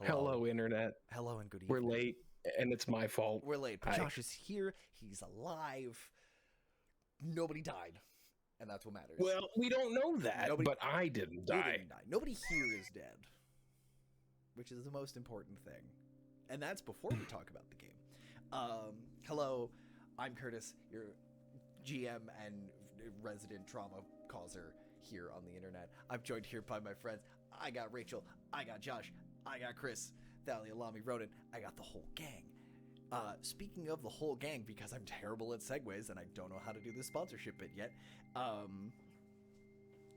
Hello, Internet. Hello and good evening. We're late, and it's my fault. We're late, but Josh is here. He's alive. Nobody died, and that's what matters. Well, we don't know that, but I didn't die. You didn't die. Nobody here is dead, which is the most important thing. And that's before we talk about the game. Hello, I'm Curtis, your GM and resident trauma causer here on the internet. I'm joined here by my friends. I got Rachel, I got Josh, I got Chris, Thalia, Lami, Ronan. I got the whole gang. Speaking of the whole gang, because I'm terrible at segues and I don't know how to do the sponsorship bit yet,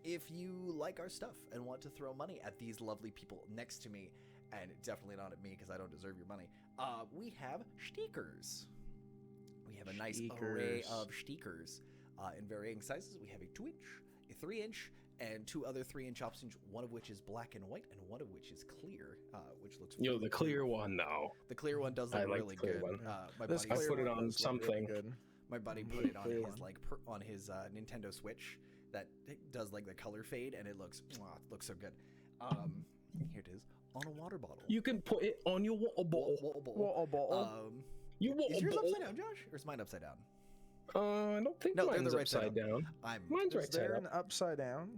if you like our stuff and want to throw money at these lovely people next to me, and definitely not at me because I don't deserve your money, we have stickers. We have a nice array of stickers in varying sizes. We have a 2-inch, a 3-inch, and 2 other 3-inch options, one of which is black and white, and one of which is clear, which looks really the clear one, though. The clear one does look really good. I put it on something. Really my buddy put it on his Nintendo Switch that does like the color fade, and it looks so good. Here it is on a water bottle. You can put it on your water bottle. Is yours upside down, Josh, or is mine upside down? I don't think mine's upside down. Mine's right side up. Upside down?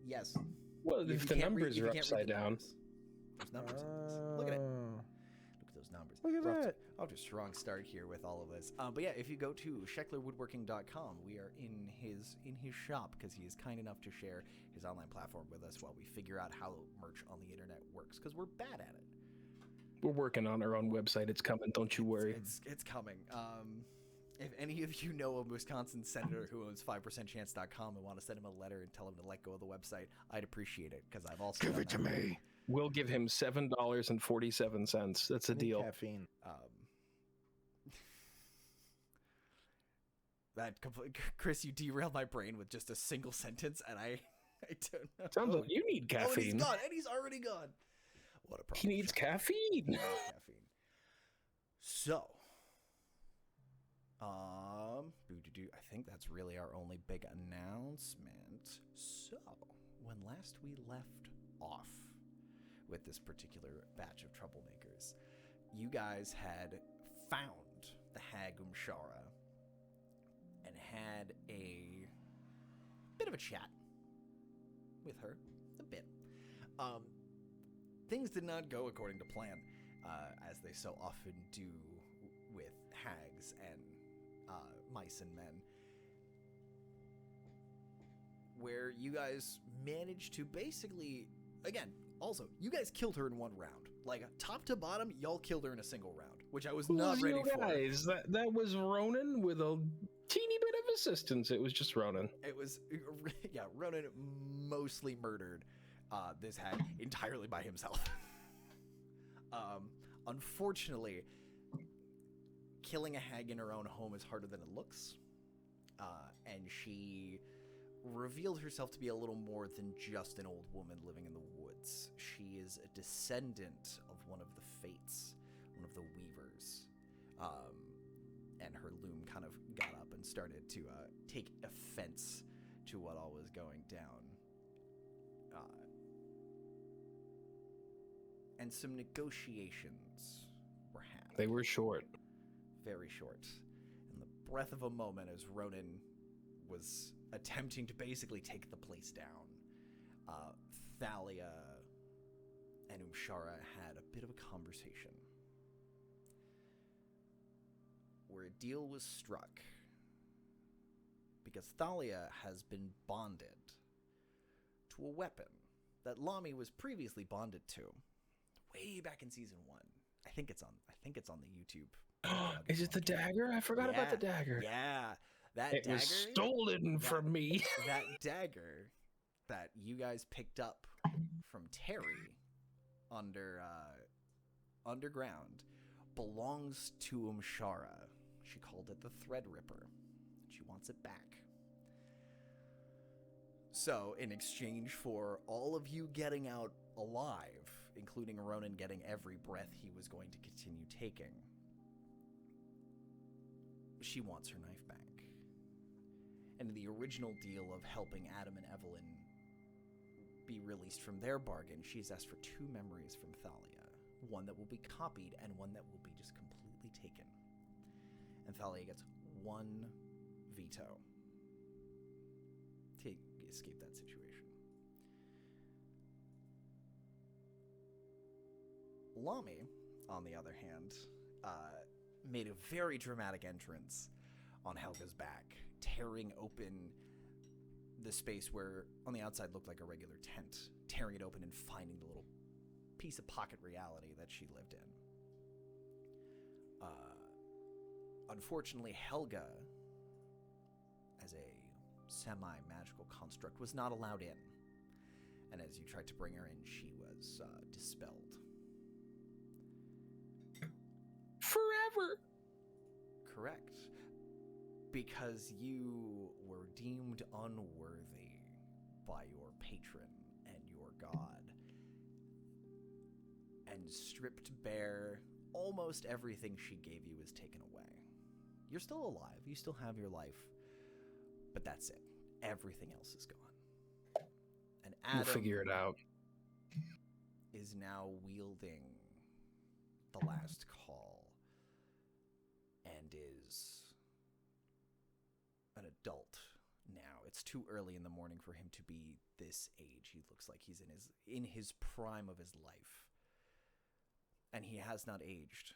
Yes. Well, if the numbers are upside down. There's numbers in this. Look at it. Look at those numbers. Look at that. Off to a strong start here with all of this. But yeah, if you go to schecklerwoodworking.com, we are in his shop because he is kind enough to share his online platform with us while we figure out how merch on the internet works, because we're bad at it. We're working on our own website. It's coming. Don't you worry. It's coming. If any of you know a Wisconsin senator who owns 5%chance.com and want to send him a letter and tell him to let go of the website, I'd appreciate it, because I've also give it to me. We'll give him $7.47. That's a deal. Caffeine. Chris, you derailed my brain with just a single sentence, and I don't know. Sounds like you need caffeine. Oh, he's gone, and he's already gone. What a problem. He needs caffeine. Caffeine. So, I think that's really our only big announcement. So, when last we left off with this particular batch of troublemakers, you guys had found the Hag Um'Shara and had a bit of a chat with her, a bit. Things did not go according to plan, as they so often do with hags and mice and men, where you guys managed to basically, again, also, you guys killed her in one round. Like, top to bottom, y'all killed her in a single round, which I was not ready for. Guys, that was Ronan with a teeny bit of assistance. It was just Ronan. It was, yeah, Ronan mostly murdered this hag entirely by himself. Unfortunately, killing a hag in her own home is harder than it looks, and she revealed herself to be a little more than just an old woman living in the woods. She is a descendant of one of the Fates, one of the Weavers, and her loom kind of got up and started to take offense to what all was going down. And some negotiations were had. They were short. Very short. In the breath of a moment, as Ronan was attempting to basically take the place down, Thalia and Um'Shara had a bit of a conversation where a deal was struck, because Thalia has been bonded to a weapon that Lami was previously bonded to way back in season 1. I think it's on the YouTube. Is it the dagger? I forgot about the dagger. Yeah, that it dagger was stolen from me. That dagger that you guys picked up from Terry underground belongs to Um'Shara. She called it the Threadripper. She wants it back. So, in exchange for all of you getting out alive, including Ronan getting every breath he was going to continue taking, she wants her knife back. And the original deal of helping Adam and Evelyn be released from their bargain, she's asked for 2 memories from Thalia, one that will be copied, and one that will be just completely taken. And Thalia gets 1 veto to escape that situation. Lami, on the other hand, made a very dramatic entrance on Helga's back, tearing open the space where on the outside looked like a regular tent, tearing it open and finding the little piece of pocket reality that she lived in. Unfortunately, Helga, as a semi-magical construct, was not allowed in. And as you tried to bring her in, she was dispelled. Forever. Correct. Because you were deemed unworthy by your patron and your god. And stripped bare, almost everything she gave you is taken away. You're still alive, you still have your life, but that's it. Everything else is gone. And Adam We'll figure it out. is now wielding the last call and is an adult now. It's too early in the morning for him to be this age. He looks like he's in his prime of his life. And he has not aged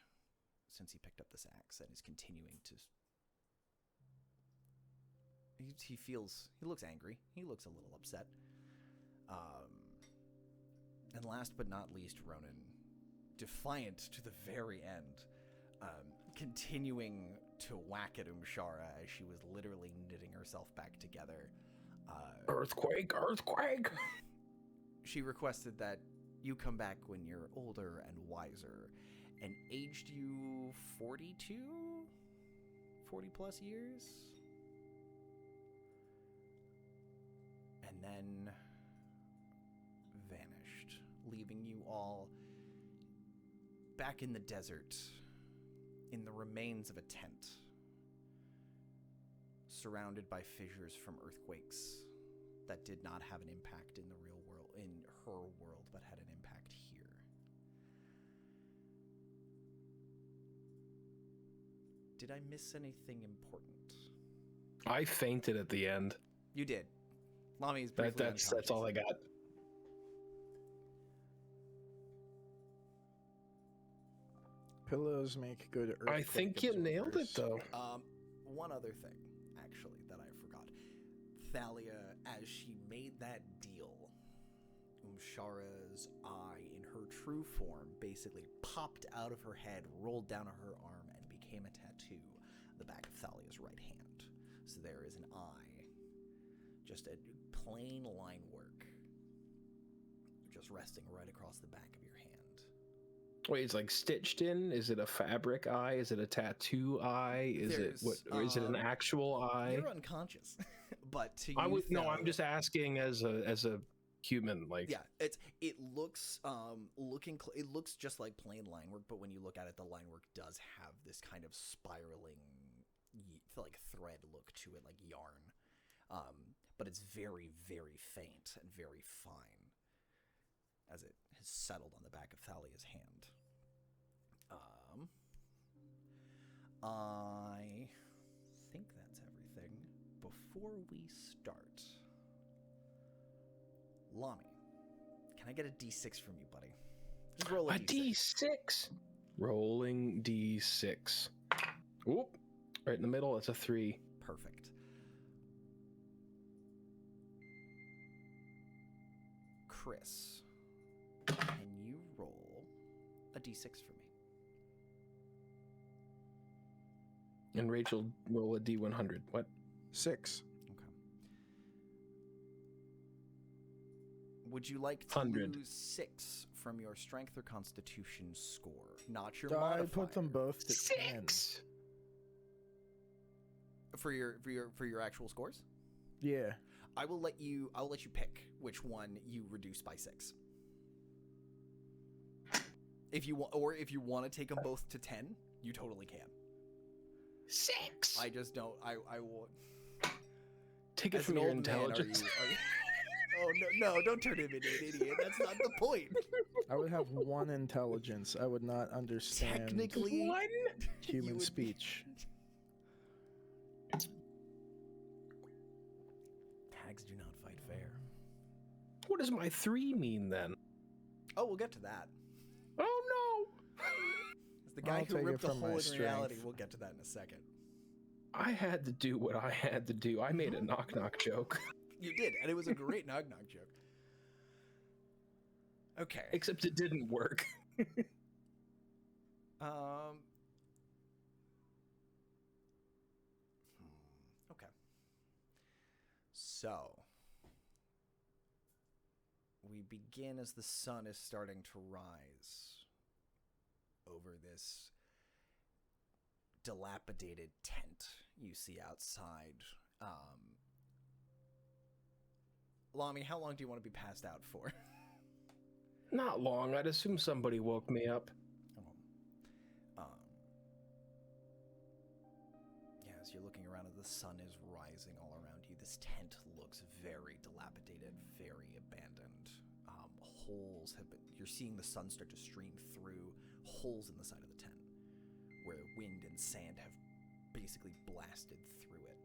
since he picked up this axe and is continuing to... He looks angry. He looks a little upset. And last but not least, Ronan, defiant to the very end, continuing to whack at Um'Shara as she was literally knitting herself back together. Earthquake, earthquake! She requested that you come back when you're older and wiser, and aged you 42? 40 plus years? And then vanished, leaving you all back in the desert, in the remains of a tent, surrounded by fissures from earthquakes that did not have an impact in the real world, in her world, but had an impact here. Did I miss anything important? I fainted at the end. You did. Lami is briefly That's all I got. Pillows make good earthquake I think you nailed it, absorbers. though. One other thing, actually, that I forgot. Thalia, as she made that deal, Um'Shara's eye, in her true form, basically popped out of her head, rolled down her arm, and became a tattoo on the back of Thalia's right hand. So there is an eye, just a plain line work, just resting right across the back of your hand. Wait, it's like stitched in? Is it a fabric eye? Is it a tattoo eye? Is it an actual eye? You're unconscious, but to you, I'm just asking as a human, like. Yeah, it looks it looks just like plain line work, but when you look at it, the line work does have this kind of spiraling, like thread look to it, like yarn. But it's very, very faint and very fine as it has settled on the back of Thalia's hand. I think that's everything. Before we start, Lami, can I get a D6 from you, buddy? Just roll a D6. Rolling D6. Oop. Right in the middle, it's a 3. Perfect. Chris, can you roll a D6 for me? And Rachel, roll a D100. What? 6. Okay. Would you like to 100. lose 6 from your strength or constitution score? Not your I modifier. put them both to 6. For your actual scores? 10. Yeah. I'll let you pick which one you reduce by 6. If you want to take them both to 10, you totally can. 6. I just don't. I will Take it as from an your old man, intelligence. no, don't turn him into an idiot. That's not the point. I would have 1 intelligence. I would not understand Technically, One? human would- speech. Hags do not fight fair. What does my 3 mean then? Oh, we'll get to that. Oh no! As the guy I'll who take it ripped a from my hole in reality, strength. we'll get to that in a second. I had to do what I had to do. I made a knock-knock joke. You did, and it was a great knock-knock joke. Okay. Except it didn't work. Okay. So, we begin as the sun is starting to rise over this dilapidated tent you see outside. Lami, how long do you want to be passed out for? Not long. I'd assume somebody woke me up. Yeah, as you're looking around, the sun is rising all around you. This tent looks very dilapidated, very abandoned. Holes have been. You're seeing the sun start to stream through holes in the side of the tent, where wind and sand have basically blasted through it.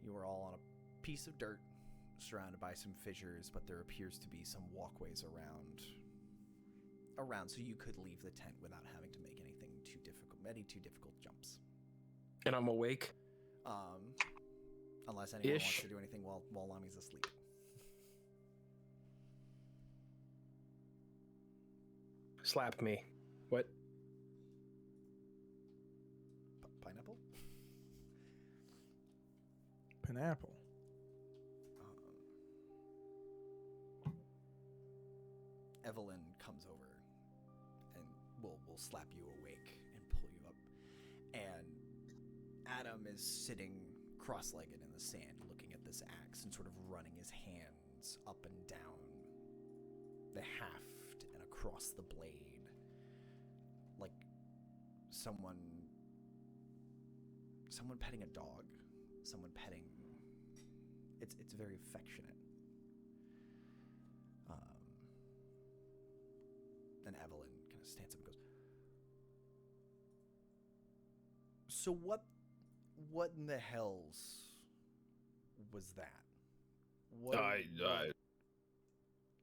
You are all on a piece of dirt, surrounded by some fissures, but there appears to be some walkways around, so you could leave the tent without having to make any too difficult jumps. And I'm awake? Unless anyone wants Ish. to do anything while Lami's asleep. Slap me. What? Pineapple? Pineapple. Evelyn comes over and will slap you awake and pull you up. And Adam is sitting cross-legged in the sand looking at this axe and sort of running his hands up and down the haft and across the blade like someone petting a dog, someone petting. It's very affectionate. And Evelyn kind of stands up and goes, "So what in the hells was that? What? I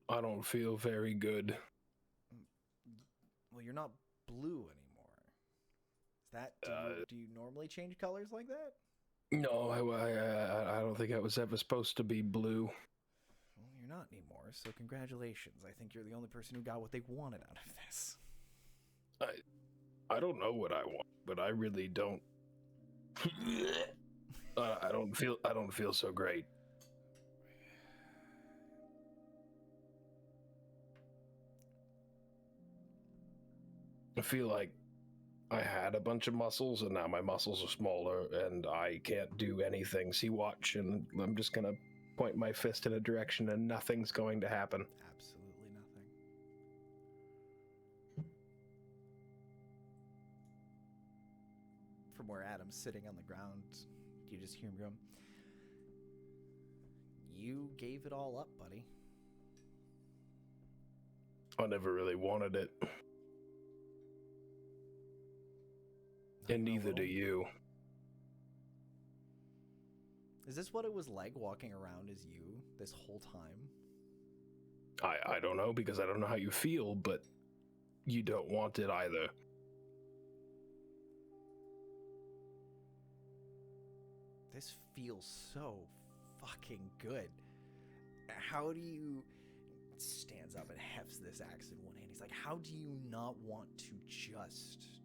don't feel very good. Well, you're not blue anymore. Is that? Do you normally change colors like that? No, I don't think I was ever supposed to be blue. Well, you're not anymore, so congratulations. I think you're the only person who got what they wanted out of this. I don't know what I want, but I really don't. I don't feel so great. I feel like I had a bunch of muscles and now my muscles are smaller and I can't do anything. See, watch, and I'm just gonna point my fist in a direction and nothing's going to happen. Absolutely nothing. From where Adam's sitting on the ground, you just hear him go, "You gave it all up, buddy." I never really wanted it. And neither do you. Is this what it was like walking around as you this whole time? I don't know, because I don't know how you feel, but you don't want it either. This feels so fucking good. How do you... Stands up and hefts this axe in one hand. He's like, how do you not want to just...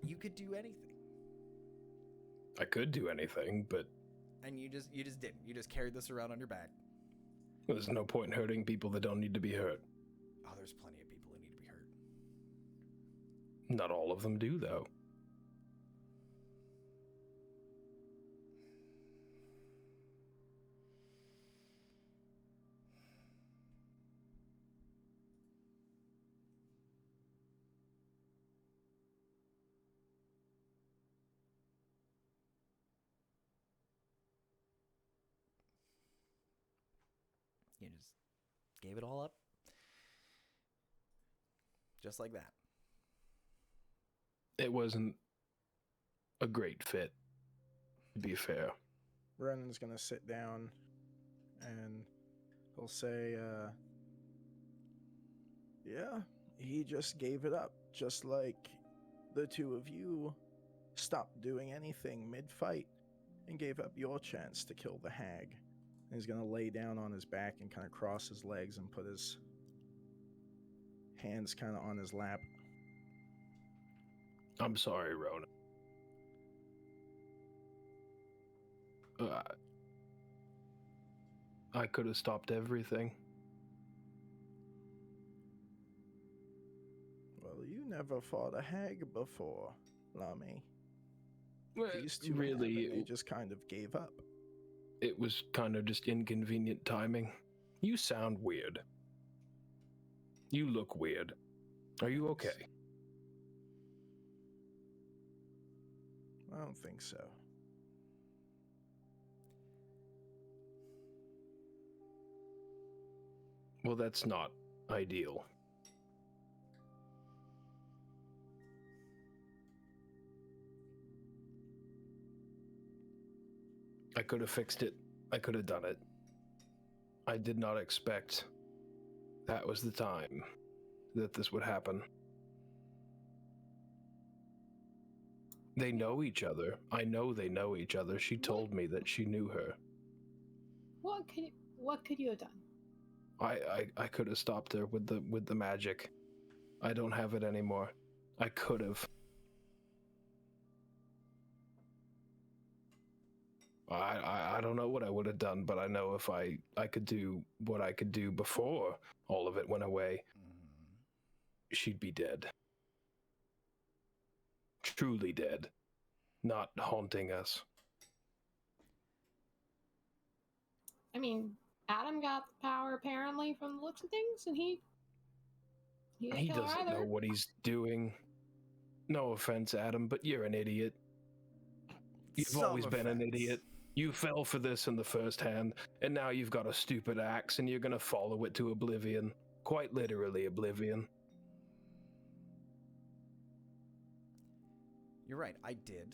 You could do anything. I could do anything, but And you just didn't. You just carried this around on your back. there's no point in hurting people that don't need to be hurt. Oh, there's plenty of people who need to be hurt. Not all of them do, though. You just gave it all up? Just like that. It wasn't a great fit, to be fair. Ronan's gonna sit down and he'll say, yeah, he just gave it up, just like the two of you stopped doing anything mid-fight and gave up your chance to kill the hag. And he's gonna lay down on his back and kind of cross his legs and put his hands kind of on his lap. I'm sorry, Ronan. I could have stopped everything. Well, you never fought a hag before, Lami. These two really, they just kind of gave up. it was kind of just inconvenient timing. You sound weird. You look weird. Are you okay? I don't think so. Well, that's not ideal. I could have fixed it. I could have done it. I did not expect that was the time that this would happen. They know each other. I know they know each other. She told me that she knew her. What could you have done? I could have stopped her with the magic. I don't have it anymore. I could have. I don't know what I would have done, but I know if I could do what I could do before all of it went away, she'd be dead. Truly dead. Not haunting us. I mean, Adam got the power apparently from the looks of things, and he didn't kill her doesn't either. know what he's doing. No offense, Adam, but you're an idiot. You've always been an idiot. You fell for this in the first hand, and now you've got a stupid axe, and you're gonna follow it to oblivion. Quite literally oblivion. You're right, I did.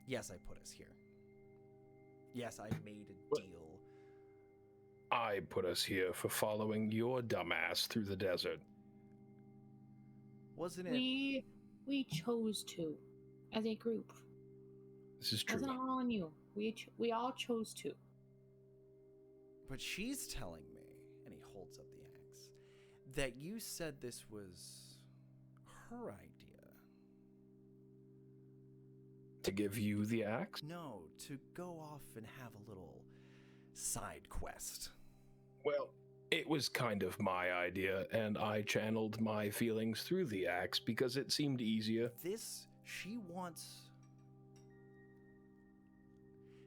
Yes, I put us here. Yes, I made a deal. I put us here for following your dumbass through the desert. Wasn't it? We chose to, as a group. This is It true. wasn't all on you. We all chose to. But she's telling me, and he holds up the axe, that you said this was her idea. To give you the axe? No, to go off and have a little side quest. Well, it was kind of my idea, and I channeled my feelings through the axe because it seemed easier.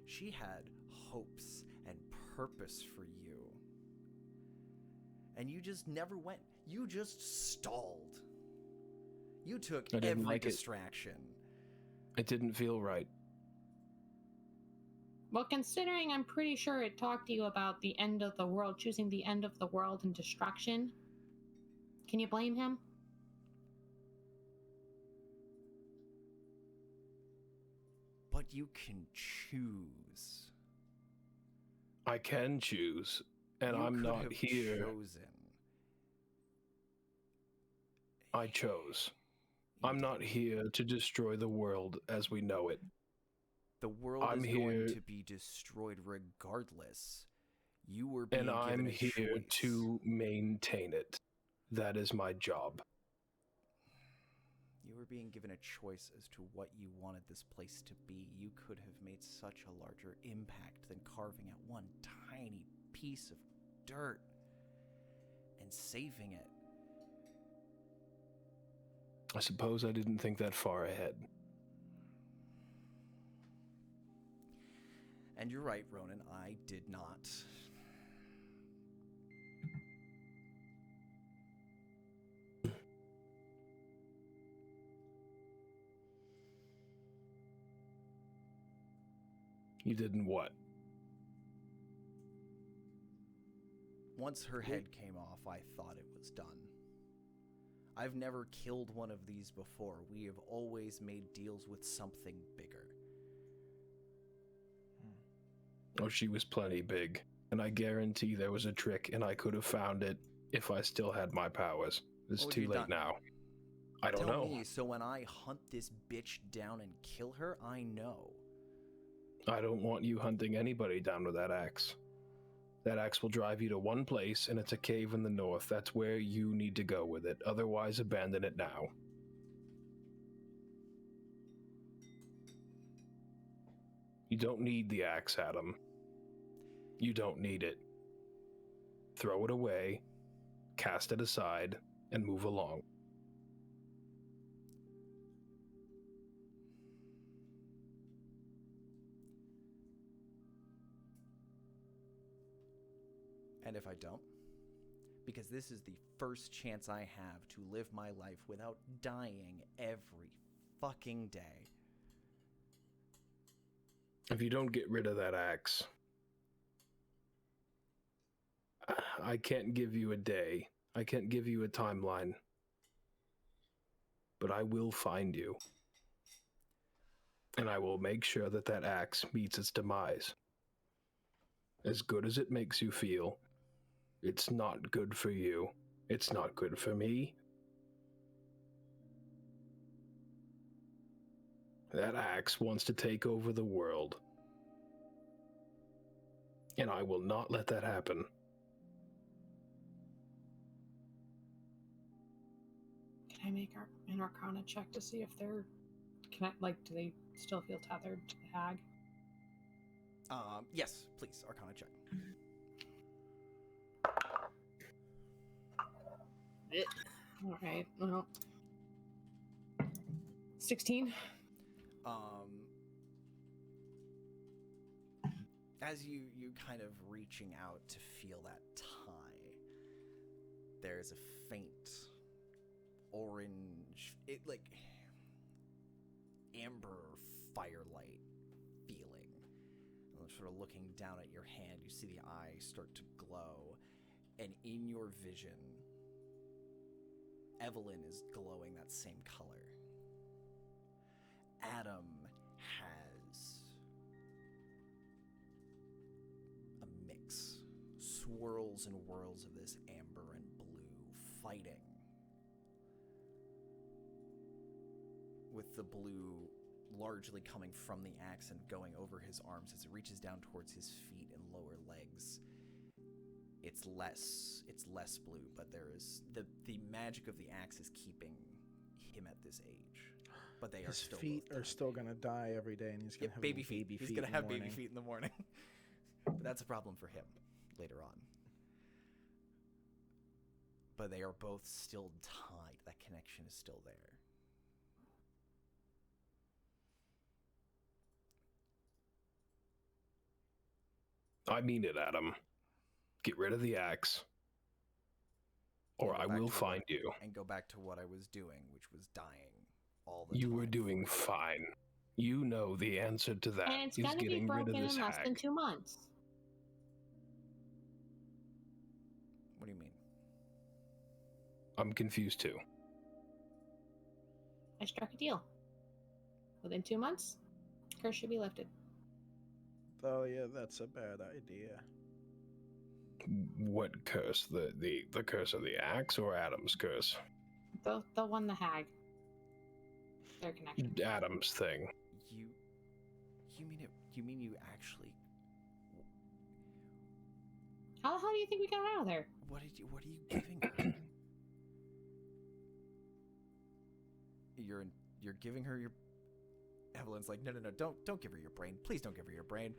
She had hopes and purpose for you. And you just never went. You just stalled. You took I didn't every like it. distraction. It didn't feel right. Well, considering I'm pretty sure it talked to you about the end of the world, choosing the end of the world and destruction, can you blame him? But you can choose. I can choose, and You I'm could not have here. chosen. I chose. You I'm not did. here to destroy the world as we know it. The world I'm is going here- to be destroyed regardless. You were being And I'm given a here choice. to maintain it. That is my job. You were being given a choice as to what you wanted this place to be. You could have made such a larger impact than carving out one tiny piece of dirt and saving it. I suppose I didn't think that far ahead. And you're right, Ronan, I did not. You didn't what? Once her head came off, I thought it was done. I've never killed one of these before. We have always made deals with something bigger. Oh, she was plenty big, and I guarantee there was a trick, and I could have found it if I still had my powers. It's too late now. I don't know. Tell me, so when I hunt this bitch down and kill her, I know. I don't want you hunting anybody down with that axe. That axe will drive you to one place, and it's a cave in the north. That's where you need to go with it. Otherwise, abandon it now. You don't need the axe, Adam. You don't need it. Throw it away, cast it aside, and move along. And if I don't? Because this is the first chance I have to live my life without dying every fucking day. If you don't get rid of that axe, I can't give you a day. I can't give you a timeline. But I will find you. And I will make sure that that axe meets its demise. As good as it makes you feel, it's not good for you. It's not good for me. That axe wants to take over the world. And I will not let that happen. Can I make an Arcana check to see if they're... do they still feel tethered to the hag? Yes, please, Arcana check. All right, well... 16? As you kind of reaching out to feel that tie, there's a faint orange, amber firelight feeling. And sort of looking down at your hand, you see the eye start to glow, and in your vision, Evelyn is glowing that same color. Adam has a mix, swirls and whirls of this amber and blue fighting, with the blue largely coming from the axe and going over his arms as it reaches down towards his feet and lower legs. It's less blue, but there is the magic of the axe is keeping him at this age. But they His still feet are still gonna die every day, and he's gonna have baby feet. He's gonna have baby morning. feet in the morning. But that's a problem for him later on. But they are both still tied. That connection is still there. I mean it, Adam. Get rid of the axe, or I will find you. And go back to what I was doing, which was dying all the time. You were doing fine. You know the answer to that And it's is gonna be getting rid of broken this in less than hag. 2 months. What do you mean? I'm confused too. I struck a deal. Within 2 months, curse should be lifted. Oh yeah, that's a bad idea. What curse? The curse of the axe or Adam's curse? The one, the hag. Their connection. Adam's thing. You mean you actually? How the hell do you think we got out of there? What are you giving her? You're giving her your. Evelyn's like, no, don't give her your brain. Please don't give her your brain.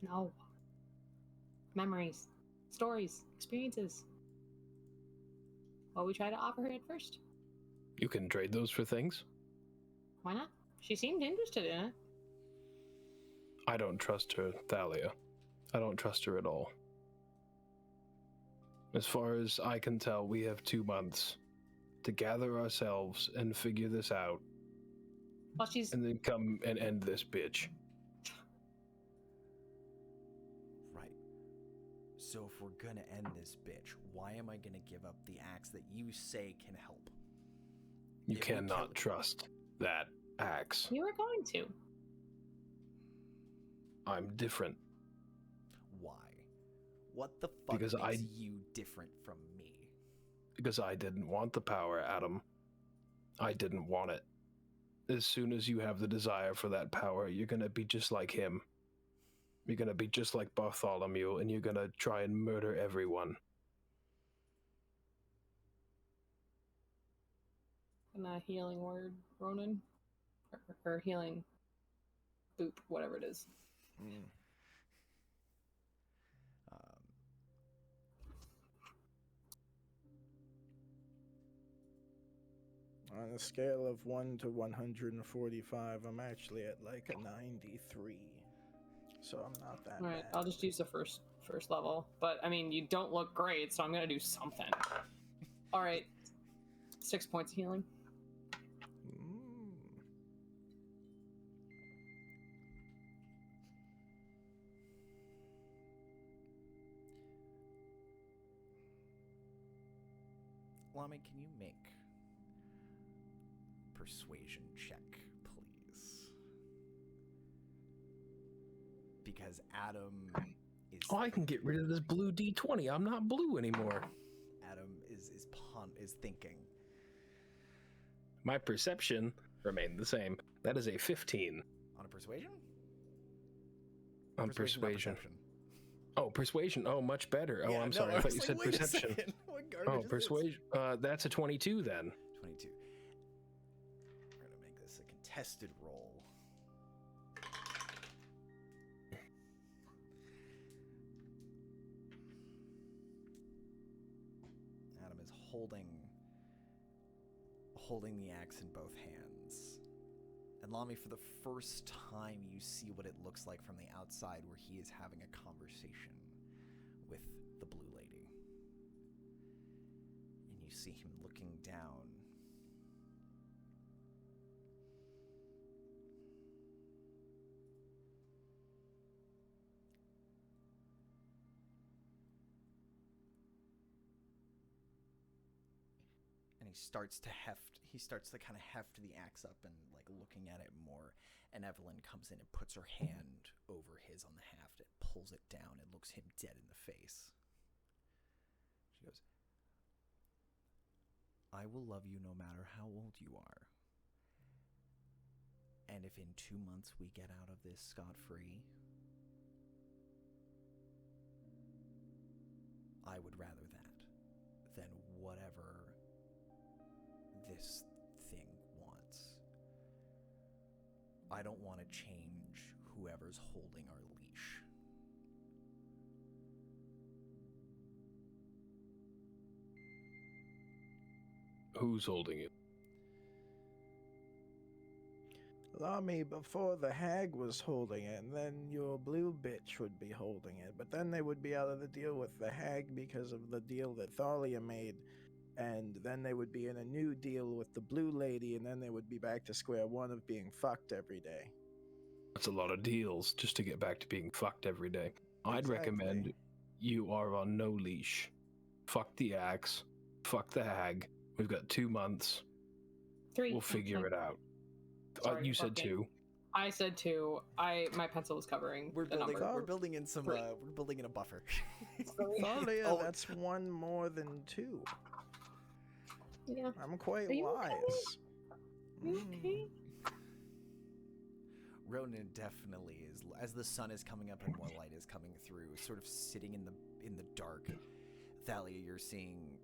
No. Memories, stories, experiences. What we try to offer her at first. You can trade those for things? Why not? She seemed interested in it. I don't trust her, Thalia. I don't trust her at all. As far as I can tell, we have 2 months to gather ourselves and figure this out. Well, she's... And then come and end this bitch. Right. So if we're gonna end this bitch, why am I gonna give up the axe that you say can help? You If we kill cannot it- trust that axe. You were going to. I'm different. Why? What the fuck Because makes I- you different from me? Because I didn't want the power, Adam. I didn't want it. As soon as you have the desire for that power, you're gonna be just like him. You're gonna be just like Bartholomew, and you're gonna try and murder everyone. And a healing word, Ronan? Or healing boop, whatever it is. Mm. Um, On a scale of 1 to 145, I'm actually at like a 93. So I'm not that Alright, bad. I'll just use the first level. But I mean, you don't look great, so I'm gonna do something. Alright. 6 points of healing. Mm. Lami, can you make persuasion check, please? Because Adam is Oh, I can get rid of this blue D20. I'm not blue anymore. Adam is thinking. My perception remained the same. That is a 15 On a persuasion? on not persuasion. perception. Oh, persuasion. Oh, much better. Oh, Yeah, I'm no, sorry. I was thought you like, said wait a perception. second, what garbage Oh, is this? persuasion. That's a 22 then. 22. We're gonna make this a contested roll. Adam is holding the axe in both hands. And Lami, for the first time, you see what it looks like from the outside, where he is having a conversation with the blue lady. And you see him looking down. And he starts to kind of heft the axe up and like looking at it more. And Evelyn comes in and puts her hand over his on the haft and pulls it down and looks him dead in the face. She goes, I will love you no matter how old you are. And if in 2 months we get out of this scot-free, I would rather that than whatever this thing wants. I don't want to change whoever's holding our leash. Who's holding it? Lami, before the hag was holding it, and then your blue bitch would be holding it, but then they would be out of the deal with the hag because of the deal that Thalia made, and then they would be in a new deal with the blue lady, and then they would be back to square one of being fucked every day. That's a lot of deals just to get back to being fucked every day. I'd Exactly. recommend you are on no leash. Fuck the axe. Fuck the hag. We've got 2 months. 3. We'll figure it out. Sorry, You said fucking- 2. I said 2. My pencil was covering We're the building. number. We're building in some. Three. We're building in a buffer. Thalia, Oh. that's one more than 2. Yeah. I'm quite Are you okay? wise. Are you Mm. okay? Ronan definitely is, as the sun is coming up and more light is coming through, sort of sitting in the dark. Thalia, you're seeing.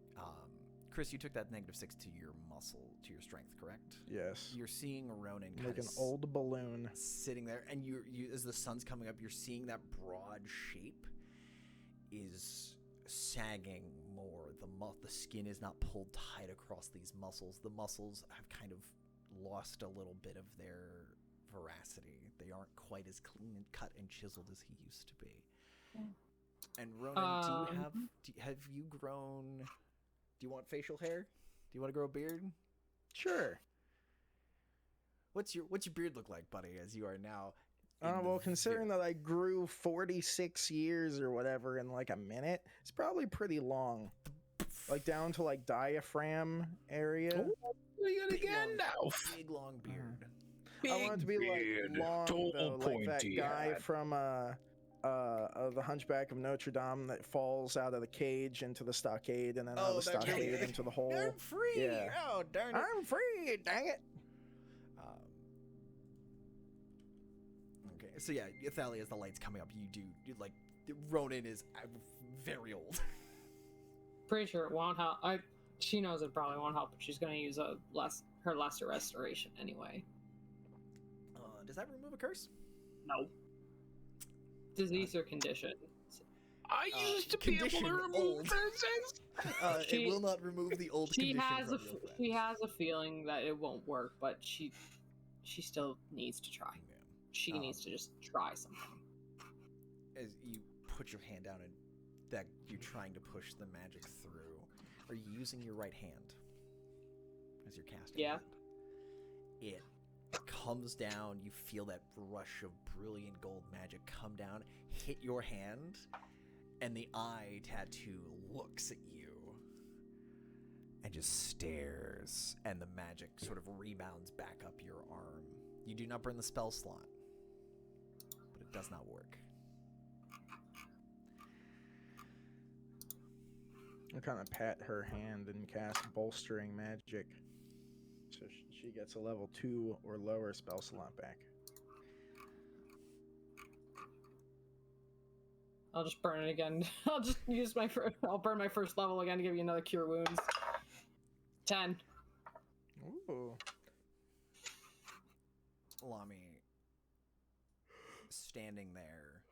Chris, you took that -6 to your to your strength, correct? Yes. You're seeing Ronan kind Like of an old balloon. sitting there, and you as the sun's coming up, you're seeing that broad shape is sagging more. The skin is not pulled tight across these muscles. The muscles have kind of lost a little bit of their veracity. They aren't quite as clean and cut and chiseled as he used to be. Mm. And Ronan, have you grown? Do you want facial hair? Do you want to grow a beard? Sure. What's your beard look like, buddy? As you are now Well, considering that I grew 46 years or whatever in like a minute, it's probably pretty long. Like down to like diaphragm area. Oh, it Big again long- now. Big long beard. I want it to be like long tall, though, like that pointy guy hat. from the Hunchback of Notre Dame that falls out of the cage into the stockade and then out of the that stockade really- into the hole. I'm free! Yeah. Oh, darn it. I'm free, dang it! Okay, so yeah, Thalia, as the light's coming up, like, Ronan is very old. Pretty sure it won't help. She knows it probably won't help, but she's gonna use her lesser restoration anyway. Does that remove a curse? No. Disease or condition. I used to be able to condition remove old. curses. It will not remove the old She condition has from your she friends. has a feeling that it won't work, but she still needs to try. Yeah. She needs to just try something. As you put your hand down and that you're trying to push the magic through, are you using your right hand as you're casting? Yeah. It comes down. You feel that rush of brilliant gold magic come down, hit your hand, and the eye tattoo looks at you and just stares, and the magic sort of rebounds back up your arm. You do not burn the spell slot, but it does not work. I kind of pat her hand and cast bolstering magic. So she gets a level 2 or lower spell slot back. I'll just burn it again. I'll just use I'll burn my first level again to give you another cure wounds. 10. Ooh. Lami, standing there,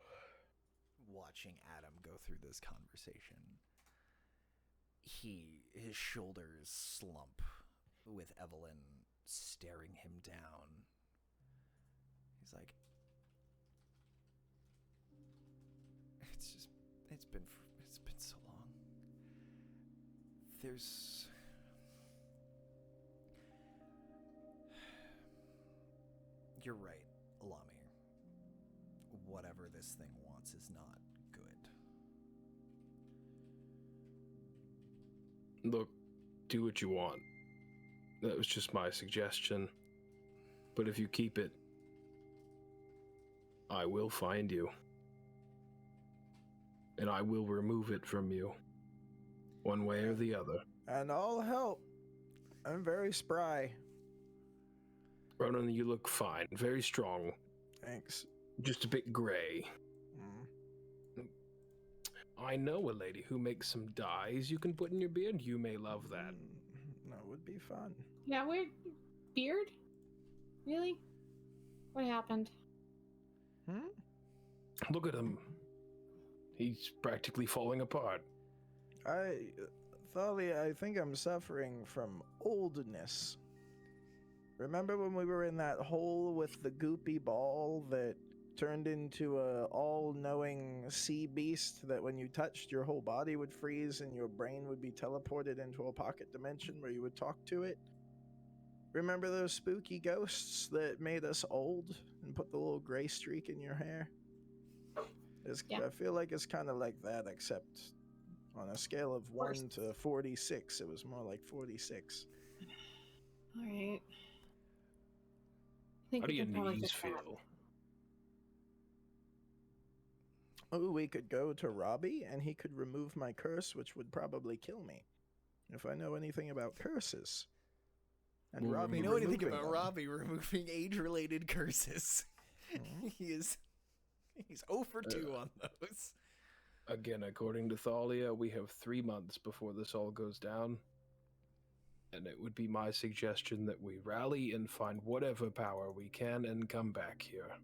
watching Adam go through this conversation, his shoulders slump with Evelyn staring him down. He's like, it's been so long. You're right, Lami. Whatever this thing wants is not good. Look, do what you want. That was just my suggestion. But if you keep it, I will find you. And I will remove it from you. One way or the other. And I'll help. I'm very spry. Ronan, you look fine. Very strong. Thanks. Just a bit gray. Mm. I know a lady who makes some dyes you can put in your beard. You may love that. That would be fun. Yeah, weird beard? Really? What happened? Look at him. He's practically falling apart. Thalia, I think I'm suffering from oldness. Remember when we were in that hole with the goopy ball that turned into a all-knowing sea beast that when you touched your whole body would freeze and your brain would be teleported into a pocket dimension where you would talk to it? Remember those spooky ghosts that made us old and put the little gray streak in your hair? Yeah. I feel like it's kind of like that, except on a scale of 1 Worse. to 46, it was more like 46. Alright. I think How do we your can probably knees fix that. feel? Oh, we could go to Robbie and he could remove my curse, which would probably kill me. If I know anything about curses. And Well, Robbie We know anything removing about them. Robbie removing age-related curses. Mhm. He's 0 for 2 on those. Again, according to Thalia, we have 3 months before this all goes down. And it would be my suggestion that we rally and find whatever power we can and come back here.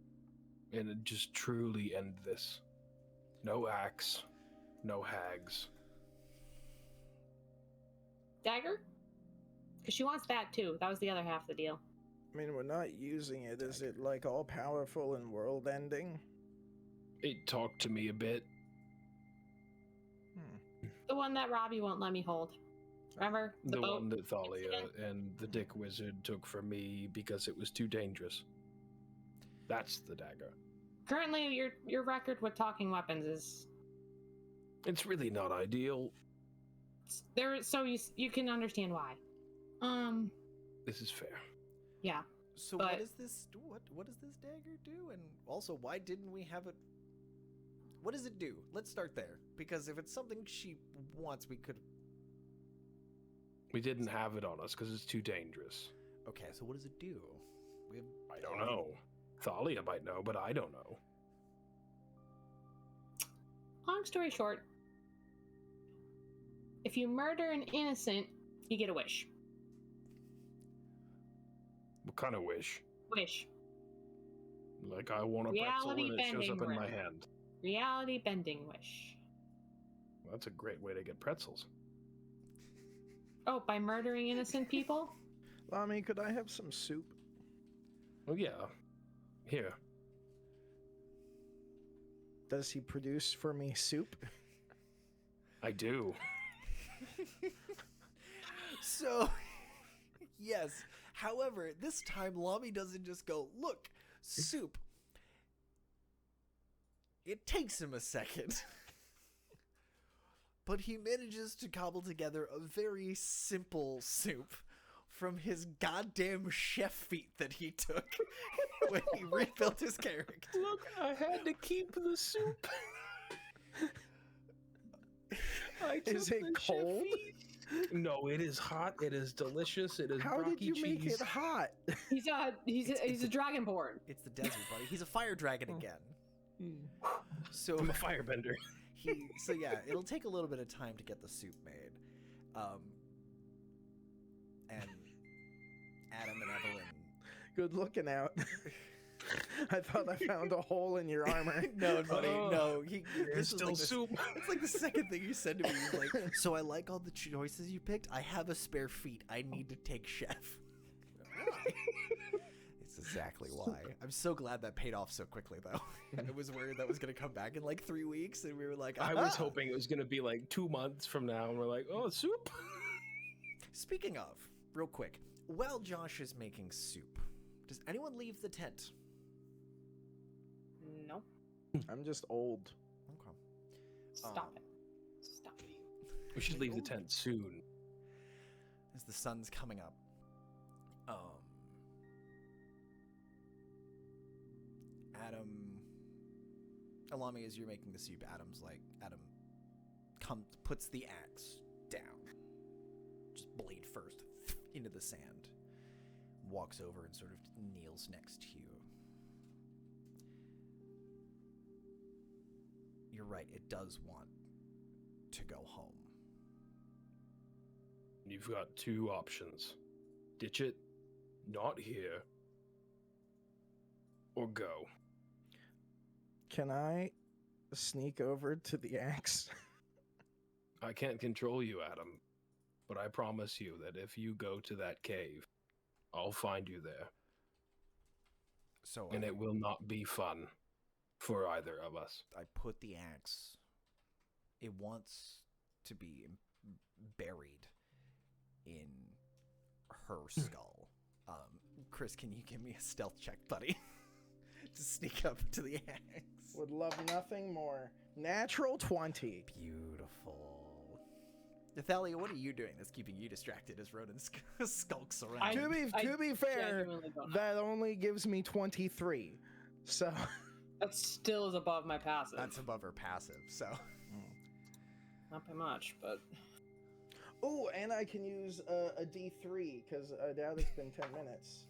And just truly end this. No axe, no hags. Dagger? Because she wants that too. That was the other half of the deal. I mean, we're not using it. Is it like all powerful and world ending? It talked to me a bit. The one that Robbie won't let me hold. Remember? The boat one that Thalia incident? and the Dick Wizard took from me because it was too dangerous. That's the dagger. currently your record with talking weapons is It's really not ideal. there, so you can understand why. This is fair. Yeah. So But- what is this? What does this dagger do? And also, why didn't we have it? What does it do? Let's start there, because if it's something she wants, we could. We didn't have it on us because it's too dangerous. Okay, so what does it do? We have. I don't know. Thalia might know, but I don't know. Long story short, if you murder an innocent, you get a wish. What kind of wish? Wish. Like I want a pretzel Reality and it shows up bending in my wish. hand. Reality bending wish. That's a great way to get pretzels. Oh, by murdering innocent people? Lami, could I have some soup? Oh yeah. Here. Does he produce for me soup? I do. So, yes. However, this time Lami doesn't just go, look, soup. It takes him a second. But he manages to cobble together a very simple soup from his goddamn chef feat that he took when he rebuilt his character. Look, I had to keep the soup. Is it cold? No, it is hot. It is delicious. It is How did Brocky you make cheese. it hot? He's a dragonborn. It's the desert, buddy. He's a fire dragon again. So I'm a firebender. so yeah, it'll take a little bit of time to get the soup made. And Adam and Evelyn. Good looking out. I thought I found a hole in your armor. No, buddy, no. There's This was still like soup. It's like the second thing you said to me. He's like, so I like all the choices you picked. I have a spare feet. I need to take chef. It's exactly why. I'm so glad that paid off so quickly, though. I was worried that was going to come back in like 3 weeks, and we were like, I was "Aha!" hoping it was going to be like 2 months from now, and we're like, oh, soup? Speaking of, real quick, while Josh is making soup, does anyone leave the tent? No. I'm just old. Okay. Stop it. Stop it. We should leave the tent soon. As the sun's coming up. Adam, Alami, as you're making the soup, Adam puts the axe down, just blade first, into the sand, walks over and sort of kneels next to you. You're right, it does want to go home. You've got 2 options. Ditch it, not here, or go. Can I sneak over to the axe? I can't control you, Adam, but I promise you that if you go to that cave, I'll find you there, So and it will not be fun for either of us. I put the axe. It wants to be buried in her skull. Chris, can you give me a stealth check, buddy? To sneak up to the axe. Would love nothing more. Natural 20. Beautiful. Nathalia, what are you doing that's keeping you distracted as Ronan skulks around? I- To be fair, genuinely don't know. that only gives me 23. So That still is above my passive. That's above her passive, so. Not by much, but oh, and I can use a D3 because I doubt it's been 10 minutes.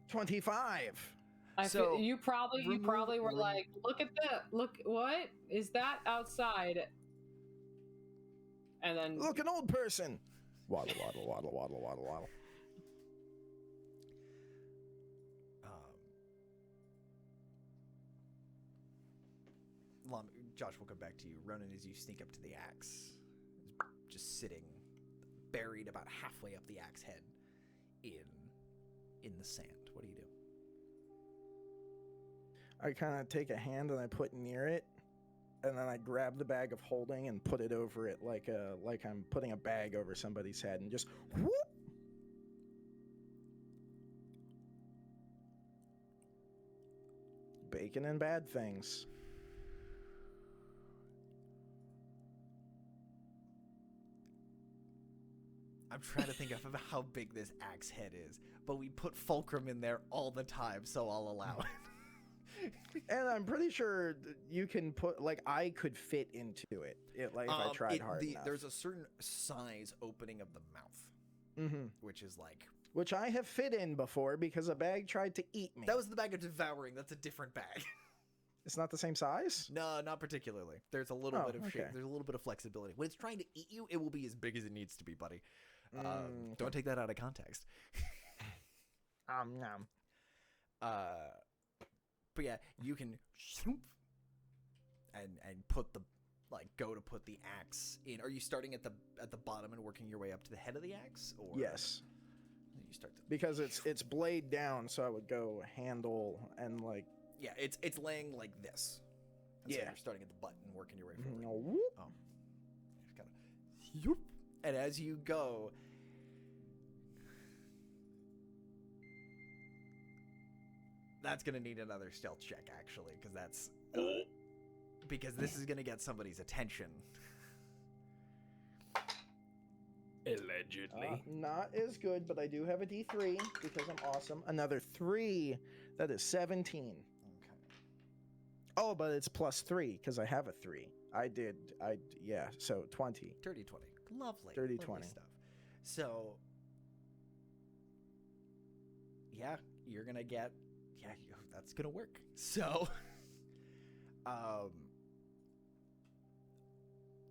25. So, you probably were remove- like, look at that. Look, what is that outside? And then Look, an old person. Waddle, waddle, waddle, waddle, waddle, waddle. Josh, we'll come back to you. Ronan, as you sneak up to the axe, just sitting, buried about halfway up the axe head in the sand. What do you do? I kind of take a hand and I put near it, and then I grab the bag of holding and put it over it like I'm putting a bag over somebody's head, and just whoop. Bake speaking in bad things. I'm trying to think of how big this axe head is, but we put fulcrum in there all the time, so I'll allow it. And I'm pretty sure you can put, like, I could fit into it, like, if I tried hard enough. There's a certain size opening of the mouth, which is like... Which I have fit in before because a bag tried to eat me. That was the bag of devouring. That's a different bag. It's not the same size? No, not particularly. There's a little bit of shape. There's a little bit of flexibility. When it's trying to eat you, it will be as big as it needs to be, buddy. Don't take that out of context. Nom. But yeah, you can and put the go to put the axe in. Are you starting at the bottom and working your way up to the head of the axe? Or yes. You start to... Because it's blade down, so I would go handle and like... Yeah, it's laying like this. And so you're starting at the butt and working your way forward. Oh. Just kind of... And as you go... That's going to need another stealth check, actually, because that's... because this is going to get somebody's attention. Allegedly. Not as good, but I do have a D3 because I'm awesome. Another 3. That is 17. Okay. Oh, but it's plus 3 because I have a 3. Yeah, so 20. Dirty 20. Lovely. Dirty lovely 20. Stuff. So, yeah, you're going to get... Yeah, that's going to work. So,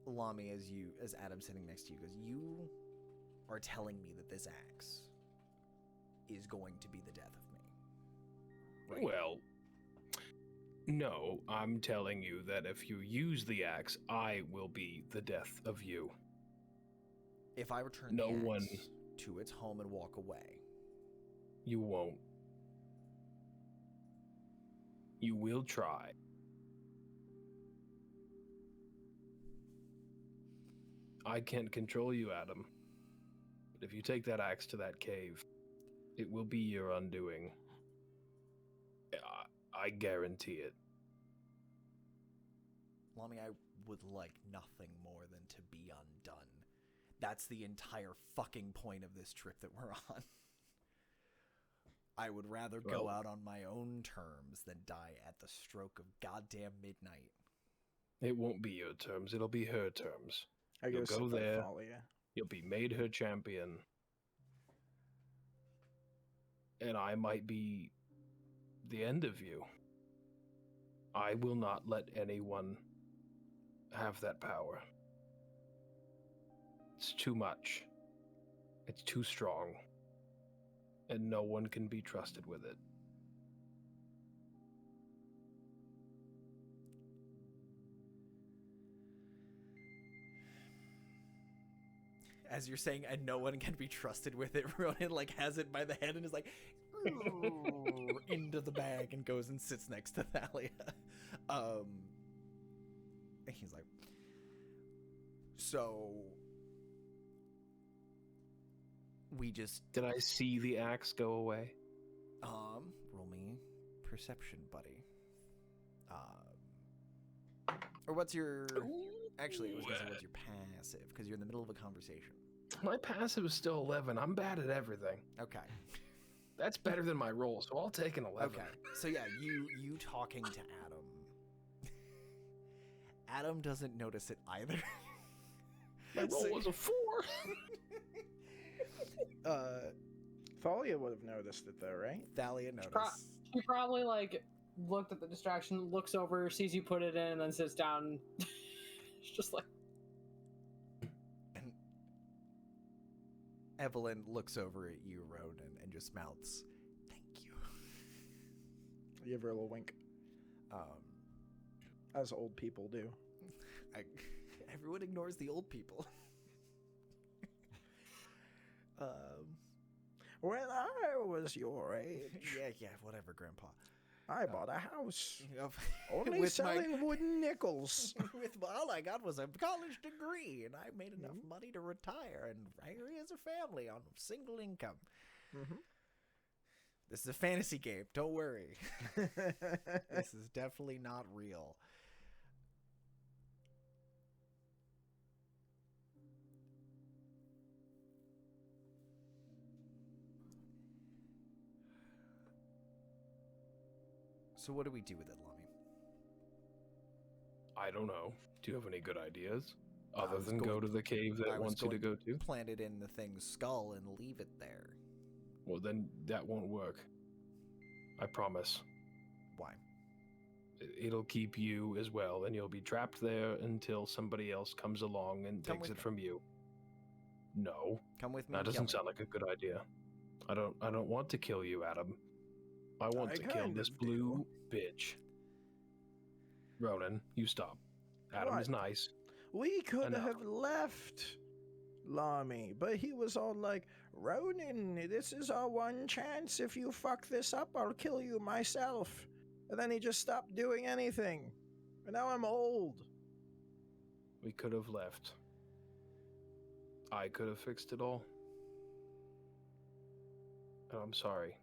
Lami, as Adam's sitting next to you, goes, you are telling me that this axe is going to be the death of me. Right? Well, no, I'm telling you that if you use the axe, I will be the death of you. If I return the axe to its home and walk away. You won't. You will try. I can't control you, Adam. But if you take that axe to that cave, it will be your undoing. I guarantee it. Lami, I would like nothing more than to be undone. That's the entire fucking point of this trip that we're on. I would rather go out on my own terms than die at the stroke of goddamn midnight. It won't be your terms, it'll be her terms. You'll go there, you'll be made her champion. And I might be the end of you. I will not let anyone have that power. It's too much. It's too strong. And no one can be trusted with it. As you're saying, and no one can be trusted with it, Ronan has it by the head and is like into the bag and goes and sits next to Thalia. And he's like, so we just... Did I see the axe go away? Roll me perception, buddy. Or what's your... Actually, I was going to say what's your passive, because you're in the middle of a conversation. My passive is still 11. I'm bad at everything. Okay. That's better than my roll, so I'll take an 11. Okay. So yeah, you talking to Adam. Adam doesn't notice it either. My roll was a 4. Thalia would have noticed it though, right? Thalia noticed. She probably looked at the distraction, looks over, sees you put it in, and then sits down. It's just like... And Evelyn looks over at you, Ronan, and just mouths, "Thank you." You give her a little wink. As old people do. Everyone ignores the old people. When I was your age. Yeah, whatever, Grandpa. I bought a house. Only Only selling wooden nickels. All I got was a college degree, and I made enough money to retire and raise a family on single income. This is a fantasy game. Don't worry. This is definitely not real. So what do we do with it, Lami? I don't know. Do you have any good ideas? I Other was than go going- to the cave that I it was wants you to going go to? Plant it in the thing's skull and leave it there. Well, then that won't work. I promise. Why? It'll keep you as well, and you'll be trapped there until somebody else comes along and Come takes with it me. from you. No, Come with me. that and kill doesn't me. sound like a good idea. I don't want to kill you, Adam. I want I to kill kind this of blue bitch. Ronan, you stop. Adam is What? nice. We could Enough. have left Lami, but he was all like, Ronan, this is our one chance. If you fuck this up, I'll kill you myself. And then he just stopped doing anything. And now I'm old. We could have left. I could have fixed it all. And I'm sorry.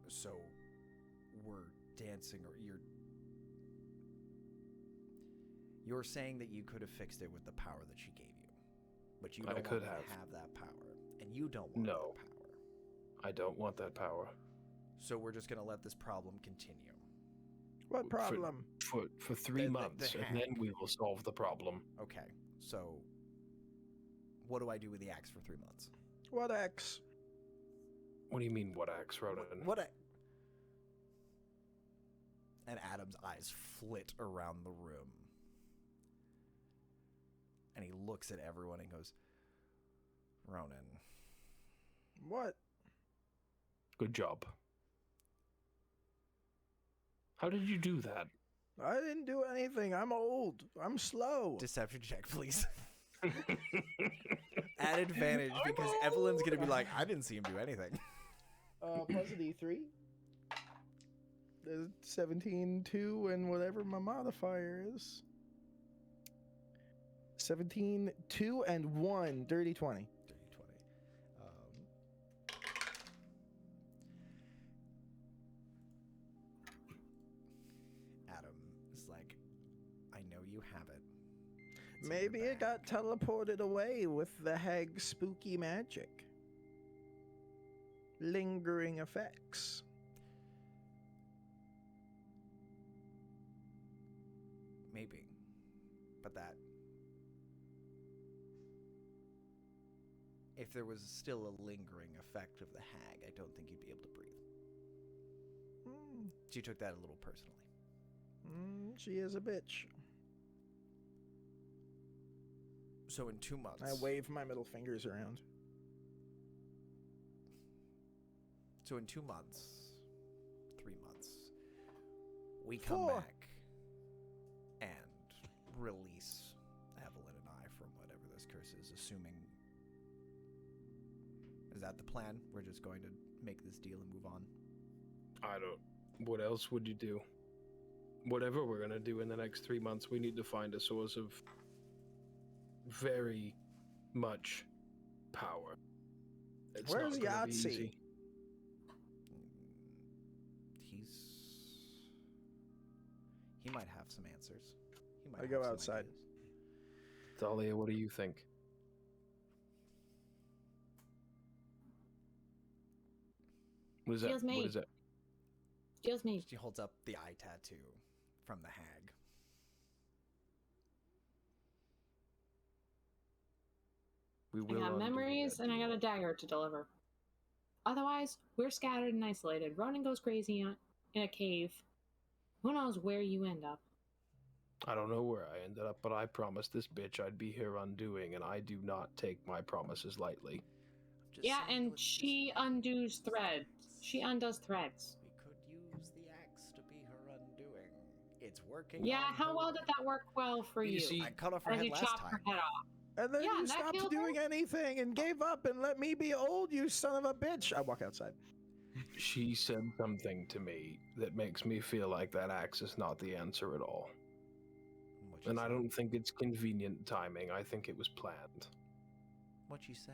So, we're dancing, or you're saying that you could have fixed it with the power that she gave you, but you I don't could want have. to have that power, and you don't want No. that power. I don't want that power. So we're just gonna let this problem continue. What problem? For 3 The months, and then hack. we will solve the problem. Okay, so what do I do with the axe for 3 months? What X? What do you mean, what axe, Ronan? And Adam's eyes flit around the room. And he looks at everyone and goes, Ronan, What? Good job. How did you do that? I didn't do anything. I'm old. I'm slow. deception check, please. At advantage, because Evelyn's going to be like, I didn't see him do anything. Plus a D3. There's 17, 2, and whatever my modifier is. 17, 2, and 1. Dirty 20. Dirty 20. Adam is like, I know you have it. It's in your Maybe it got bag." teleported away with the Hag's spooky magic. Lingering effects. Maybe. But that... If there was still a lingering effect of the hag, I don't think you'd be able to breathe. Mm, She took that a little personally. she is a bitch. So in 2 months... I wave my middle fingers around. So in 2 months, 3 months, we come 4. back and release Evelyn and I from whatever this curse is, assuming... Is that the plan? We're just going to make this deal and move on? I don't. What else would you do? Whatever we're gonna do in the next 3 months, we need to find a source of very much power. It's Where's not gonna be Yahtzee? easy. He might have some answers. He might I have go some outside. ideas. Thalia, what do you think? What is that? Feels What made. is that? Steals me. She holds up the eye tattoo from the hag. We I will got undo memories that and I got deal. a dagger to deliver. Otherwise, we're scattered and isolated. Ronan goes crazy in a cave. Who knows where you end up? I don't know where I ended up, but I promised this bitch I'd be here undoing, and I do not take my promises lightly. I'm just Yeah, saying, and let's she just- undoes threads. She undoes threads. We could use the axe to be her undoing. It's working. Yeah, on how her well did that work well for You you? see- I cut off her As head you last chopped time. her head off. And then Yeah, you and that stopped killed doing her? anything and gave up and let me be old, you son of a bitch. I walk outside. She said something to me that makes me feel like that axe is not the answer at all. What you And I say? don't think it's convenient timing. I think it was planned. What you say?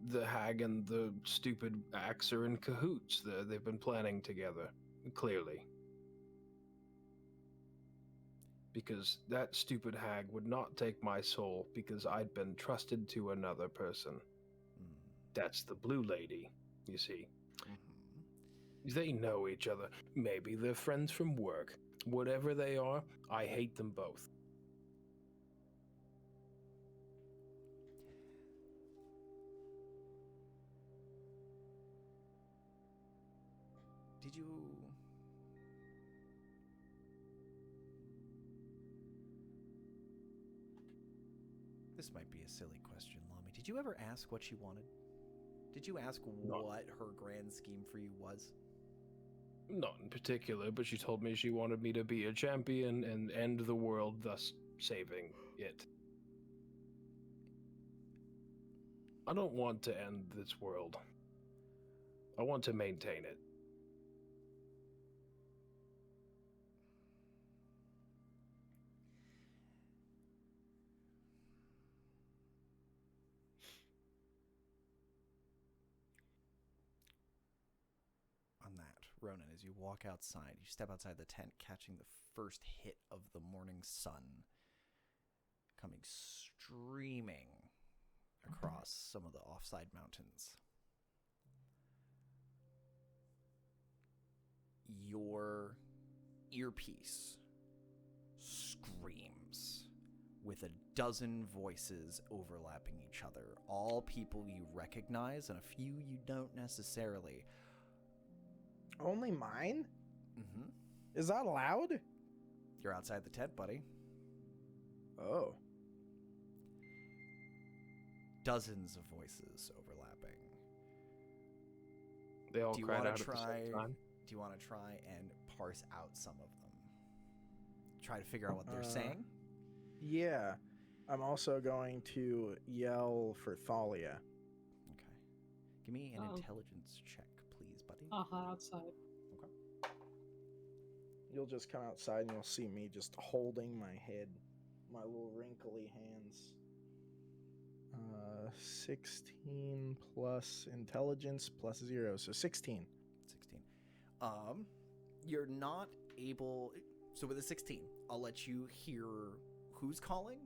The hag and the stupid axe are in cahoots. They've been planning together, clearly. Because that stupid hag would not take my soul because I'd been trusted to another person. Mm. That's the blue lady, you see. Mm-hmm. They know each other. Maybe they're friends from work. Whatever they are, I hate them both. Did you... This might be a silly question, Lami. Did you ever ask what she wanted? Did you ask what her grand scheme for you was? Not in particular, but she told me she wanted me to be a champion and end the world, thus saving it. I don't want to end this world. I want to maintain it. On that, Ronan, as you walk outside, you step outside the tent, catching the first hit of the morning sun coming streaming across some of the offside mountains. Your earpiece screams with a dozen voices overlapping each other, all people you recognize and a few you don't necessarily. Only mine? Mm-hmm. Is that allowed? You're outside the tent, buddy. Oh. Dozens of voices overlapping. They all Do you cried want out to at the try? same time. Do you want to try and parse out some of them? Try to figure out what they're saying. Yeah. I'm also going to yell for Thalia. Okay. Give me an intelligence check, please, buddy. Outside. Okay. You'll just come outside and you'll see me just holding my head, my little wrinkly hands. 16 plus intelligence plus 0, so 16. 16. You're not able... So with a 16, I'll let you hear who's calling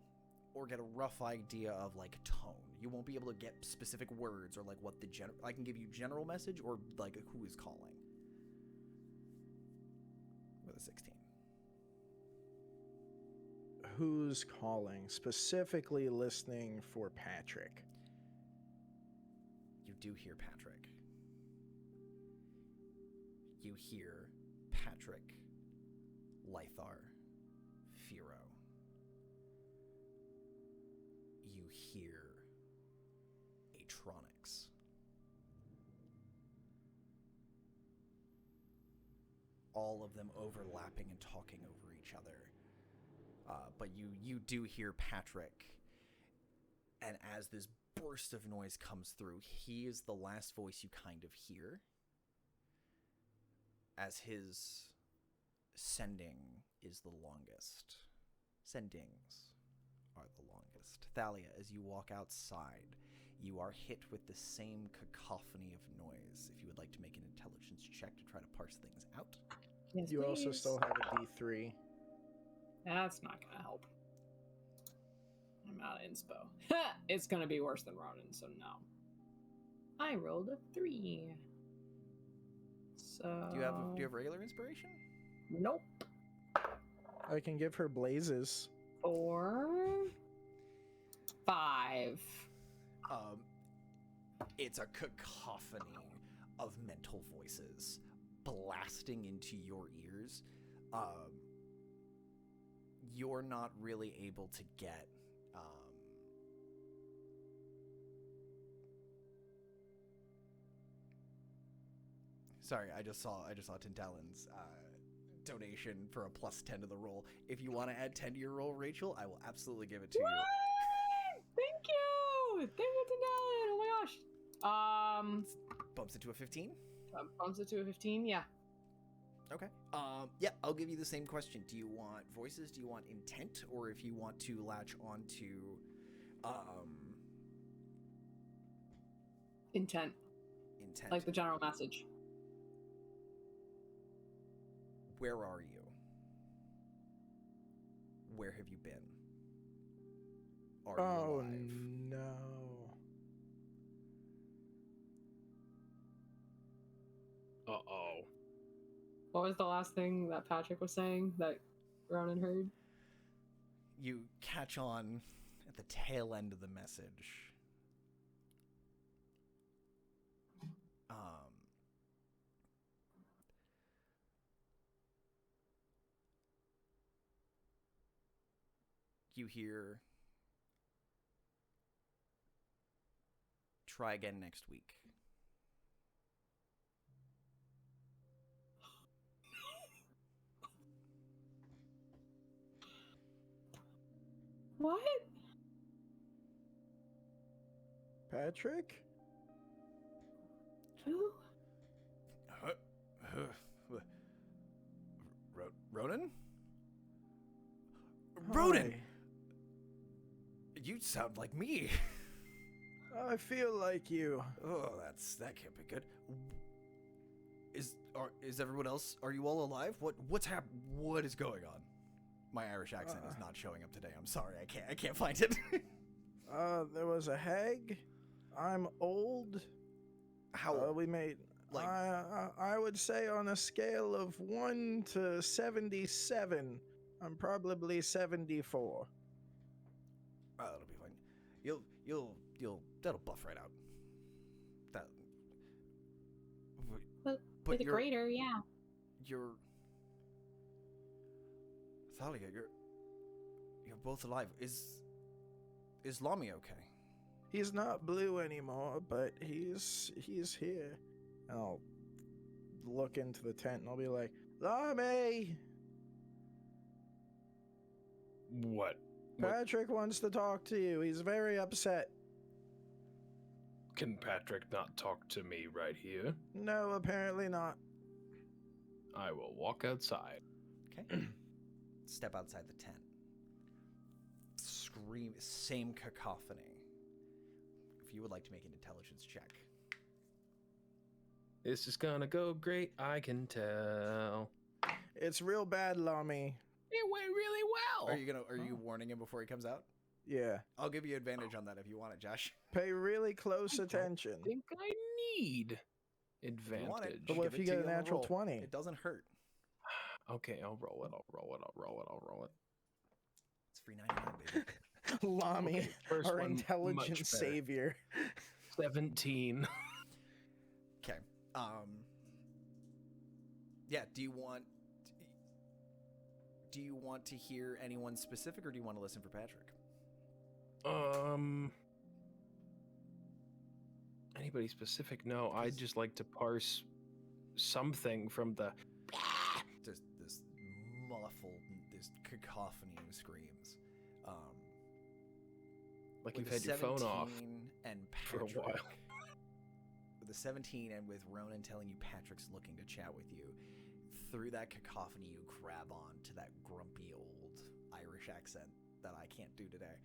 or get a rough idea of, like, tone. You won't be able to get specific words or, like, what the general... I can give you general message or, like, who is calling. With a 16. Who's calling? Specifically listening for Patrick. You do hear Patrick. You hear Patrick, Lythar, Firo. You hear Atronics. All of them overlapping and talking over each other. But you do hear Patrick, and as this burst of noise comes through, he is the last voice you kind of hear, as his sending is the longest. Sendings are the longest. Thalia, as you walk outside, you are hit with the same cacophony of noise. If you would like to make an intelligence check to try to parse things out. Yes, You also please. still have a D3. That's not gonna help. I'm out of inspo. It's gonna be worse than Ronan, so no. I rolled a 3. So Do you have regular inspiration? Nope. I can give her blazes. 4, 5. It's a cacophony of mental voices blasting into your ears. You're not really able to get sorry, I just saw Tintalin's donation for a +10 to the roll. If you want to add 10 to your roll, Rachel, I will absolutely give it to you. Thank you! Thank you, Tindalin! Oh my gosh. Bumps it to a 15. Bumps it to a 15, yeah. Okay. Yeah, I'll give you the same question. Do you want voices? Do you want intent? Or if you want to latch on to Intent, Intent. like the general message. Where are you? Where have you been? Are you Oh alive? no. Uh-oh. What was the last thing that Patrick was saying that Ronan heard? You catch on at the tail end of the message. You hear, try again next week. What? Patrick? Who? Ronan? Hi. Ronan! You sound like me. I feel like you. Oh, that can't be good. Is everyone else? Are you all alive? What's What is going on? My Irish accent is not showing up today. I'm sorry. I can't find it. There was a hag. I'm old. How? We made. Like- I would say on a scale of 1 to 77, I'm probably 74. Oh, it'll be fine. You'll that'll buff right out. That. With a you're greater, yeah. you're. Thalia, you're both alive. Is Lami okay? He's not blue anymore, but he's here. And I'll look into the tent and I'll be like, Lami! What? Patrick wants to talk to you. He's very upset. Can Patrick not talk to me right here? No, apparently not. I will walk outside. Okay. Step outside the tent. Scream, same cacophony. If you would like to make an intelligence check. This is gonna go great, I can tell. It's real bad, Lami. It went really well. Are you warning him before he comes out? Yeah. I'll give you advantage on that if you want it, Josh. Pay really close I don't attention. I think I need If you want it, advantage. But what give if you it to get a on the natural roll. 20? It doesn't hurt. Okay, I'll roll it. I'll roll it. It's free 99, baby. Lami, Okay, first our one, much intelligent better. savior. 17. Okay. Yeah. Do you want to hear anyone specific, or do you want to listen for Patrick? Anybody specific? No, I'd just like to parse something from the. This muffled, this cacophony of screams. Like With you've had a your phone 17 off and for a Patrick, while. With a 17 and with Ronan telling you Patrick's looking to chat with you, through that cacophony you grab on to that grumpy old Irish accent that I can't do today.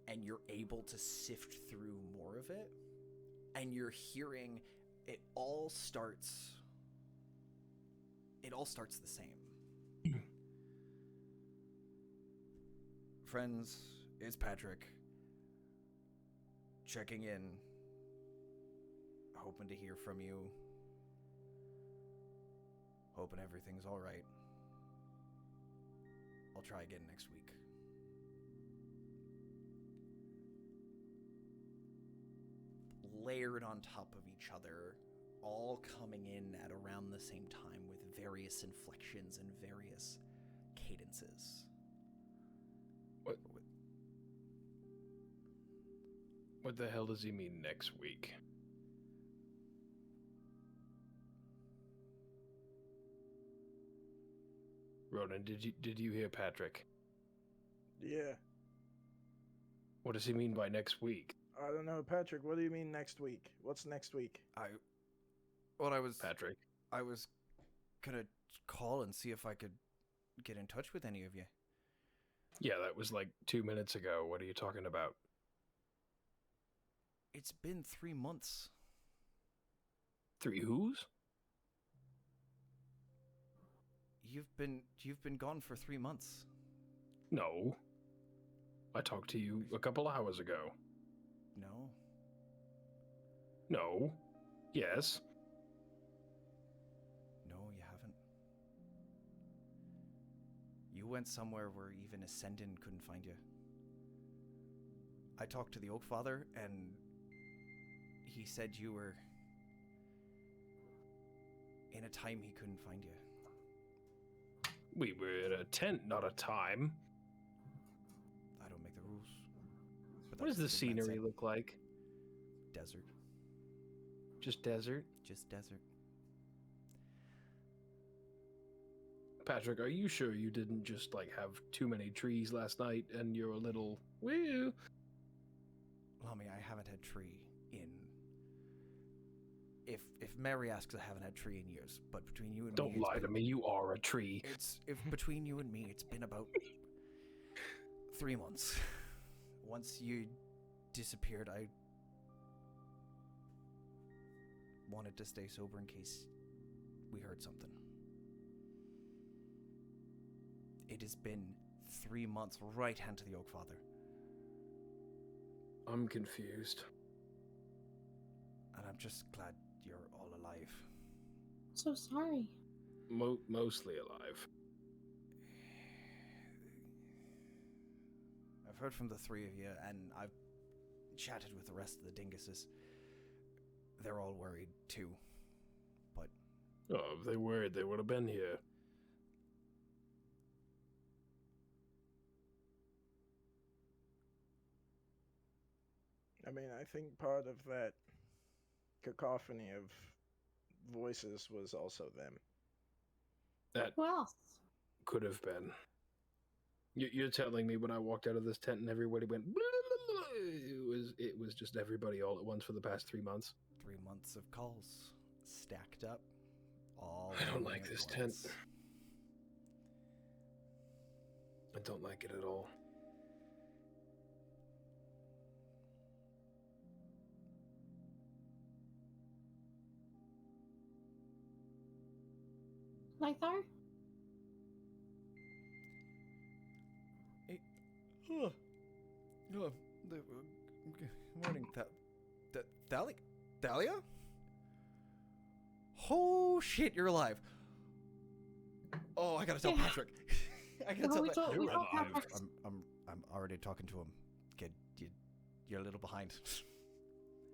And you're able to sift through more of it, and you're hearing it all starts the same. Friends, it's Patrick. Checking in. Hoping to hear from you. Hoping everything's all right. I'll try again next week. Layered on top of each other, all coming in at around the same time with various inflections and various cadences. What the hell does he mean next week? Ronan, did you hear Patrick? Yeah. What does he mean by next week? I don't know, Patrick. What do you mean next week? What's next week? Patrick. I was gonna call and see if I could get in touch with any of you. Yeah, that was like 2 minutes ago. What are you talking about? It's been 3 months. 3 who's? You've been gone for 3 months. No. I talked to you a couple hours ago. No. No. Yes. No, you haven't. You went somewhere where even Ascendant couldn't find you. I talked to the Oak Father, and he said you were in a time he couldn't find you. We were in a tent, not a time. I don't make the rules. But What does that's the what man scenery said. look like? Desert. Just desert? Just desert. Patrick, are you sure you didn't just, like, have too many trees last night and you're a little... Woo! Lami, I haven't had tree in... If Mary asks, I haven't had tree in years. But between you and me... Don't lie to me, you are a tree. If between you and me, it's been about 3 months. Once you disappeared, I wanted to stay sober in case we heard something. It has been 3 months. Right hand to the Oak Father. I'm confused. And I'm just glad you're all alive. So sorry. Mostly alive. I've heard from the 3 of you, and I've chatted with the rest of the dinguses. They're all worried, too. But... Oh, if they were, they would have been here. I mean, I think part of that cacophony of voices was also them. That Who else? could have been. You're telling me when I walked out of this tent and everybody went... It was just everybody all at once for the past 3 months. 3 months of calls stacked up. All I don't coming like at this once. tent. I don't like it at all. Lythar? Morning, Thalia? Oh shit, you're alive. Oh, I gotta tell Yeah. Patrick. I gotta tell we Patrick. told alive. Patrick. I'm already talking to him. Kid, you're a little behind.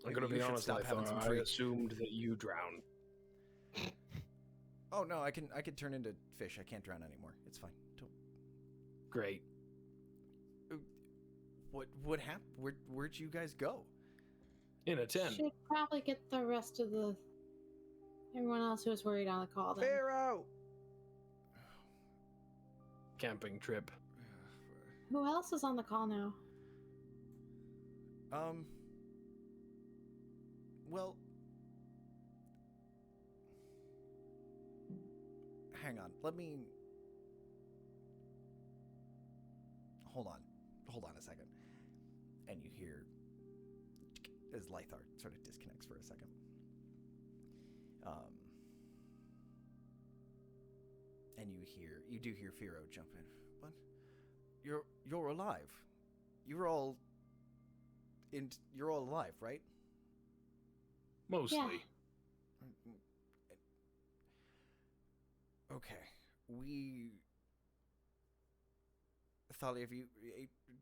I'm gonna You be should honest, stop having some I free. assumed that you drowned. Oh no, I can turn into fish. I can't drown anymore. It's fine. Don't. Great. What happened? Where'd you guys go? In a tent. Should probably get the rest of the everyone else who was worried on the call then. Fair out! Camping trip. Who else is on the call now? Well, hang on. Let me hold on a second. And you hear as Lythar sort of disconnects for a second. And you do hear Firo jump in. What? You're alive. You're all alive, right? Mostly. Yeah. Okay. Thalia,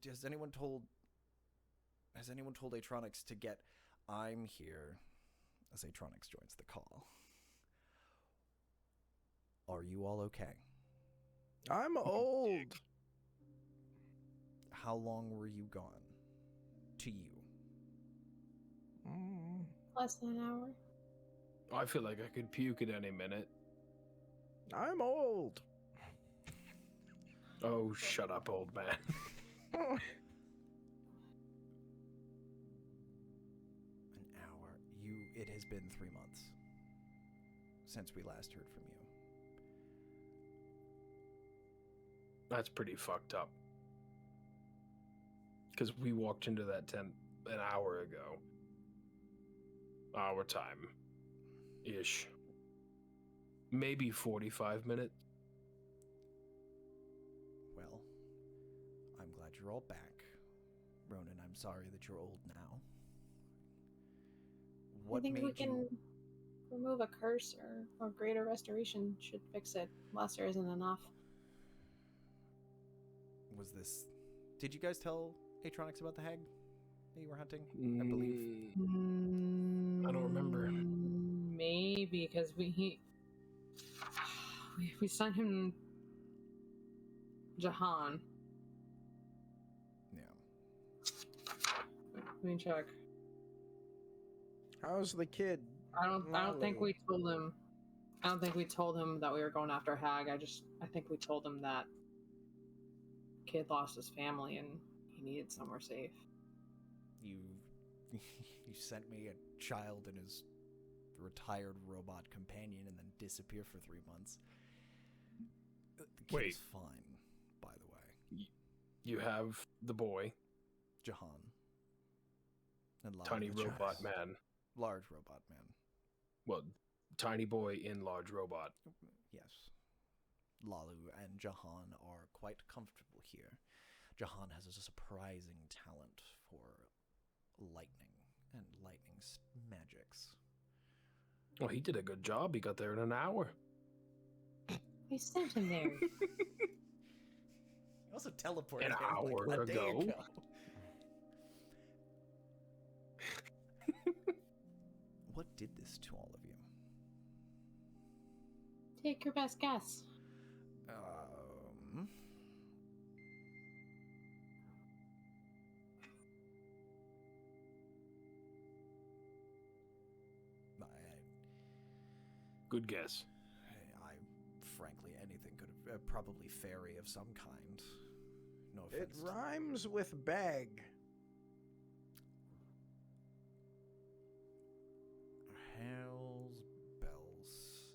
has anyone told Atronics to get I'm here as Atronics joins the call? Are you all okay? I'm old. How long were you gone? To you. Less than an hour. I feel like I could puke at any minute. I'm old. Oh, shut up, old man. An hour. It has been 3 months since we last heard from you. That's pretty fucked up. Because we walked into that tent an hour ago. our time. Ish. Maybe 45 minutes. Well, I'm glad you're all back. Ronan, I'm sorry that you're old now. What I think made we can you... remove a curse or greater restoration should fix it. Lesser isn't enough. Was this... Did you guys tell Atronics about the hag that you were hunting? I believe. I don't remember. Maybe because we sent him Jahan. Yeah. Let me check. How's the kid? I don't think Lolly? we told him. I don't think we told him that we were going after Hag. I think we told him that kid lost his family and he needed somewhere safe. You you sent me a child and his retired robot companion and then disappear for 3 months. The kid Wait. is fine, by the way. You have the boy, Jahan. And Lolly tiny the robot child. man. Large robot man. Well, tiny boy in large robot. Yes. Lalu and Jahan are quite comfortable here. Jahan has a surprising talent for lightning and lightning's magics. Well, he did a good job. He got there in an hour. We sent him there. He also teleported An him hour like a day ago. ago. What did this to all of you? Take your best guess. Good guess. I frankly, anything could have... probably fairy of some kind. No It offense. rhymes with bag. Hell's bells.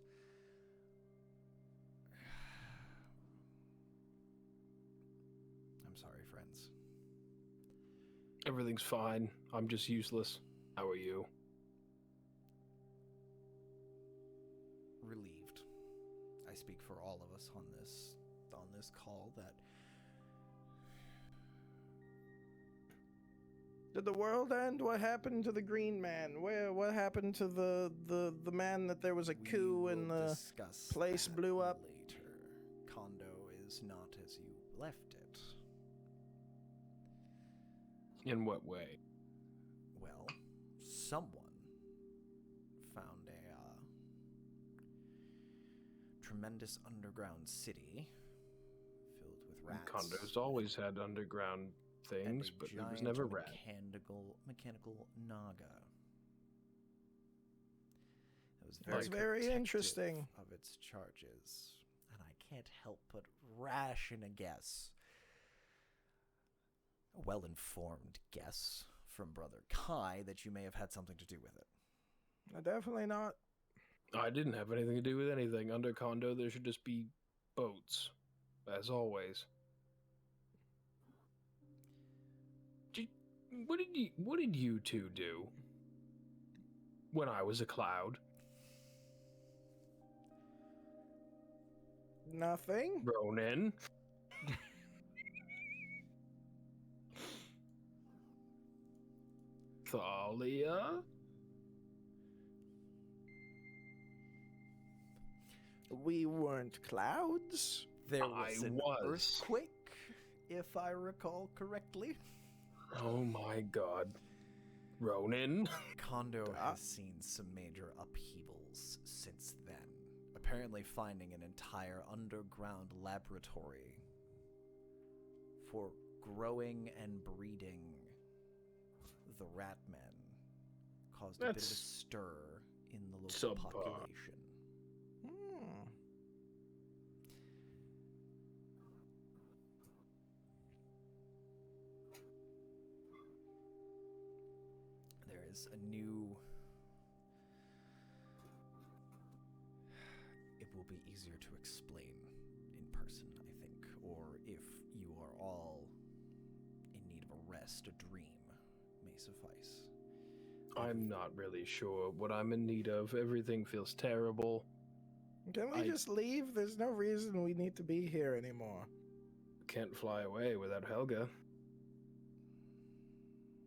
I'm sorry, friends. Everything's fine. I'm just useless. How are you? Relieved. I speak for all of us on this call that Did the world end? What happened to the Green Man? What happened to the man that there was a we coup will and the discuss place that blew up? later. Kondo is not as you left it. In what way? Well, someone found a tremendous underground city filled with rats. Condo's always had underground and things, a but it was giant never rat. mechanical naga. It was That's very very protective interesting. of its charges, and I can't help but ration a guess. A well-informed guess from Brother Kai that you may have had something to do with it. Definitely not. I didn't have anything to do with anything. Under Condo, there should just be boats, as always. What did you two do when I was a cloud? Nothing. Ronan? Thalia? We weren't clouds. There I was an was. earthquake, if I recall correctly. Oh my god. Ronan? Kondo has seen some major upheavals since then. Apparently finding an entire underground laboratory for growing and breeding the rat men caused a bit of a That's stir in the local subpar. population. Hmm. There is a new... It will be easier to explain in person, I think. Or if you are all in need of a rest, a dream may suffice. I'm not really sure what I'm in need of. Everything feels terrible. Can we just leave? There's no reason we need to be here anymore. Can't fly away without Helga.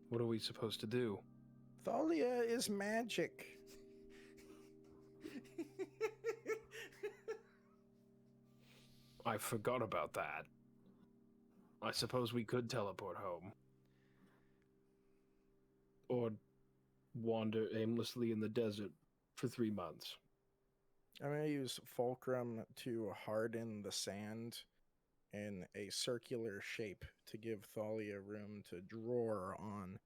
What are we supposed to do? Thalia is magic. I forgot about that. I suppose we could teleport home. Or wander aimlessly in the desert for 3 months. I'm going to use Fulcrum to harden the sand in a circular shape to give Thalia room to draw on.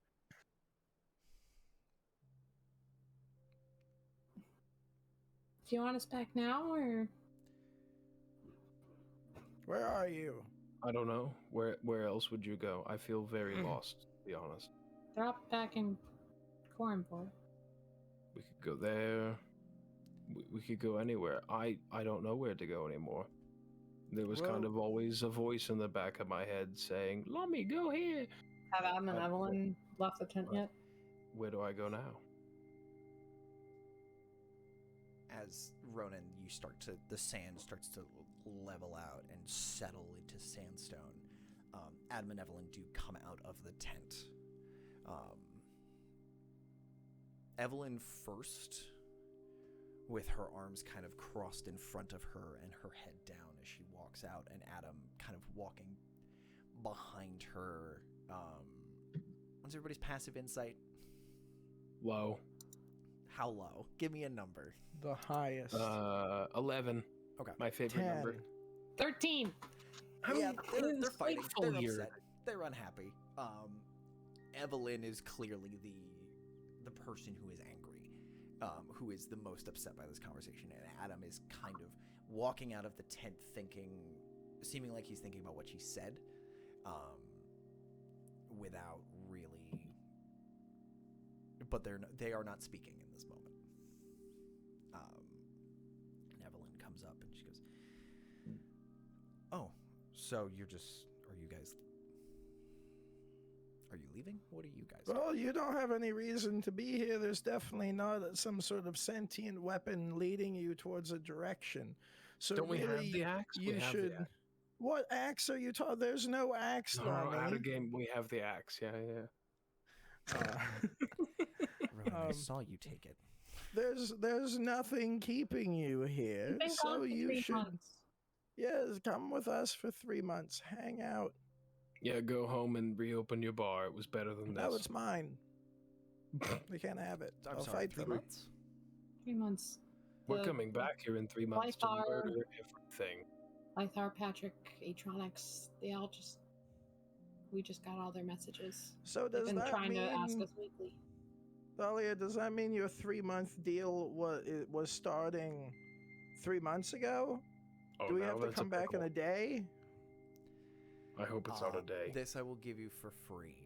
Do you want us back now, or? Where are you? I don't know. Where else would you go? I feel very lost, to be honest. Drop back in Cornport. We could go there. We could go anywhere. I don't know where to go anymore. There was kind of always a voice in the back of my head saying, Lummy, go here! Have Adam and Evelyn left the tent yet? Where do I go now? As Ronan, the sand starts to level out and settle into sandstone. Adam and Evelyn do come out of the tent. Evelyn first, with her arms kind of crossed in front of her and her head down as she walks out, and Adam kind of walking behind her. What's everybody's passive insight? Low. How low? Give me a number. The highest. 11. Okay. My favorite 10. number. 13. Yeah, they're fighting. They're here. upset. They're unhappy. Evelyn is clearly the person who is angry, who is the most upset by this conversation, and Adam is kind of walking out of the tent seeming like he's thinking about what she said, without really. But they are not speaking in this moment. And Evelyn comes up and she goes, "Oh, so are you leaving? What are you guys doing?" Well, you don't have any reason to be here. There's definitely not some sort of sentient weapon leading you towards a direction. So Don't we really, have the axe? you We have should. the axe. What axe are you talking? There's no axe, No, Lummy. out of game, we have the axe. Yeah. Ronan, I saw you take it. There's nothing keeping you here, We've been so gone for you 3 should. months. Yes, come with us for 3 months. Hang out. Yeah, go home and reopen your bar. It was better than this. No, it's mine. They can't have it. I'm I'll sorry, fight 3 them. months? 3 months. We're The- coming back here in 3 months to Lythar- murder everything. Lythar, Patrick, Atronics, we just got all their messages. So They've does been that trying to ask mean, us weekly. Thalia, does that mean your 3-month deal was starting 3 months ago? Oh, Do we now have to that's come back in pickle. a day? I hope it's not a day. This I will give you for free,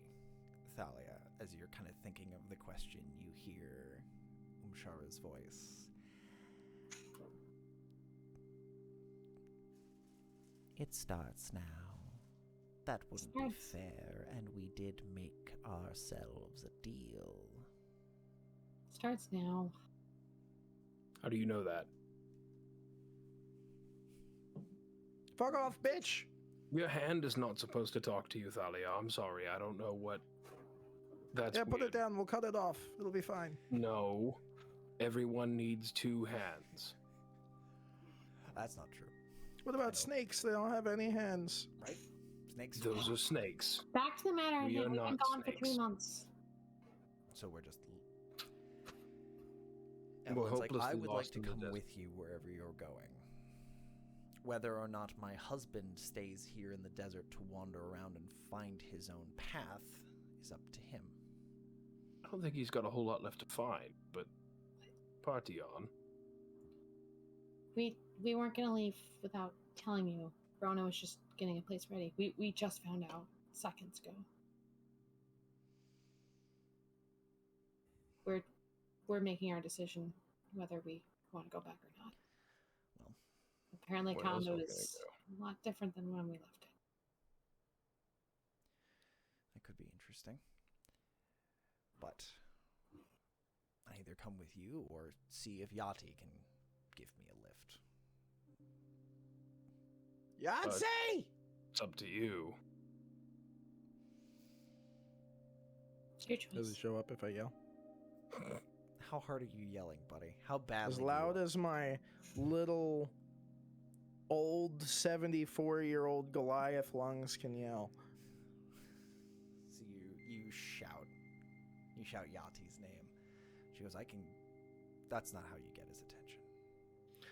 Thalia. As you're kind of thinking of the question, you hear Um'Shara's voice. It starts now. That wouldn't be Starts. fair, and we did make ourselves a deal. Starts now. How do you know that? Fuck off, bitch! Your hand is not supposed to talk to you, Thalia. I'm sorry. I don't know what. That's Yeah, put weird. it down. We'll cut it off. It'll be fine. No. Everyone needs 2 hands. That's not true, What I about know. snakes? They don't have any hands. right? Snakes. Those are snakes. Back to the matter at We hand. are We've been not gone for 3 snakes. months. So we're just. We're Evelyn's like, I hopelessly would like lost to in the come desert." with you wherever you're going. Whether or not my husband stays here in the desert to wander around and find his own path is up to him. I don't think he's got a whole lot left to find, but party on. We weren't gonna leave without telling you. Rona was just getting a place ready. We just found out seconds ago. We're making our decision whether we want to go back or not. Well, Apparently, where else are Condo we is a lot different than when we left it. that could be interesting. But I either come with you or see if Yati can give me a lift. Yahtzee! It's up to you. It's your Does it choice. show up if I yell? How hard are you yelling, buddy? How badly? As loud as my little old 74-year-old Goliath lungs can yell. So you shout Yati's name. She goes, that's not how you get his attention.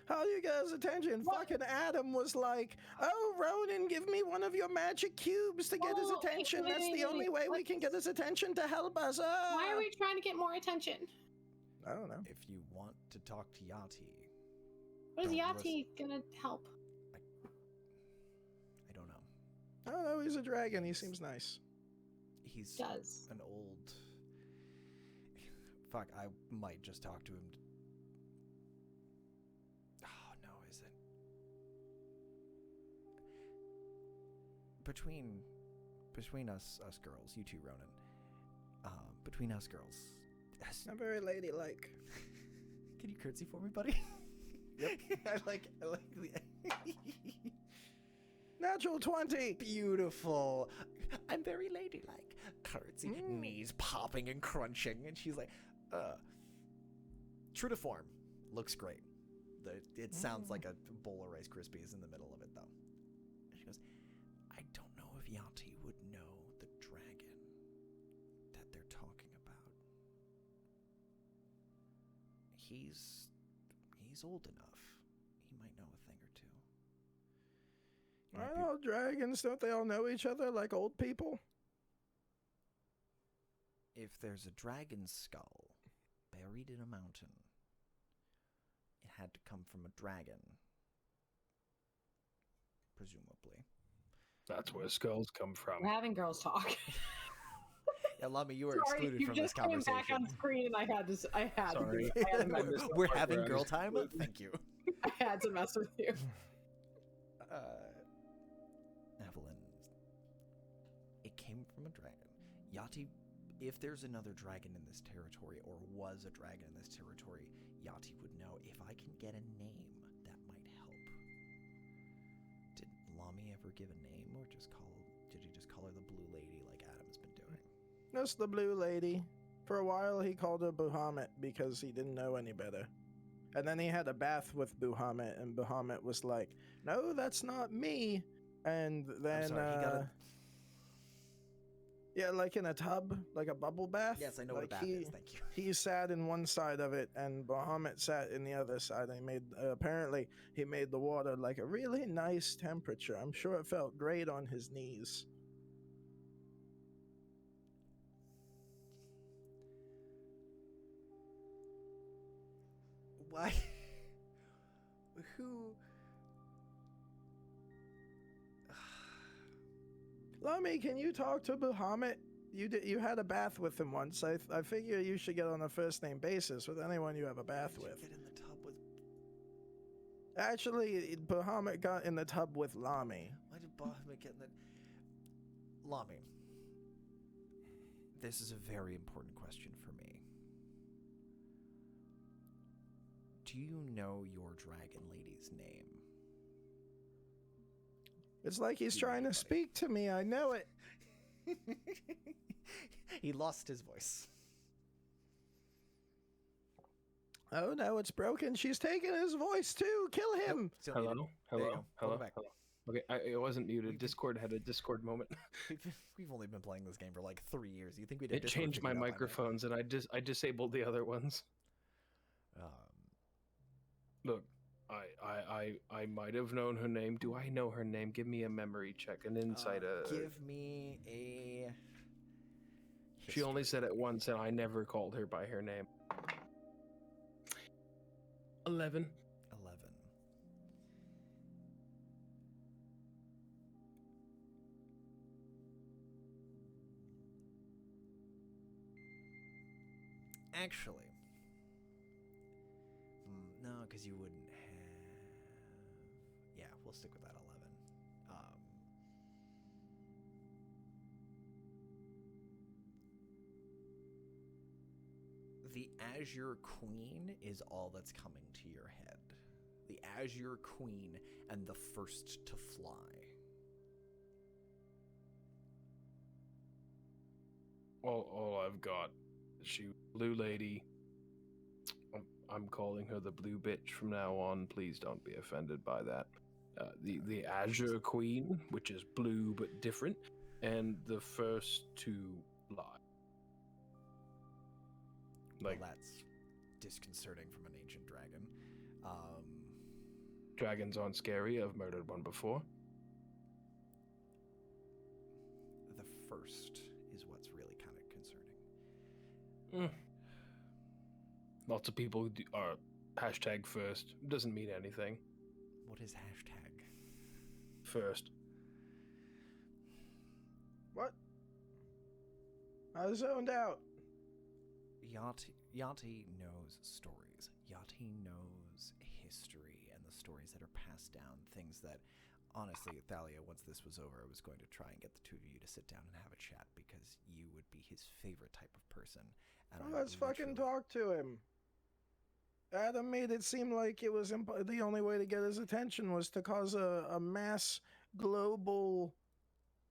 How do you get his attention? What? Fucking Adam was like, oh, Ronan, give me one of your magic cubes to get his Oh, attention. wait, That's wait, the only way we can get his attention to help us. Why are we trying to get more attention? I don't know. If you want to talk to Yati, What is Don't Yati gonna help? I don't know. I don't know. He's a dragon. He seems nice. He's Does. an old... Fuck, I might just talk to him. Oh, no, is it? Between us girls, you two, Ronan. Between us girls. Yes. Not very ladylike. Can you curtsy for me, buddy? Yep. I like the... Natural 20. Beautiful. I'm very ladylike. Curtsy, Mm. knees popping and crunching, and she's like, true to form. Looks great. It sounds like a bowl of Rice Krispies in the middle of it, though. And she goes, I don't know if Yati would know the dragon that they're talking about. He's old enough. He might know a thing or two. He might I be- know dragons. Don't they all know each other like old people? If there's a dragon skull buried in a mountain, it had to come from a dragon. Presumably. That's where skulls come from. We're having girls talk. Yeah, Lamy, you were Sorry, excluded you from just this came conversation. back on screen and I had to. I had Sorry. To. I had to mess, We're part having where I girl was time? excluded. Thank you. I had to mess with you. Evelyn, it came from a dragon. Yati, if there's another dragon in this territory, or was a dragon in this territory, Yati would know. If I can get a name, that might help. Did Lamy ever give a name, or did he just call her the Blue Lady like Adam's been doing? That's the blue lady. For a while, he called her Bahamut because he didn't know any better. And then he had a bath with Bahamut, and Bahamut was like, no, that's not me. And then, I'm sorry, he got a... yeah, like in a tub, like a bubble bath. Yes, I know what a Like bath is, thank you. He sat in one side of it, and Bahamut sat in the other side. And he made apparently he made the water like a really nice temperature. I'm sure it felt great on his knees. Why? Who? Lamy, can you talk to Bahamut? You had a bath with him once. I figure you should get on a first name basis with anyone you have a bath Why'd with. you get in the tub with... Actually, Bahamut got in the tub with Lamy. Why did Bahamut get in the... Lamy, this is a very important question for me. Do you know your dragon lady's name? It's like he's You trying know, to buddy. speak to me. I know it. He lost his voice. Oh no, it's broken. She's taking his voice too. Kill him. Still need it. Hello? There you Hello? go. Hello? Welcome back. Hello? Okay, it wasn't muted. We've- Discord had a Discord moment. We've only been playing this game for like 3 years. You think we'd It changed my microphones, and I disabled the other ones. Look, I might have known her name. Do I know her name? Give me a memory check, an insight. Give me a... She only history. said it once, and I never called her by her name. 11. 11. Actually, no, because you wouldn't have. Yeah, we'll stick with that 11. The Azure Queen is all that's coming to your head. The Azure Queen and the first to fly. All I've got, she blue lady. I'm calling her the blue bitch from now on. Please don't be offended by that. The Azure Queen, which is blue but different, and the first to fly. Like, Well, that's disconcerting from an ancient dragon. Dragons aren't scary. I've murdered one before. The first is what's really kind of concerning. Lots of people are hashtag first. Doesn't mean anything. What is hashtag? First. What? I zoned out. Yati knows stories. Yati knows history and the stories that are passed down. Things that, honestly, Thalia, once this was over, I was going to try and get the two of you to sit down and have a chat because you would be his favorite type of person. And Well, let's fucking talk to him. Adam made it seem like it was the only way to get his attention was to cause a mass global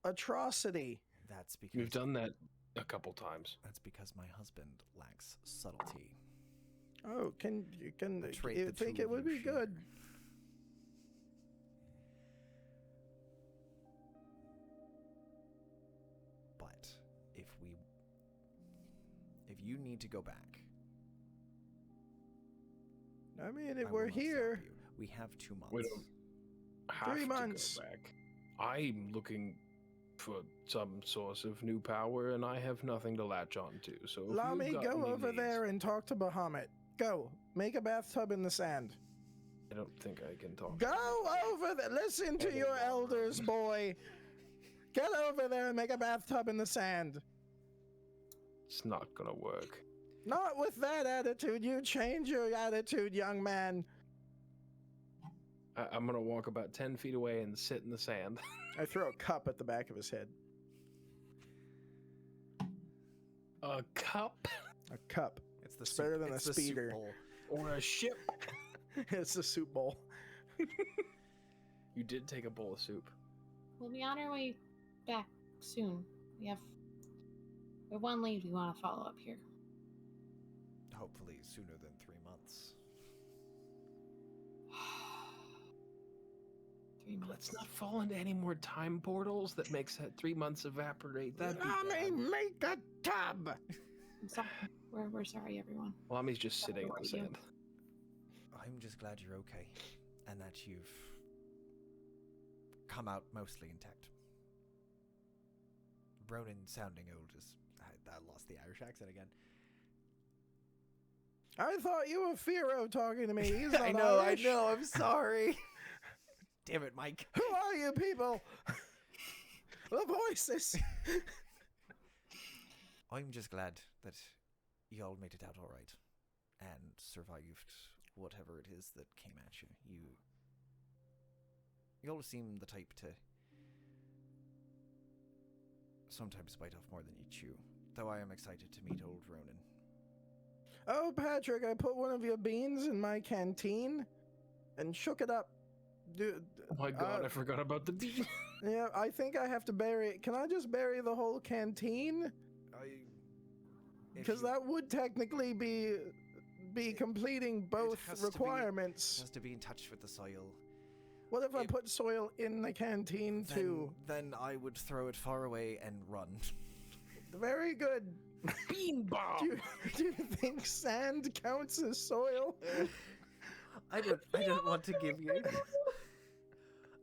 atrocity. That's because We've done that a couple times. That's because my husband lacks subtlety. Oh, can A you trait the think two it of would you be share. good? But if you need to go back, I mean, I if will we're not stop here, you. We have 2 months. We don't have 3 to months. go back. I'm looking for some source of new power, and I have nothing to latch on to. So if allow you've me got go any over needs- there and talk to Bahamut. Go, make a bathtub in the sand. I don't think I can talk. Go over there. Listen to your elders, boy. Get over there and make a bathtub in the sand. It's not gonna work. Not with that attitude. You change your attitude, young man. I'm gonna walk about 10 feet away and sit in the sand. I throw a cup at the back of his head. A cup A cup. It's the It's soup, better than it's a the soup speeder. bowl. or a ship. It's a soup bowl. You did take a bowl of soup. We'll be on our way back soon. We have one lead we want to follow up here. Hopefully sooner than 3 months. 3 months. Let's not fall into any more time portals that makes that 3 months evaporate. That'd be Let me bad. make a tub. I'm sorry. We're sorry, everyone. Lami's just sitting in the What do you do? sand. I'm just glad you're okay, and that you've come out mostly intact. Ronan sounding old is... I lost the Irish accent again. I thought you were Firo talking to me. He's not I know, Irish. I'm sorry. Damn it, Mike. Who are you people? The voices. I'm just glad that you all made it out all right and survived whatever it is that came at you. You all seem the type to sometimes bite off more than you chew, though I am excited to meet old Ronan. Oh, Patrick, I put one of your beans in my canteen and shook it up. Dude, Oh my god, I forgot about the bee. yeah, I think I have to bury it. Can I just bury the whole canteen? Because that would technically be completing both has to be- requirements. has to be in touch with the soil. What if I it- put soil in the canteen too? Then I would throw it far away and run. Very good. Bean bomb! Do you think sand counts as soil? I don't want to give you.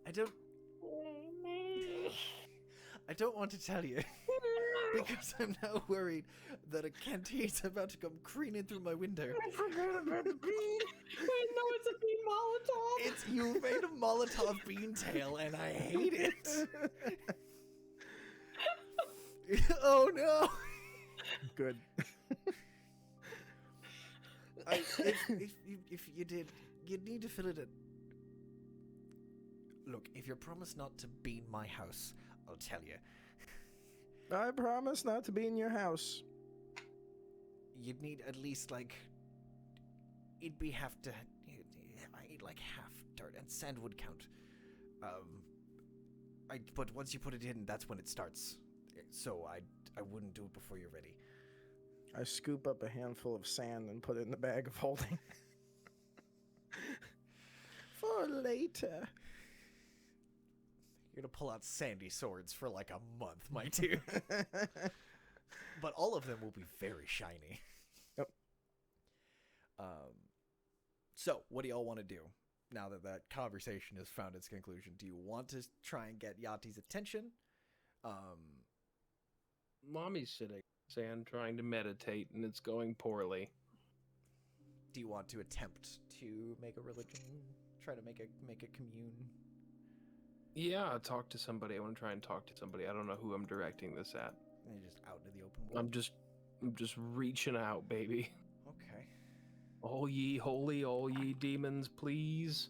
I don't want to tell you because I'm now worried that a canteen's about to come careening through my window. I forgot about the bee! I know it's a bean Molotov. It's you made a Molotov bean tail, and I hate it. Oh no! Good. If you did, you'd need to fill it in. Look, if you promise not to bean my house, I'll tell you. I promise not to be in your house. you'd need at least like it'd be half dirt and sand would count. But once you put it in, that's when it starts. So I wouldn't do it before you're ready. I scoop up a handful of sand and put it in the bag of holding. For later. You're gonna pull out sandy swords for like a month, my dude. But all of them will be very shiny. Yep. So, what do y'all want to do now that that conversation has found its conclusion? Do you want to try and get Yati's attention? Mommy's sitting in sand trying to meditate, and it's going poorly. Do you want to attempt to make a religion? Try to make a commune? Yeah, talk to somebody. I want to try and talk to somebody. I don't know who I'm directing this at. And you're just out into the open world? I'm just reaching out, baby. Okay. All ye holy, all ye demons, please.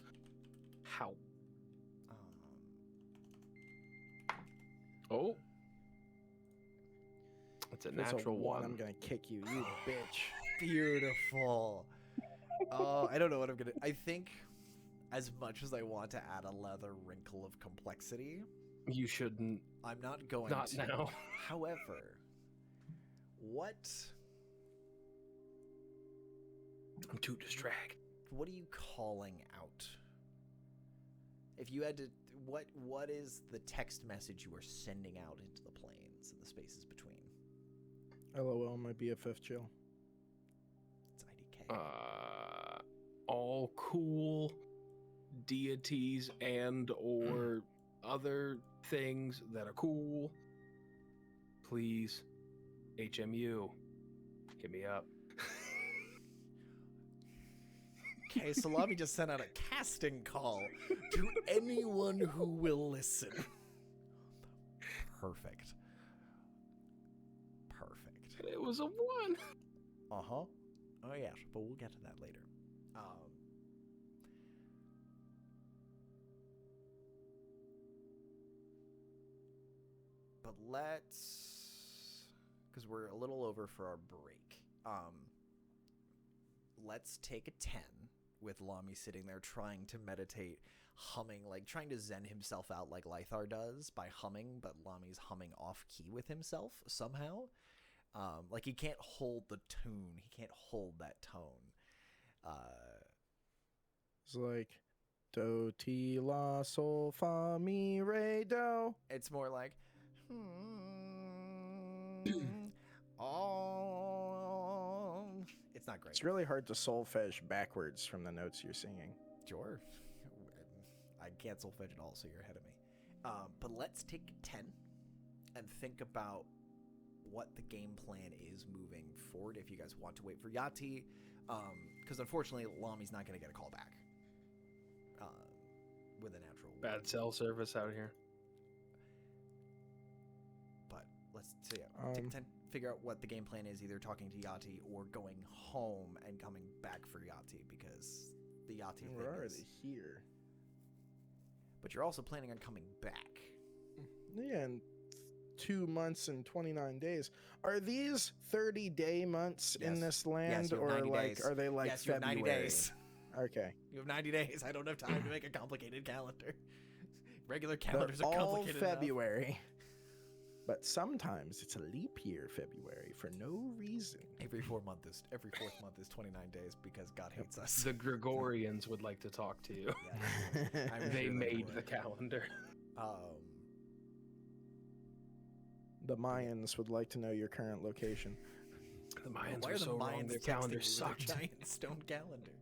How? Oh. It's a If it's natural one. I'm gonna kick you, you bitch. Beautiful. I don't know what I'm gonna. I think, as much as I want to add another wrinkle of complexity, You shouldn't. I'm not going Not to. now. However, what I'm too distracted. are you calling out? If you had to, what is the text message you are sending out into the planes and the spaces between? LOL, my BFF chill. It's IDK. All cool deities and or other things that are cool. Please, HMU, hit me up. Okay, Salami just sent out a casting call to anyone who will listen. Perfect. It was a 1. Uh-huh. Oh, yeah, but we'll get to that later. But let's... Because we're a little over for our break. Let's take a 10 with Lami sitting there trying to meditate, humming, like trying to zen himself out like Lythar does by humming, but Lami's humming off-key with himself somehow. Like he can't hold the tune. He can't hold that tone. It's like do ti la sol fa mi re do. It's more like oh. It's not great. It's really hard to solfege backwards from the notes you're singing. Sure. I can't solfege at all, so you're ahead of me. But let's take 10 and think about what the game plan is moving forward if you guys want to wait for Yati. Because unfortunately, Lami's not going to get a call back with a natural. Bad cell service out here. But let's take 10, figure out what the game plan is, either talking to Yati or going home and coming back for Yati, because the Yati thing We're is... already here. But you're also planning on coming back. Yeah, in 2 months and 29 days. Are these 30-day months in Yes. this land, Yes, you have or 90 like days. are they like Yes, you have February? 90 days. Okay. You have 90 days. I don't have time to make a complicated calendar. Regular They're calendars are all complicated enough. February. But sometimes it's a leap year February for no reason. Every fourth month is 29 days because God hates us. The Gregorians would like to talk to you. Yeah, I'm They sure made would. the calendar. The Mayans would like to know your current location. The Mayans Why were are the so wrong. Mayans Their texting calendar me with a sucked. giant stone calendar.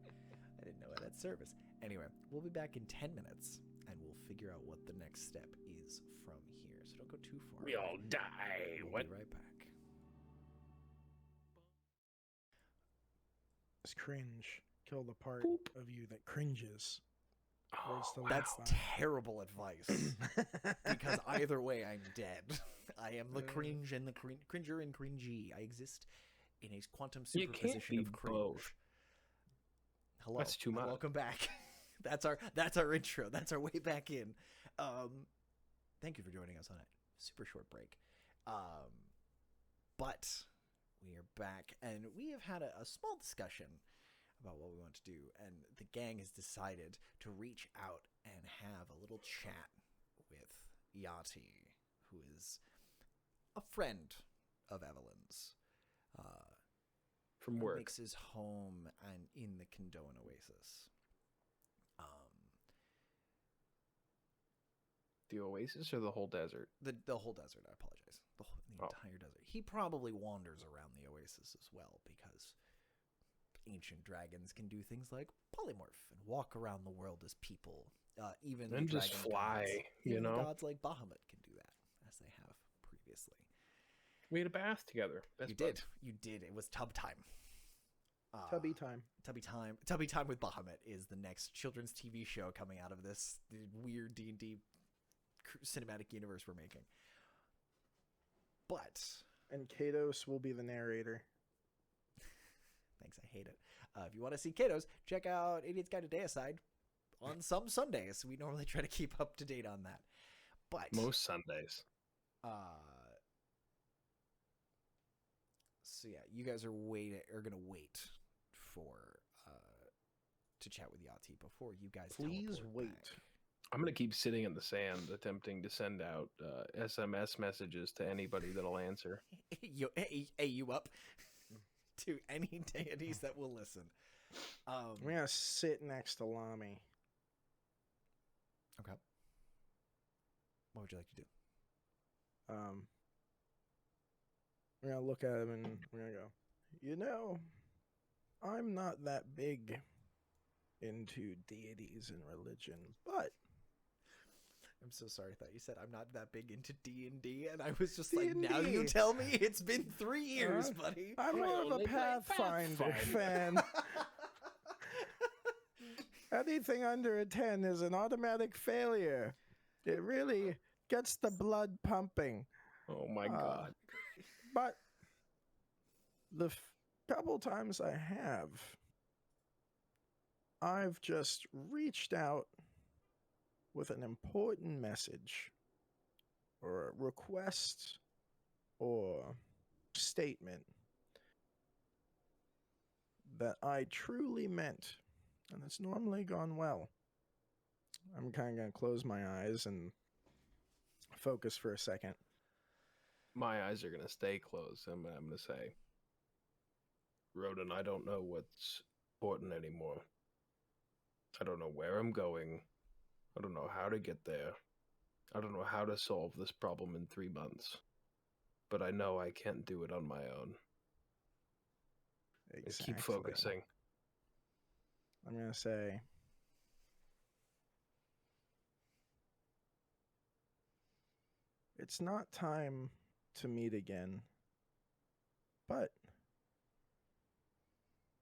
I didn't know it had service. Anyway, we'll be back in 10 minutes, and we'll figure out what the next step is from here. So don't go too far. We all die. We'll What? be right back. It's cringe. Kill the part of you that cringes. Oh, Where's the wow. That's terrible advice. Because either way, I'm dead. I am the cringe and the cringer and cringy. I exist in a quantum You can't superposition be of cringe. both. Hello. That's too much. Welcome back. That's our intro. That's our way back in. Thank you for joining us on a super short break. But We are back, and we have had a small discussion about what we want to do, and the gang has decided to reach out and have a little chat with Yati, who is a friend of Evelyn's. From Who work. makes his home and in the Condone Oasis. The Oasis or the whole desert? The whole desert, I apologize. The entire desert. He probably wanders around the Oasis as well, because ancient dragons can do things like polymorph and walk around the world as people. Even And the just dragon fly, gods, you even the know? gods like Bahamut can do that, as they have previously. We had a bath together. You did. You did. It was tub time. Tubby time. Tubby time with Bahamut is the next children's TV show coming out of this weird D&D cinematic universe we're making. But And Kados will be the narrator. thanks, I hate it. If you want to see Kados, check out Idiot's Guide to Deicide on some Sundays. We normally try to keep up to date on that. But Most Sundays. So yeah, you guys are gonna wait for to chat with Yati before you guys Please teleport wait. back. I'm going to keep sitting in the sand attempting to send out SMS messages to anybody that'll answer. you up to any deities that will listen. I'm gonna sit next to Lami. Okay. What would you like to do? We're gonna look at him and we're gonna go, you know, I'm not that big into deities and religion, but I'm so sorry. I thought you said I'm not that big into D&D, and I was just like, now D&D. you tell me. It's been 3 years, buddy. I'm more of a only play Pathfinder Pathfinder. fan. Anything under a 10 is an automatic failure. It really gets the blood pumping. Oh my God. But the couple times I have, I've just reached out with an important message or a request or statement that I truly meant, and it's normally gone well. I'm kind of going to close my eyes and focus for a second. My eyes are going to stay closed. I'm going to say, Roden, I don't know what's important anymore. I don't know where I'm going. I don't know how to get there. I don't know how to solve this problem in 3 months. But I know I can't do it on my own. Just keep focusing. I'm going to say, it's not time to meet again, but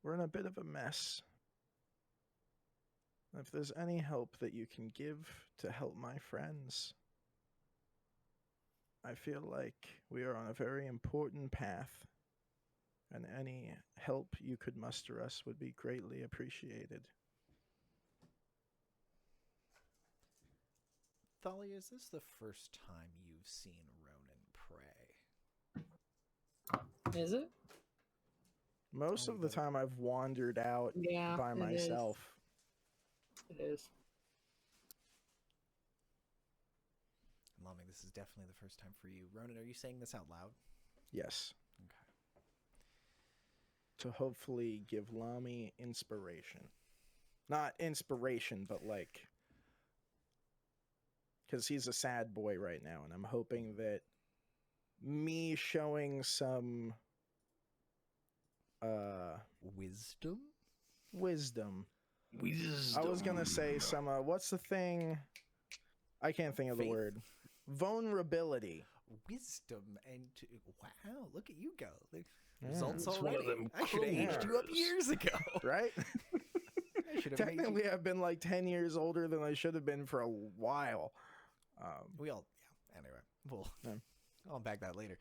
we're in a bit of a mess. If there's any help that you can give to help my friends, I feel like we are on a very important path, and any help you could muster us would be greatly appreciated. Thalia, is this the first time you've seen Ronan pray? Is it? Most of the time I've wandered out Yeah, by it myself. It is. Lami, this is definitely the first time for you. Ronan, are you saying this out loud? Yes. Okay. To hopefully give Lami inspiration. Not inspiration, but like, because he's a sad boy right now, and I'm hoping that me showing some Wisdom? wisdom. Wisdom. I was gonna say some what's the thing? I can't think of the Faith. word. Vulnerability. Wisdom and wow, look at you go. The Yeah. results It's one of already. them I should have aged you up coolers. years ago. Right? I should have made you. Technically, I've been like 10 years older than I should have been for a while. We all, yeah. Anyway, we'll Yeah. I'll unpack that later.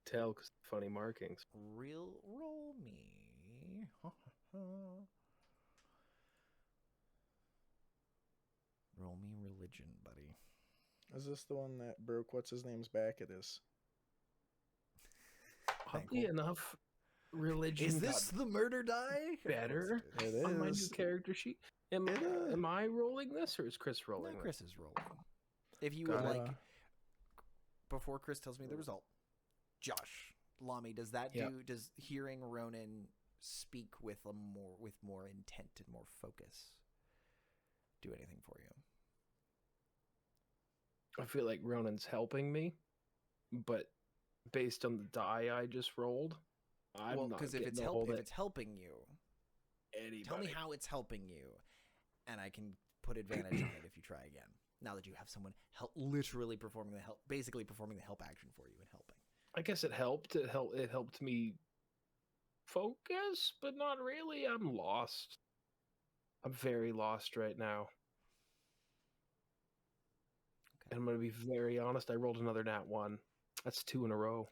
Tell, because funny markings. Roll me. Roll me religion, buddy. Is this the one that broke what's his name's back? It is. Oddly enough, religion Is this the murder die? better It on my new is. character sheet. Am I rolling this, or is Chris rolling No, this? Chris is rolling. If you Got would it. like, before Chris tells me the result, Josh, Lami, does that Yep. do? Does hearing Ronan speak with more intent and more focus do anything for you? I feel like Ronan's helping me, but based on the die I just rolled, I'm not Because getting if a hold if of it's helping you, anybody. tell me how it's helping you, and I can put advantage on it if you try again. Now that you have someone literally performing the help, basically performing the help action for you and helping. I guess it helped. It helped me focus, but not really. I'm lost. I'm very lost right now. Okay. And I'm going to be very honest. I rolled another nat 1. That's 2 in a row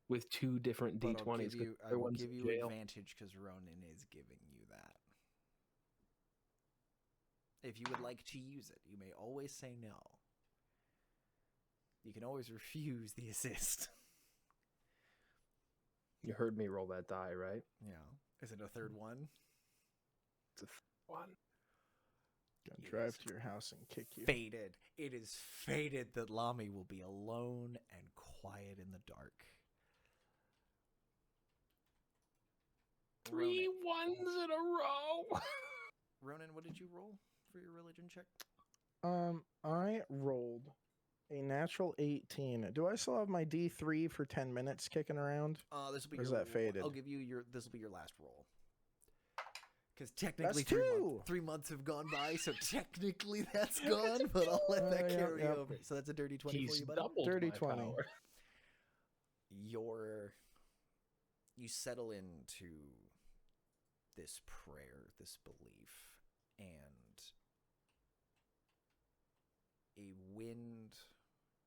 with 2 different But d20s. I will give you advantage because Ronan is giving you that. If you would like to use it, you may always say no. You can always refuse the assist. You heard me roll that die, right? Yeah. Is it a third one? It's a 1. Gonna drive to your house and kick you. Fated. It is fated that Lami will be alone and quiet in the dark. 3 ones in a row. Ronan, what did you roll for your religion check? I rolled a natural 18. Do I still have my D3 for 10 minutes kicking around? This will be Or is your that faded? I'll give you this will be your last roll. Because technically That's 2. 3 months have gone by, so technically that's gone, but I'll let that Yep, carry yep. over. So that's a dirty 20 for He's you, buddy. doubled Dirty my 20. power. You settle into this prayer, this belief, and a wind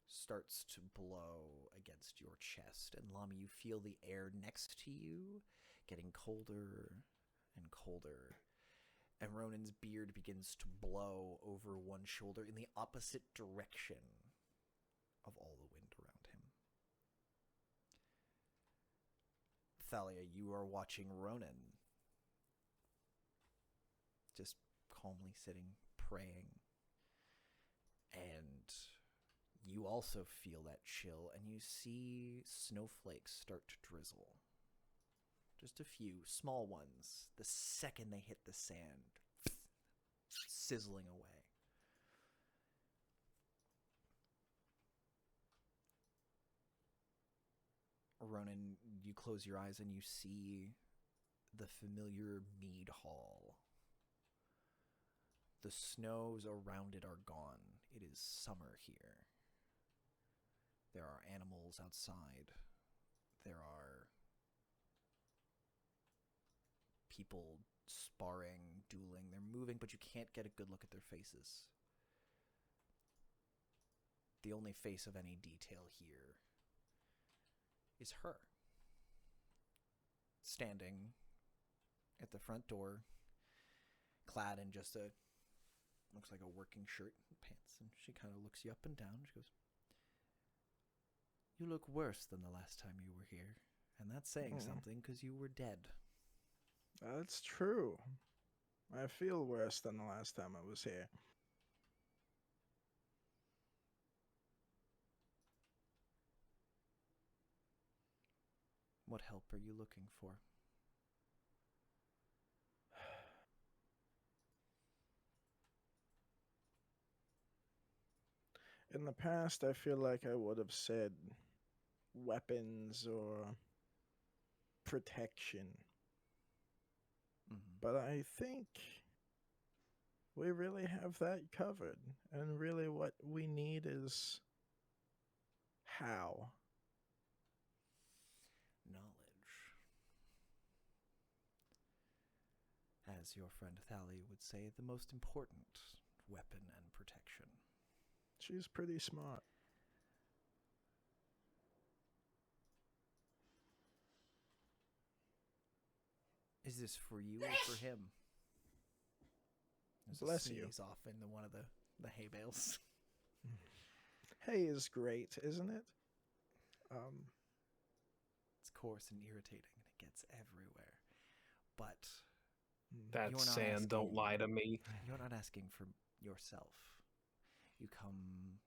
starts to blow against your chest, and Lami, you feel the air next to you getting colder and colder, and Ronan's beard begins to blow over one shoulder in the opposite direction of all the wind around him. Thalia, you are watching Ronan just calmly sitting, praying, and you also feel that chill, and you see snowflakes start to drizzle. Just a few small ones. The second they hit the sand, sizzling away. Ronan, you close your eyes and you see the familiar mead hall. The snows around it are gone. It is summer here. There are animals outside. There are people sparring, dueling. They're moving, but you can't get a good look at their faces. The only face of any detail here is her, standing at the front door, clad in just looks like a working shirt and pants, and she kind of looks you up and down. She goes, "You look worse than the last time you were here, and that's saying something because you were dead." That's true. I feel worse than the last time I was here. What help are you looking for? In the past, I feel like I would have said weapons or protection. Mm-hmm. But I think we really have that covered. And really what we need is how. Knowledge. As your friend Thalia would say, the most important weapon and protection. She's pretty smart. Is this for you or for him? There's Bless a you. sneeze off into one of the hay bales. Hay is great, isn't it? It's coarse and irritating, and it gets everywhere. But That's you're not sand. Don't asking- lie to me. you're not asking for yourself. You come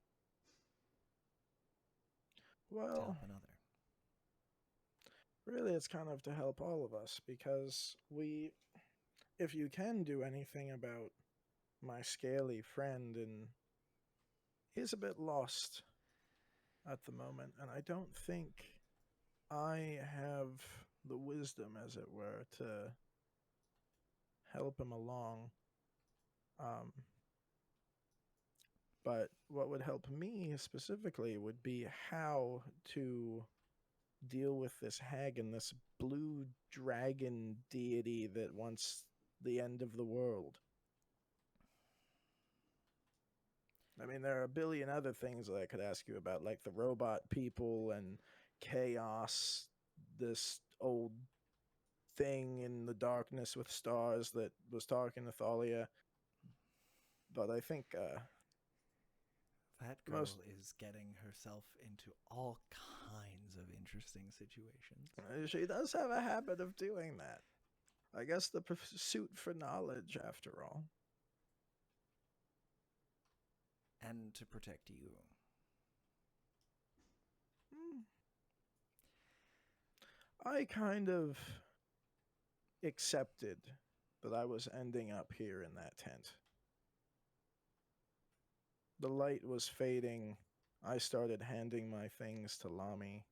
to Well, help another. really, it's kind of to help all of us because if you can do anything about my scaly friend, and he's a bit lost at the moment, and I don't think I have the wisdom, as it were, to help him along. But what would help me specifically would be how to deal with this hag and this blue dragon deity that wants the end of the world. I mean, there are a billion other things that I could ask you about, like the robot people and chaos, this old thing in the darkness with stars that was talking to Thalia. But I think That girl most- is getting herself into all kinds of interesting situations. she does have a habit of doing that. I guess the pursuit for knowledge, after all. And to protect you. I kind of accepted that I was ending up here in that tent. The light was fading. I started handing my things to Lami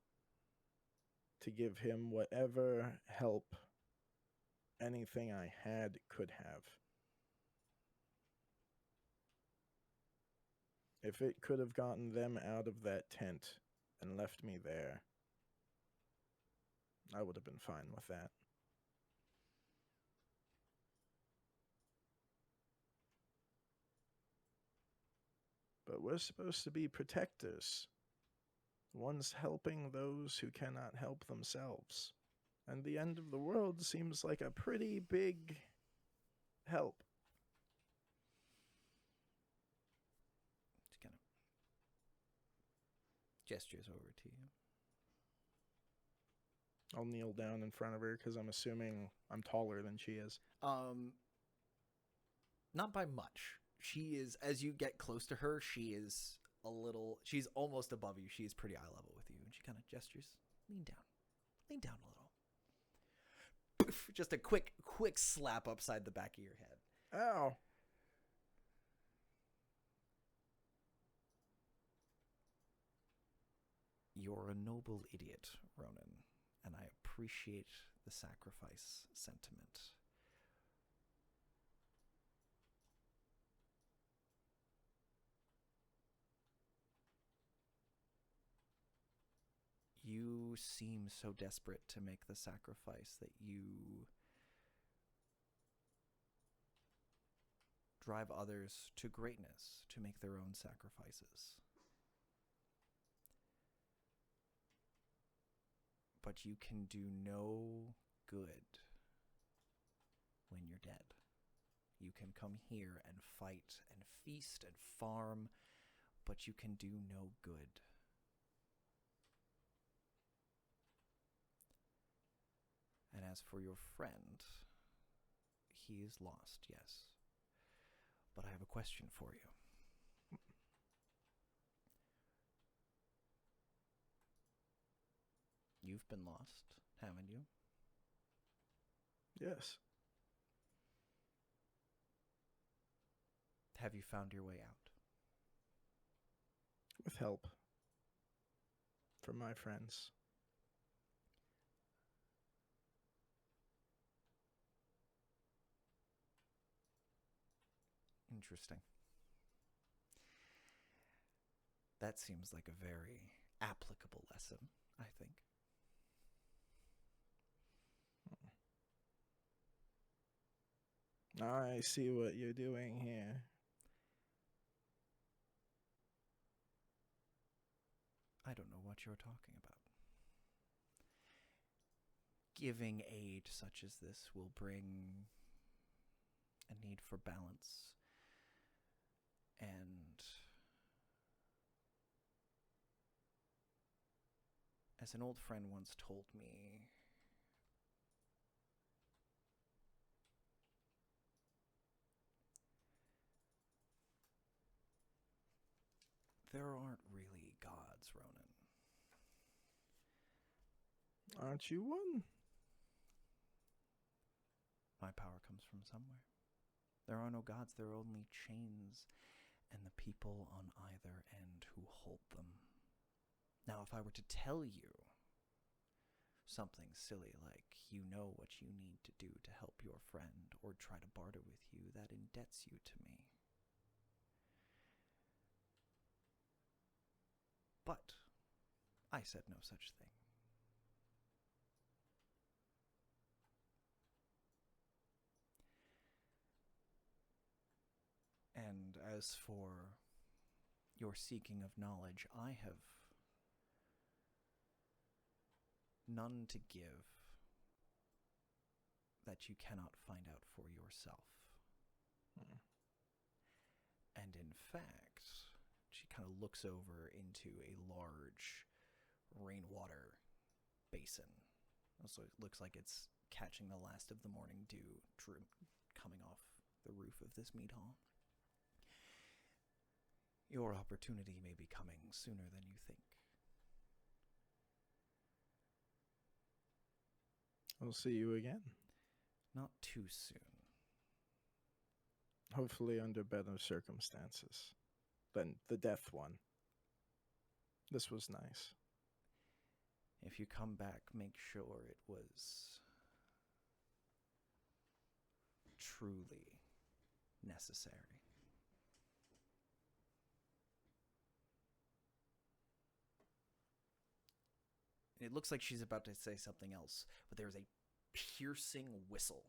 to give him whatever help anything I had could have. If it could have gotten them out of that tent and left me there, I would have been fine with that. But we're supposed to be protectors, ones helping those who cannot help themselves. And the end of the world seems like a pretty big help. Just kind of gestures over to you. I'll kneel down in front of her because I'm assuming I'm taller than she is. Not by much. She is, as you get close to her, she's almost above you. She is pretty eye level with you. And she kind of gestures, lean down a little. Poof, just a quick slap upside the back of your head. Ow. You're a noble idiot, Ronan, and I appreciate the sacrifice sentiment. You seem so desperate to make the sacrifice that you drive others to greatness to make their own sacrifices. But you can do no good when you're dead. You can come here and fight and feast and farm, but you can do no good. And as for your friend, he is lost, yes. But I have a question for you. You've been lost, haven't you? Yes. Have you found your way out? With help from my friends. Interesting. That seems like a very applicable lesson, I think. I see what you're doing here. I don't know what you're talking about. Giving aid such as this will bring a need for balance As an old friend once told me, there aren't really gods, Ronan. Aren't you one? My power comes from somewhere. There are no gods, there are only chains and the people on either end who hold them. Now, if I were to tell you something silly like you know what you need to do to help your friend or try to barter with you, that indebts you to me. But I said no such thing. And as for your seeking of knowledge, I have none to give that you cannot find out for yourself. And in fact, she kind of looks over into a large rainwater basin. Also, it looks like it's catching the last of the morning dew coming off the roof of this mead hall. Your opportunity may be coming sooner than you think. I'll see you again. Not too soon. Hopefully under better circumstances than the death one. This was nice. If you come back, make sure it was truly necessary. It looks like she's about to say something else, but there's a piercing whistle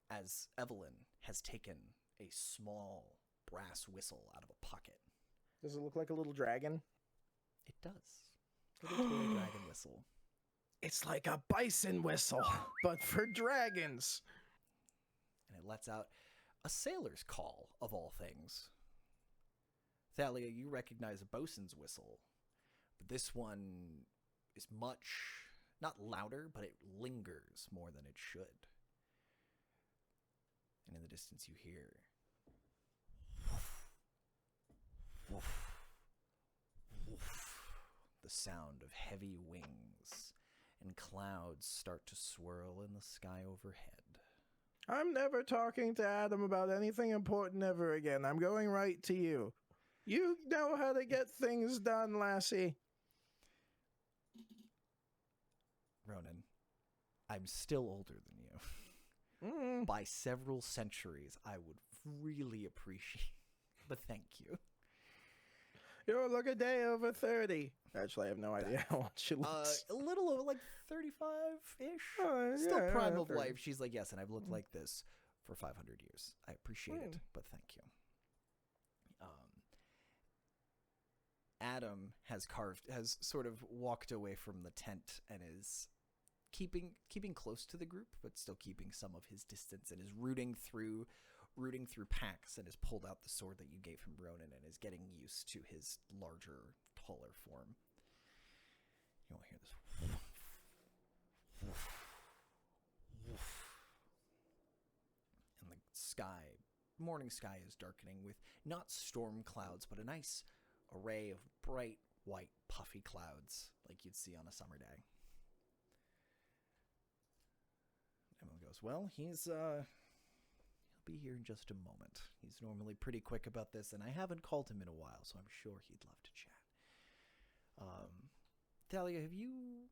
as Evelyn has taken a small brass whistle out of a pocket. Does it look like a little dragon? It does. Little toy dragon whistle. It's like a bison whistle, but for dragons. And it lets out a sailor's call, of all things. Thalia, you recognize a bosun's whistle, but this one is much, not louder, but it lingers more than it should. And in the distance you hear woof, woof, the sound of heavy wings, and clouds start to swirl in the sky overhead. I'm never talking to Adam about anything important ever again. I'm going right to you. You know how to get things done, lassie. Ronan, I'm still older than you. By several centuries, I would really appreciate, but thank you. You look a day over 30. Actually, I have no idea how old she looks. A little over, like 35-ish. Still prime of life. She's like, yes, and I've looked like this for 500 years. I appreciate it, but thank you. Adam has sort of walked away from the tent and is keeping close to the group, but still keeping some of his distance, and is rooting through packs, and has pulled out the sword that you gave him, Ronan, and is getting used to his larger, taller form. You'll hear this woof, woof, woof. And the morning sky is darkening with not storm clouds, but a nice array of bright, white, puffy clouds like you'd see on a summer day. Everyone goes, well, he'll be here in just a moment. He's normally pretty quick about this, and I haven't called him in a while, so I'm sure he'd love to chat. Thalia, have you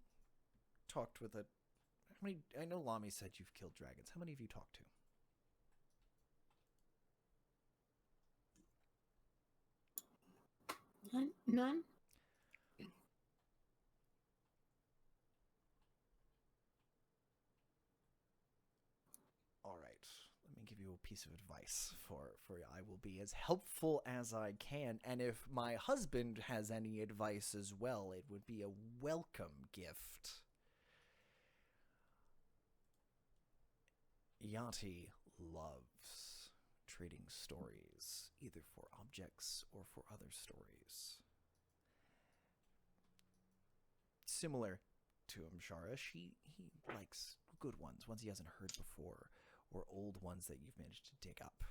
talked with I know Lami said you've killed dragons. How many have you talked to? None? All right. Let me give you a piece of advice for I will be as helpful as I can, and if my husband has any advice as well, it would be a welcome gift. Yati loves trading stories, either for objects or for other stories. similar to Um'Shara. He likes good ones he hasn't heard before, or old ones that you've managed to dig up.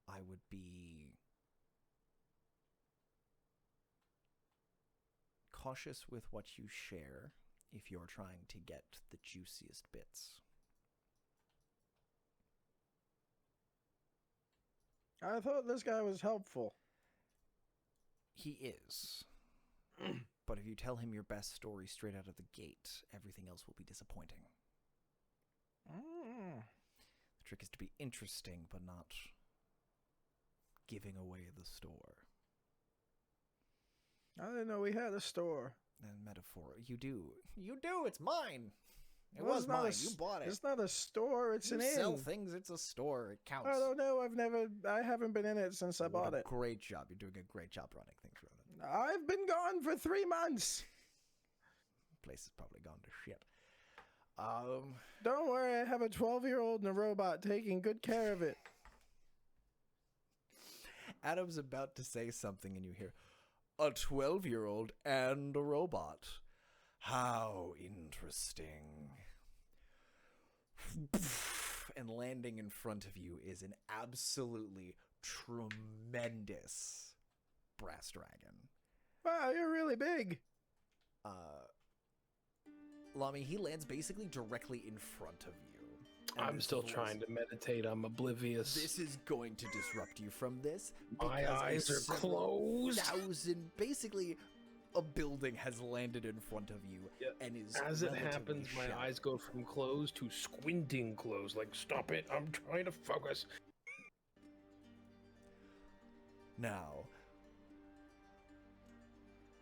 I would be cautious with what you share if you're trying to get the juiciest bits. I thought this guy was helpful. He is. But if you tell him your best story straight out of the gate, everything else will be disappointing. The trick is to be interesting, but not giving away the store. I didn't know we had a store. And metaphor. You do. You do! It's mine! It Well, was it's not mine. a You bought it. It's not a store, it's You an inn. sell things, it's a store. It counts. I don't know, I haven't been in it since I bought it. Great job. You're doing a great job running things, Ronan. I've been gone for 3 months. Place has probably gone to shit. Don't worry, I have a 12-year-old and a robot taking good care of it. Adam's about to say something and you hear, a 12-year-old and a robot. How interesting. And landing in front of you is an absolutely tremendous brass dragon. Wow, you're really big. Lami, he lands basically directly in front of you. And I'm still trying to meditate. I'm oblivious. This is going to disrupt you from this. My eyes are closed. Basically, a building has landed in front of you and is As it relatively happens, my shallow. eyes go from closed to squinting closed. Like, stop it. I'm trying to focus. Now,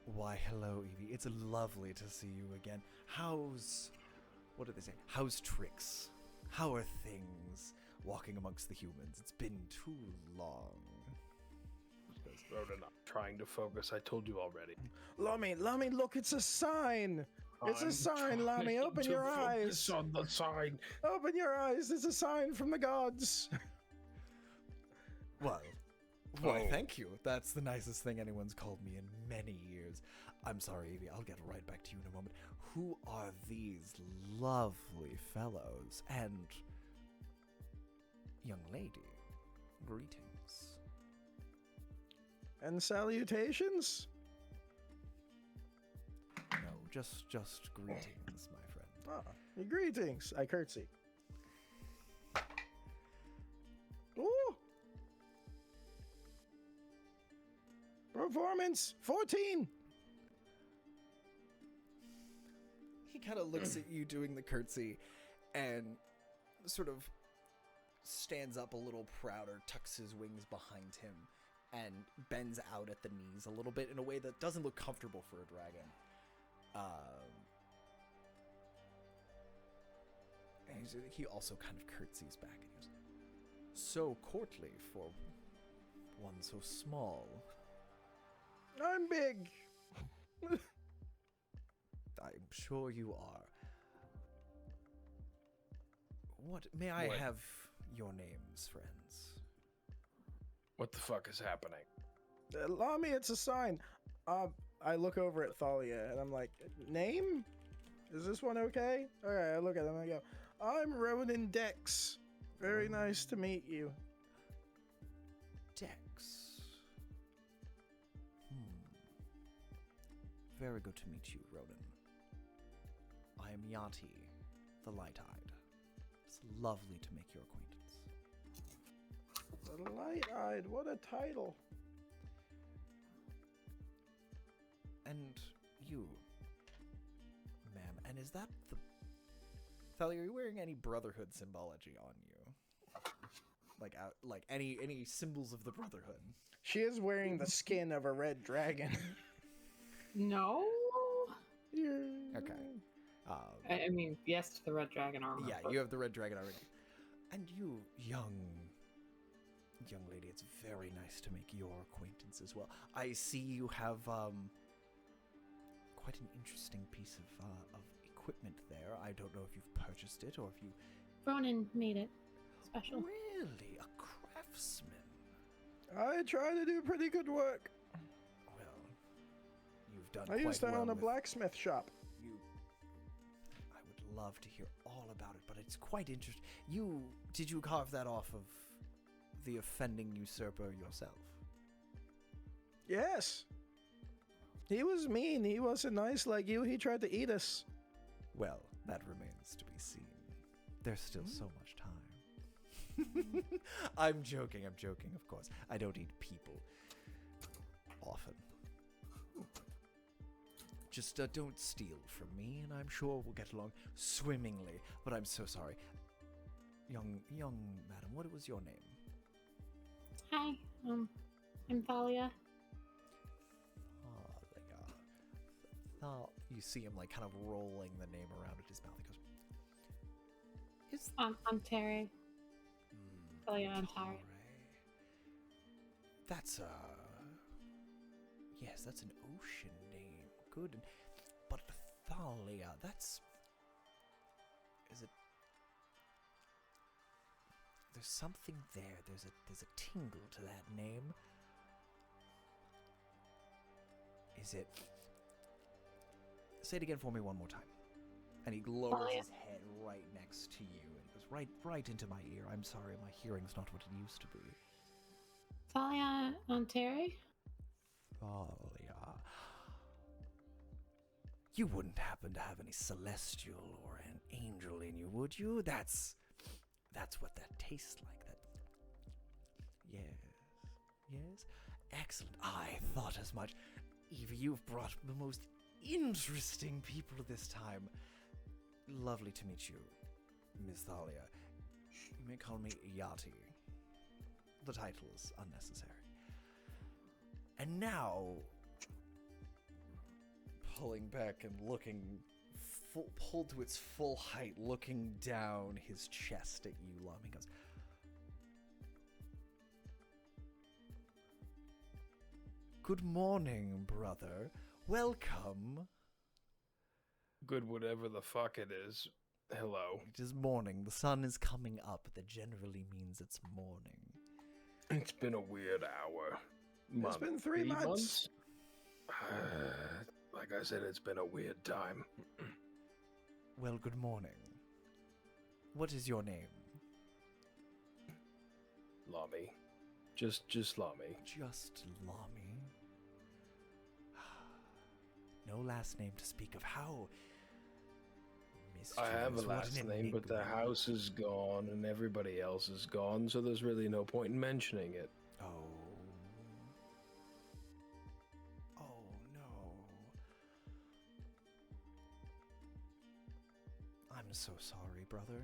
why, hello, Evie. It's lovely to see you again. What did they say? How's tricks? How are things walking amongst the humans? It's been too long. Ronan, I'm trying to focus. I told you already. Lami, look, it's a sign. It's a sign, Lami. Open your eyes. On the sign. Open your eyes. It's a sign from the gods. Well, why, thank you. That's the nicest thing anyone's called me in many years. I'm sorry, Evie. I'll get right back to you in a moment. Who are these lovely fellows? And, young lady, greetings. And salutations? No, just greetings, my friend. Ah, greetings. I curtsy. Ooh! Performance 14. He kind of looks at you doing the curtsy and sort of stands up a little prouder, tucks his wings behind him, and bends out at the knees a little bit in a way that doesn't look comfortable for a dragon. And he also kind of curtsies back and goes, so courtly for one so small. I'm big. I'm sure you are. What may I What? have your names, friends? What the fuck is happening? Lami, it's a sign. I look over at Thalia and I'm like, name? Is this one okay? Alright, I look at him and I go, I'm Ronan Dex. Very nice to meet you. Dex. Very good to meet you, Ronan. I am Yati, the Light-Eyed. It's lovely to make your acquaintance. The Light-Eyed, what a title. And you, ma'am, and is that the... Thalia, are you wearing any Brotherhood symbology on you? Like any symbols of the Brotherhood? She is wearing the skin of a red dragon. No. Okay. I mean, yes to the red dragon armor. Yeah, but you have the red dragon already. And you, young lady, it's very nice to make your acquaintance as well. I see you have quite an interesting piece of equipment there. I don't know if you've purchased it or if you... Ronan made it special. Really? A craftsman? I try to do pretty good work. done I used quite to well own a with- blacksmith shop. I would love to hear all about it, but it's quite interesting. Did you carve that off of the offending usurper yourself? Yes. He was mean. He wasn't nice like you. He tried to eat us. Well, that remains to be seen. There's still so much time. I'm joking, of course. I don't eat people. Often. Just don't steal from me, and I'm sure we'll get along swimmingly. But I'm so sorry. Young madam, what was your name? Hi, I'm Thalia. You see him like kind of rolling the name around in his mouth. He goes, I'm Terry. Thalia and Terry. That's yes, that's an ocean name. Good, but Thalia, is it? There's something there. There's a tingle to that name. Is it? Say it again for me one more time. And he lowers his head right next to you, and he goes right into my ear. I'm sorry, my hearing's not what it used to be. Thalia and Terry? Thalia. You wouldn't happen to have any celestial or an angel in you, would you? That's what that tastes like. Yes. Excellent. I thought as much. Eva, you've brought the most interesting people this time. Lovely to meet you, Miss Thalia. You may call me Yati. The title is unnecessary. And now, pulling back and looking, pulled to its full height, looking down his chest at you, Lum, he goes, "Good morning, brother. Welcome." Good whatever the fuck it is. Hello. It is morning. The sun is coming up. That generally means it's morning. It's been a weird hour. It's been 3 months. Like I said, it's been a weird time. Well, good morning. What is your name? Lami. Just Lami. Just Lami. No last name to speak of. How I have a mysterious. What last an name, but the enigma. house is gone and everybody else is gone, so there's really no point in mentioning it. Oh no. I'm so sorry, brother.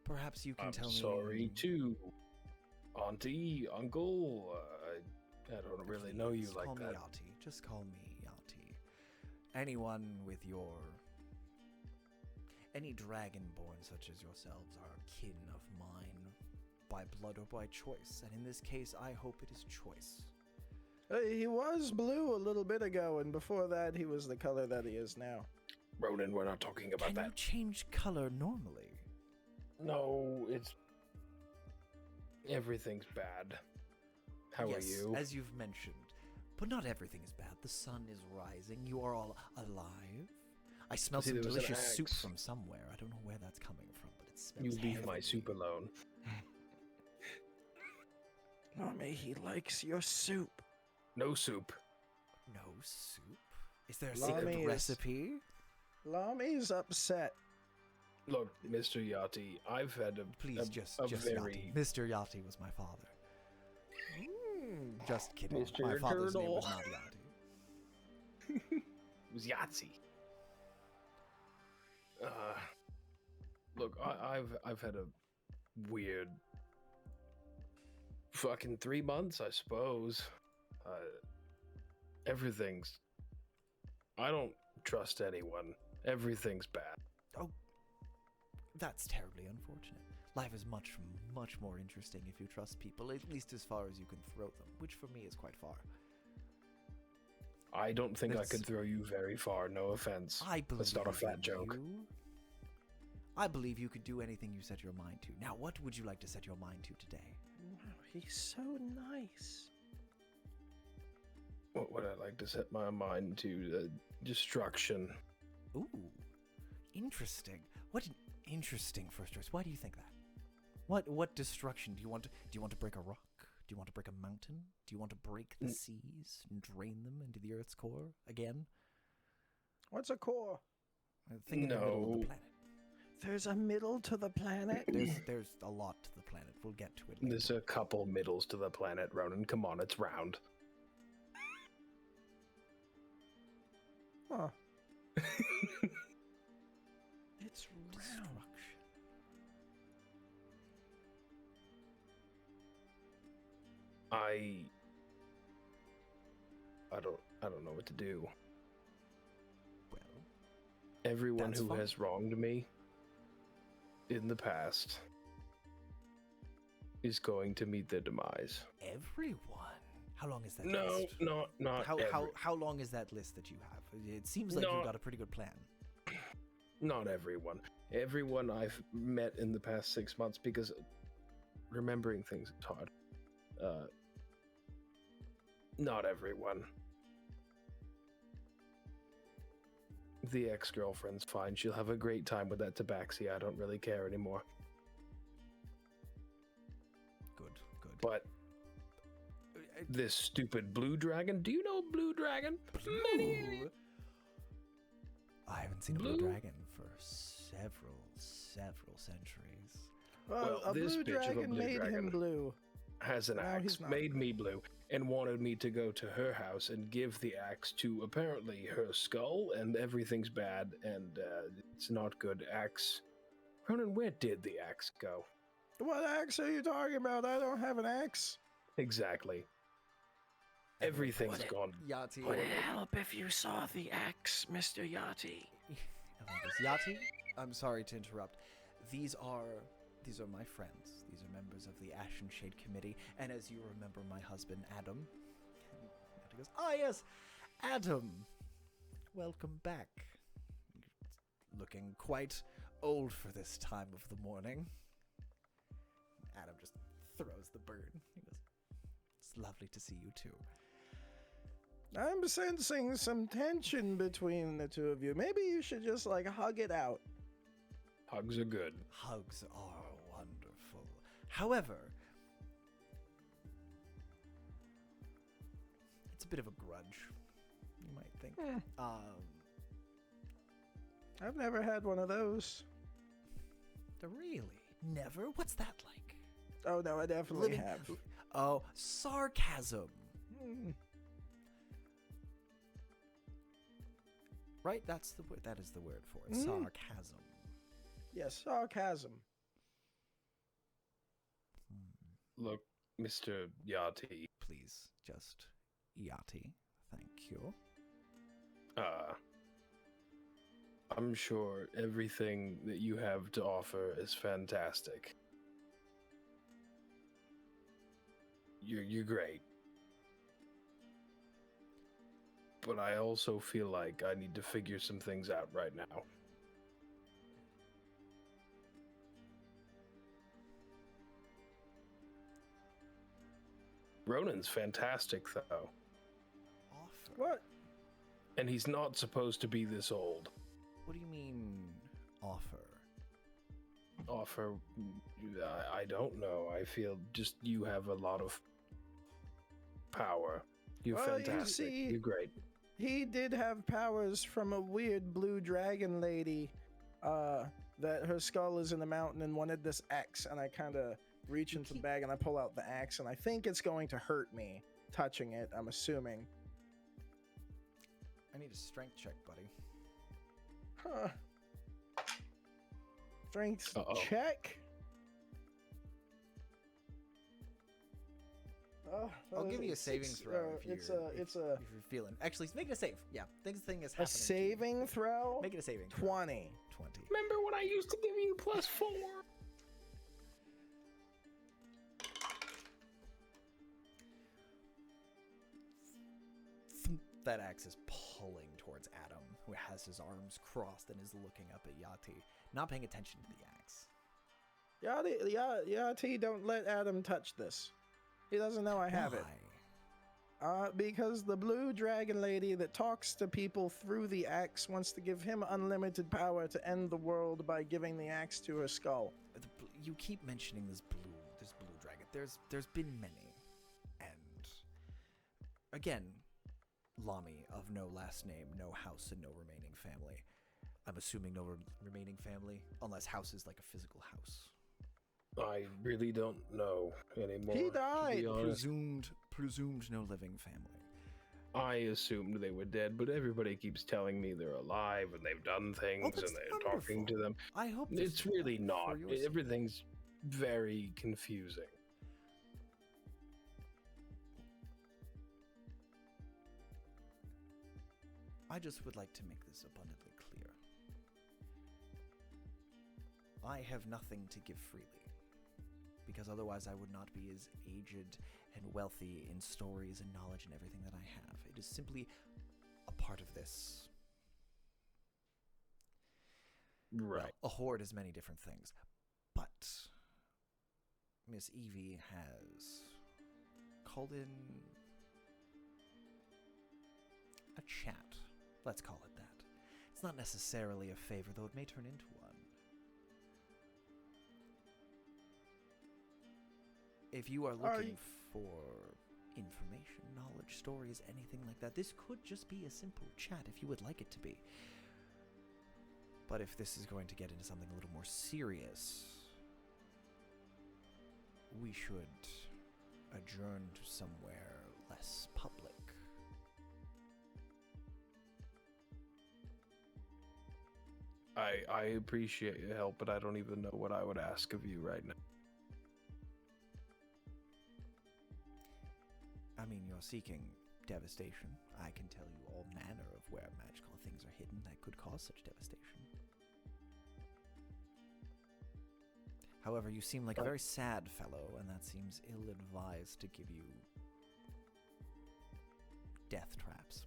Perhaps you can I'm tell me. sorry too, Auntie, Uncle. I don't really know you Please like call that. me Yati. Just call me Yati. Anyone with any dragonborn such as yourselves are kin of mine, by blood or by choice. And in this case, I hope it is choice. He was blue a little bit ago, and before that, he was the color that he is now. Ronan, we're not talking about Can that. you change color normally? No, it's... Everything's bad. How yes, are you? as you've mentioned. But not everything is bad. The sun is rising. You are all alive. I smell See, some there was an delicious soup axe. from somewhere. I don't know where that's coming from, but it smells You leave my heavenly. soup alone. Mommy, he likes your soup. No soup. No soup? Is there a Lami secret is- recipe? Lami's upset. Look, Mr. Yachty, I've had Please, just Yachty. Mr. Yachty was my father. Just kidding. Mr. My father's name was Turtle. not Yachty. It was Yahtzee. Look, I've had a weird fucking 3 months, I suppose. Everything's... I don't trust anyone. Everything's bad. Oh, that's terribly unfortunate. Life is much, much more interesting if you trust people, at least as far as you can throw them, which for me is quite far. I don't think I That's- could throw you very far, no offense. I believe That's not a fat in joke. you. I believe you could do anything you set your mind to. Now, what would you like to set your mind to today? Wow, he's so nice. What would I like to set my mind to? Destruction. Ooh, interesting. What an interesting first choice. Why do you think that? What destruction do you want? Do you want to break a rock? Do you want to break a mountain? Do you want to break the seas and drain them into the Earth's core again? What's a core? Think in the middle of the planet. There's a middle to the planet? There's a lot to the planet. We'll get to it later. There's a couple middles to the planet, Ronan. Come on, it's round. Huh. It's round. I don't know what to do. Well, Everyone that's who fine. has wronged me in the past is going to meet their demise. everyone. How long is that No, list? not How long is that list that you have? It seems like No. you've got a pretty good plan. Not everyone. Everyone I've met in the past 6 months, because remembering things is hard. Not everyone. The ex-girlfriend's fine. She'll have a great time with that tabaxi. I don't really care anymore. Good. But this stupid blue dragon. Do you know Blue Dragon? Blue. I haven't seen a blue Blue? dragon for several centuries. Well, a this blue bitch of a dragon blue made dragon him blue. has an No, axe, he's not made blue. me blue, and wanted me to go to her house and give the axe to apparently her skull, and everything's bad, and it's not good. Axe. Ronan, where did the axe go? What axe are you talking about? I don't have an axe. Exactly. Everything's Would it- gone. Yachty. Would it help if you saw the axe, Mr. Yachty? Yachty, I'm sorry to interrupt. These are my friends. These are members of the Ashe and Shade Committee. And as you remember, my husband, Adam. And Yachty goes, ah, yes, Adam. Welcome back. Looking quite old for this time of the morning. Adam just throws the bird. He goes, it's lovely to see you too. I'm sensing some tension between the two of you. Maybe you should just, like, hug it out. Hugs are good. Hugs are wonderful. However, it's a bit of a grudge, you might think. I've never had one of those. Really? Never? What's that like? Oh, no, I definitely Living- have. Oh, sarcasm. Hmm. Right? That's the word. That is the word for it. Mm. Sarcasm. Yes, sarcasm. Look, Mr. Yachty, Please, just Yachty. Thank you. I'm sure everything that you have to offer is fantastic. You're great. But I also feel like I need to figure some things out right now. Ronan's fantastic, though. Offer. What? And he's not supposed to be this old. What do you mean, offer? Offer, I don't know. I feel just you have a lot of power. You're Well, you fantastic. see- You're great. He did have powers from a weird blue dragon lady, that her skull is in the mountain and wanted this axe, and I kind of reach into the bag and I pull out the axe, and I think it's going to hurt me touching it, I'm assuming. I need a strength check, buddy. Huh. Strength Uh-oh. check? I'll give you a saving throw if it's a if you're feeling. Actually, make it a save. Yeah, this thing is a happening. to you. saving throw. Make it a saving throw. 20. 20. Remember when I used to give you +4? That axe is pulling towards Adam, who has his arms crossed and is looking up at Yachty, not paying attention to the axe. Yachty, don't let Adam touch this. He doesn't know I have it. Why? Because the blue dragon lady that talks to people through the axe wants to give him unlimited power to end the world by giving the axe to her skull. You keep mentioning this blue dragon. There's been many, and again, Lami of no last name, no house, and no remaining family. I'm assuming no remaining family, unless house is like a physical house. I really don't know anymore. He died. To be honest. Presumed no living family. I assumed they were dead, but everybody keeps telling me they're alive and they've done things and that's they're talking to them. I hope It's really not. for your sake. Everything's very confusing. I just would like to make this abundantly clear. I have nothing to give freely, because otherwise I would not be as aged and wealthy in stories and knowledge and everything that I have. It is simply a part of this. Right. Well, a horde is many different things, but Miss Evie has called in a chat. Let's call it that. It's not necessarily a favor, though it may turn into one. If you are looking for information, knowledge, stories, anything like that, this could just be a simple chat if you would like it to be. But if this is going to get into something a little more serious, we should adjourn to somewhere less public. I appreciate your help, but I don't even know what I would ask of you right now. I mean, you're seeking devastation. I can tell you all manner of where magical things are hidden that could cause such devastation. However, you seem like a very sad fellow, and that seems ill-advised to give you death traps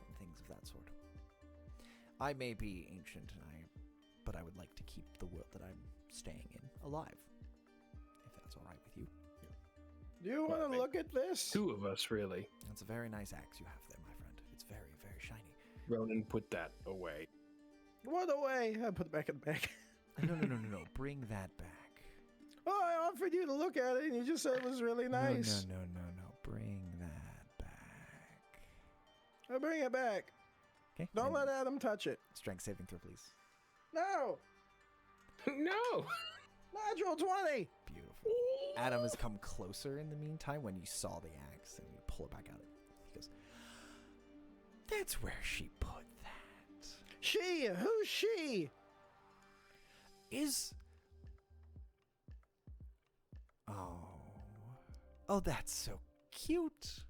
and things of that sort. I may be ancient, but I would like to keep the world that I'm staying in alive, if that's all right with you. Do you want to look at this? Two of us, really. That's a very nice axe you have there, my friend. It's very, very shiny. Ronan, put that away. What away? I put it back in the bag. No. Bring that back. Oh, I offered you to look at it, and you just said it was really nice. No. Bring that back. I'll bring it back. Okay. Don't let Adam touch it. Strength saving throw, please. No! No! Natural 20! Beautiful. Adam has come closer in the meantime when you saw the axe, and you pull it back out. He goes, that's where she put that. She! Who's she? Oh, that's so cute.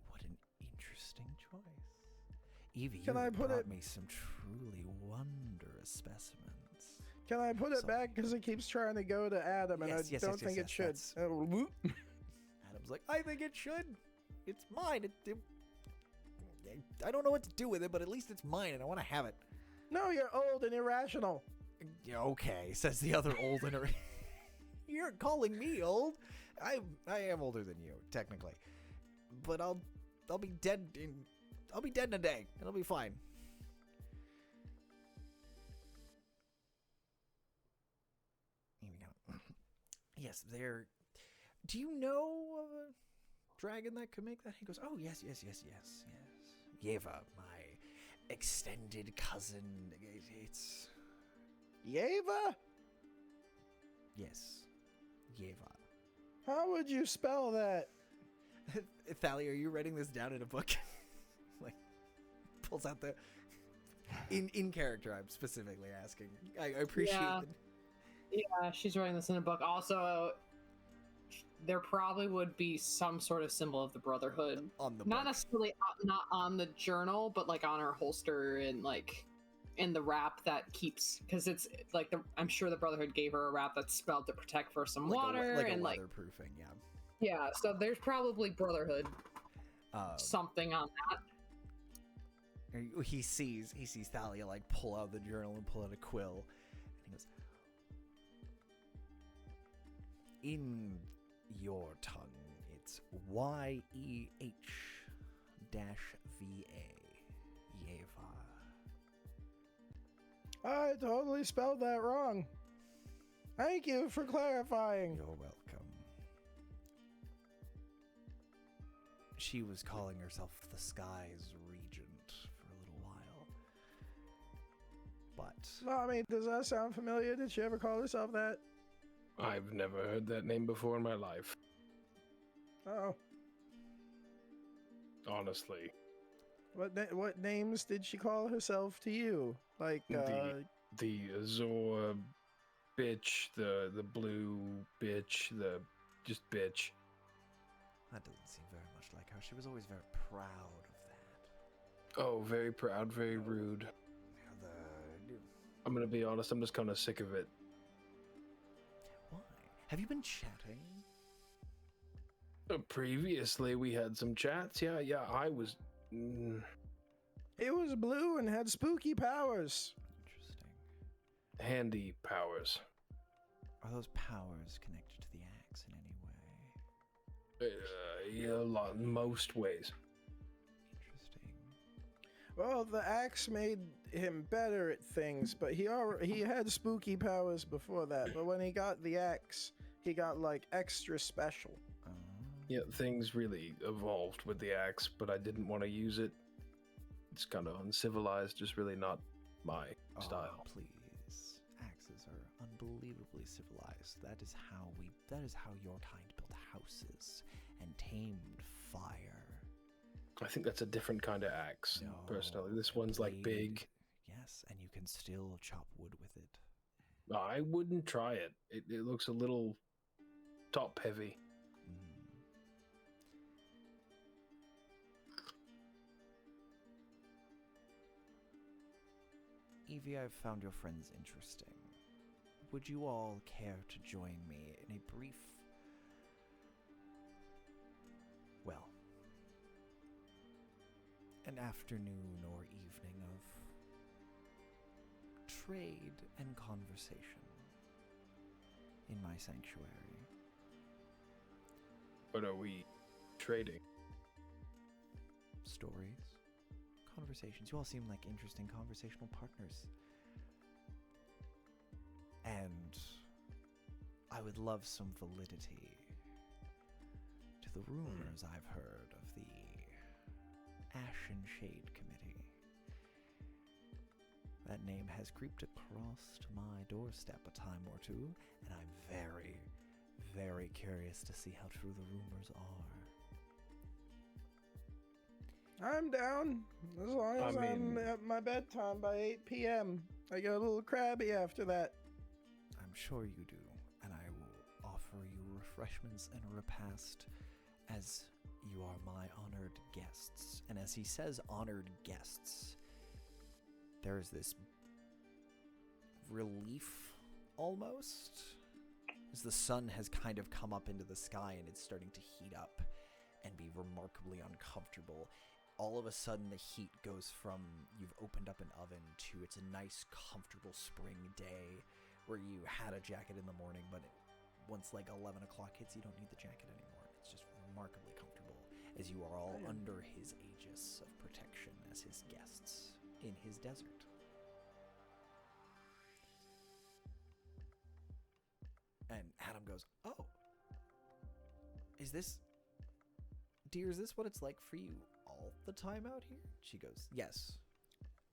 What an interesting choice. Evie, Can I put brought it- me some truly wondrous specimens. Can I put it So- back? Because it keeps trying to go to Adam, and Yes, I don't think it should. that's- Whoop. Adam's like, I think it should. It's mine. I don't know what to do with it, but at least it's mine, and I want to have it. No, you're old and irrational. Yeah, okay, says the other old You're calling me old? I am older than you, technically. But I'll be dead in a day. It'll be fine. Here we go. Yes, there. Do you know of a dragon that could make that? He goes, oh, yes. Yeva, my extended cousin. It's... Yeva? Yes. Yeva. How would you spell that? Thalia, are you writing this down in a book? Like, pulls out the... In character, I'm specifically asking. I appreciate Yeah. it. Yeah, she's writing this in a book. Also, there probably would be some sort of symbol of the Brotherhood. On the Not book. necessarily not on the journal, but like on her holster and like in the wrap that keeps, because it's like I'm sure the Brotherhood gave her a wrap that's spelled to protect for some water like and a like weatherproofing, yeah. yeah. So there's probably Brotherhood something on that. He sees Thalia like pull out the journal and pull out a quill. he goes, in your tongue, it's YEH-VA. Yeva. I totally spelled that wrong. Thank you for clarifying. You're welcome. She was calling herself the Sky's Regent for a little while. But... Well, I mean, does that sound familiar? Did she ever call herself that? I've never heard that name before in my life. Oh. Honestly. What names did she call herself to you? Like, The Azor bitch, the blue bitch, the just bitch. that doesn't seem very much like her. She was always very proud of that. Oh, very proud, very rude. I'm gonna be honest, I'm just kind of sick of it. Why? Have you been chatting? Previously, we had some chats. Yeah, I was... He was blue and had spooky powers. Interesting. handy powers. Are those powers connected to the axe in any way? Yeah, most ways. Interesting. Well, the axe made him better at things, but he had spooky powers before that. But when he got the axe, he got like extra special. Yeah, things really evolved with the axe, but I didn't want to use it. It's kind of uncivilized, just really not my style. Please. Axes are unbelievably civilized. That is how your kind built houses and tamed fire. I think that's a different kind of axe, personally. This one's like big. Yes, and you can still chop wood with it. I wouldn't try it. It looks a little top heavy. Evie, I've found your friends interesting. Would you all care to join me in a brief... well, an afternoon or evening of trade and conversation in my sanctuary? What are we trading? Stories, conversations. You all seem like interesting conversational partners. And I would love some validity to the rumors I've heard of the Ashe and Shade Committee. That name has creeped across my doorstep a time or two, and I'm very, very curious to see how true the rumors are. I'm down. As long as I'm at my bedtime by 8 p.m. I get a little crabby after that. I'm sure you do, and I will offer you refreshments and a repast as you are my honored guests. And as he says honored guests, there is this relief, almost, as the sun has kind of come up into the sky and it's starting to heat up and be remarkably uncomfortable. All of a sudden, the heat goes from you've opened up an oven to it's a nice, comfortable spring day where you had a jacket in the morning, but once like 11 o'clock hits, you don't need the jacket anymore. It's just remarkably comfortable as you are all under his aegis of protection as his guests in his desert. And Adam goes, "Oh, dear, is this what it's like for you all the time out here?" She goes, "Yes,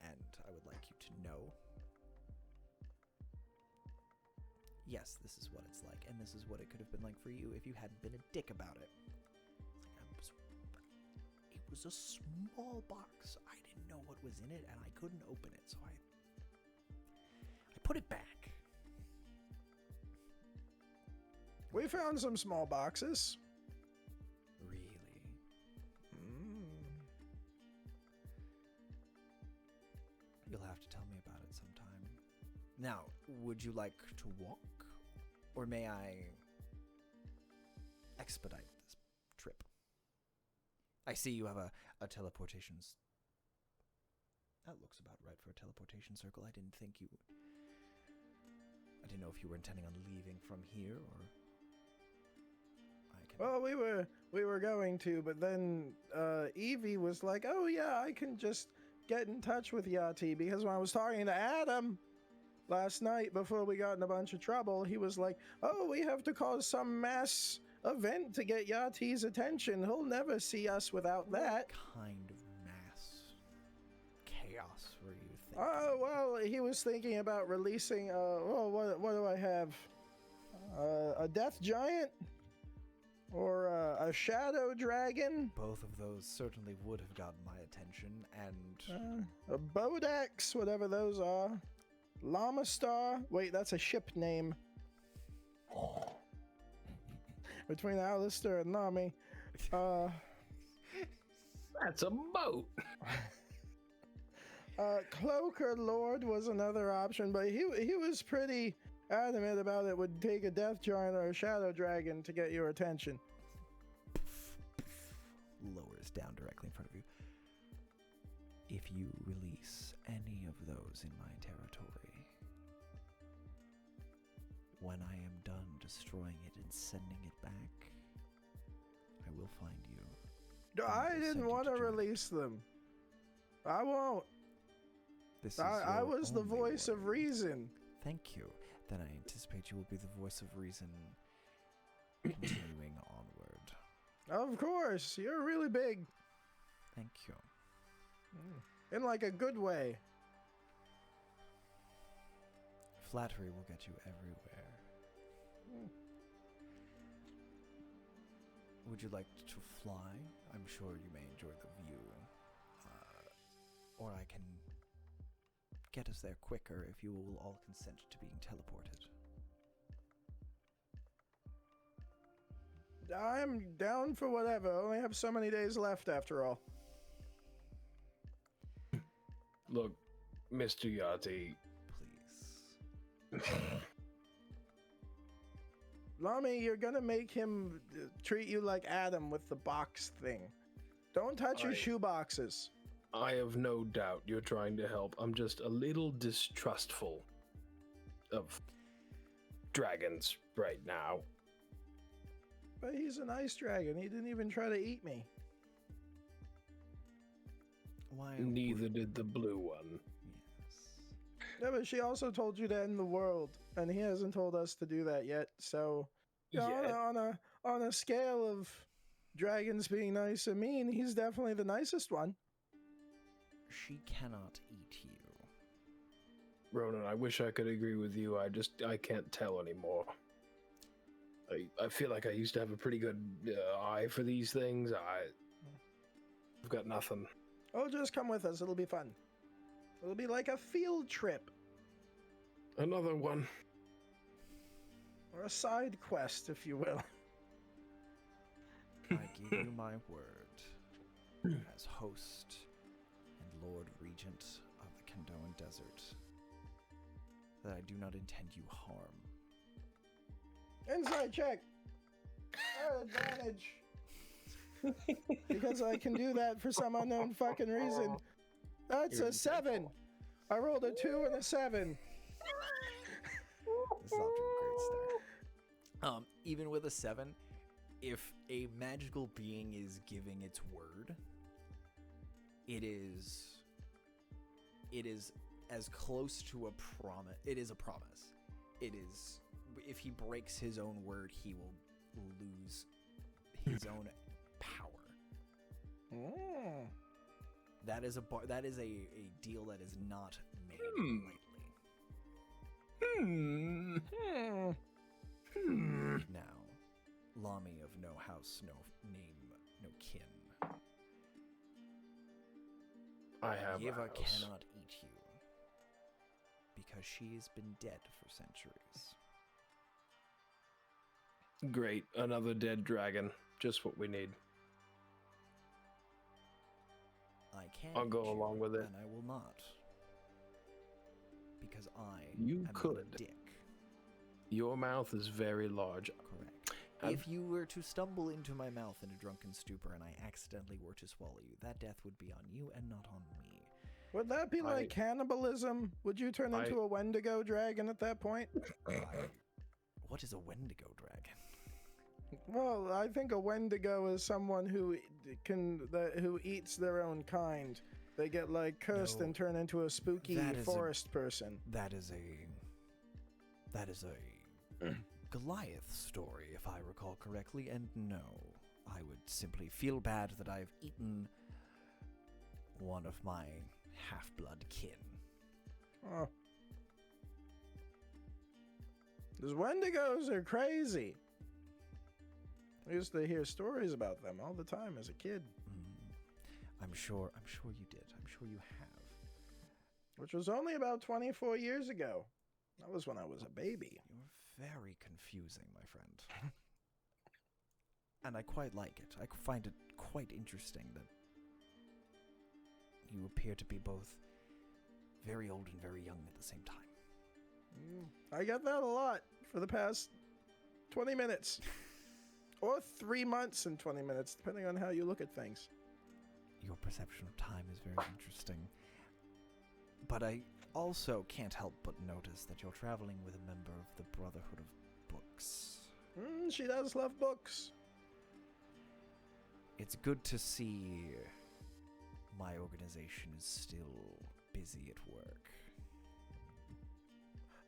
and I would like you to know, yes, this is what it's like, and this is what it could have been like for you if you hadn't been a dick about it." It was a small box. I didn't know what was in it, and I couldn't open it, so I put it back. We found some small boxes. Really? You'll have to tell me about it sometime. Now, would you like to walk, or may I expedite this trip? I see you have a teleportation. That looks about right for a teleportation circle. I didn't think you would. I didn't know if you were intending on leaving from here, or... Well, we were going to, but then Evie was like, "Oh yeah, I can just get in touch with Yati," because when I was talking to Adam last night before we got in a bunch of trouble, he was like, "Oh, we have to cause some mass event to get Yati's attention. He'll never see us without that." What kind of mass chaos were you thinking? Oh, well, he was thinking about releasing, what do I have? A death giant? Or a shadow dragon? Both of those certainly would have gotten my attention, and... a Bodex, whatever those are. Llama Star? Wait, that's a ship name. Between Alistair and Nami. That's a boat. Cloaker Lord was another option, but he was pretty adamant about it would take a death giant or a shadow dragon to get your attention. Lowers down directly in front of you. If you release any of those in my territory, when I am done destroying it and sending it back, I will find you. I didn't want to release them. I won't. I was the voice of reason. Thank you. Then I anticipate you will be the voice of reason continuing onward. Of course, you're really big. Thank you. In like a good way. Flattery will get you everywhere. Would you like to fly? I'm sure you may enjoy the view. Or I can get us there quicker if you will all consent to being teleported. I'm down for whatever. I only have so many days left after all. Look, Mr. Yati. Please. Lami, you're gonna make him treat you like Adam with the box thing. Don't touch your shoe boxes. I have no doubt you're trying to help. I'm just a little distrustful of dragons right now. But he's a nice dragon. He didn't even try to eat me. Why? Neither did the blue one. Yes. Yeah, but she also told you to end the world, and he hasn't told us to do that yet. So, you know, on a scale of dragons being nice and mean, he's definitely the nicest one. She cannot eat you. Ronan, I wish I could agree with you. I can't tell anymore. I feel like I used to have a pretty good eye for these things. I've got nothing. Oh, just come with us. It'll be fun. It'll be like a field trip. Another one. Or a side quest, if you will. I give you my word as host and Lord Regent of the Kendoan Desert that I do not intend you harm. Inside check. Advantage. Because I can do that for some unknown fucking reason. That's a 7. I rolled a 2 and a 7. This is off to a great start. Even with a 7, if a magical being is giving its word, it is as close to a promise. It is a promise. It is. If he breaks his own word, he will lose his own power. That is a deal that is not made lightly. Now, Lami of no house, no name, no kin. I have a Yeva house. cannot eat you because she has been dead for centuries. Great, another dead dragon. Just what we need. I can't. I'll go eat you, along with it. and I will not, because I You am not could. a dick. Your mouth is very large. Correct. I'm- If you were to stumble into my mouth in a drunken stupor and I accidentally were to swallow you, that death would be on you and not on me. Would that be like I- cannibalism? Would you turn into a Wendigo dragon at that point? What is a Wendigo dragon? Well, I think a Wendigo is someone who who eats their own kind. They get like cursed No, and turn into a spooky that is forest person. That is a Goliath story, if I recall correctly, and no, I would simply feel bad that I've eaten one of my half-blood kin. Oh. Those Wendigos are crazy. I used to hear stories about them all the time as a kid. I'm sure you did. I'm sure you have. Which was only about 24 years ago. That was when I was a baby. You're very confusing, my friend. And I quite like it. I find it quite interesting that you appear to be both very old and very young at the same time. I get that a lot for the past 20 minutes. Or 3 months and 20 minutes, depending on how you look at things. Your perception of time is very interesting. But I also can't help but notice that you're traveling with a member of the Brotherhood of Books. She does love books. It's good to see my organization is still busy at work.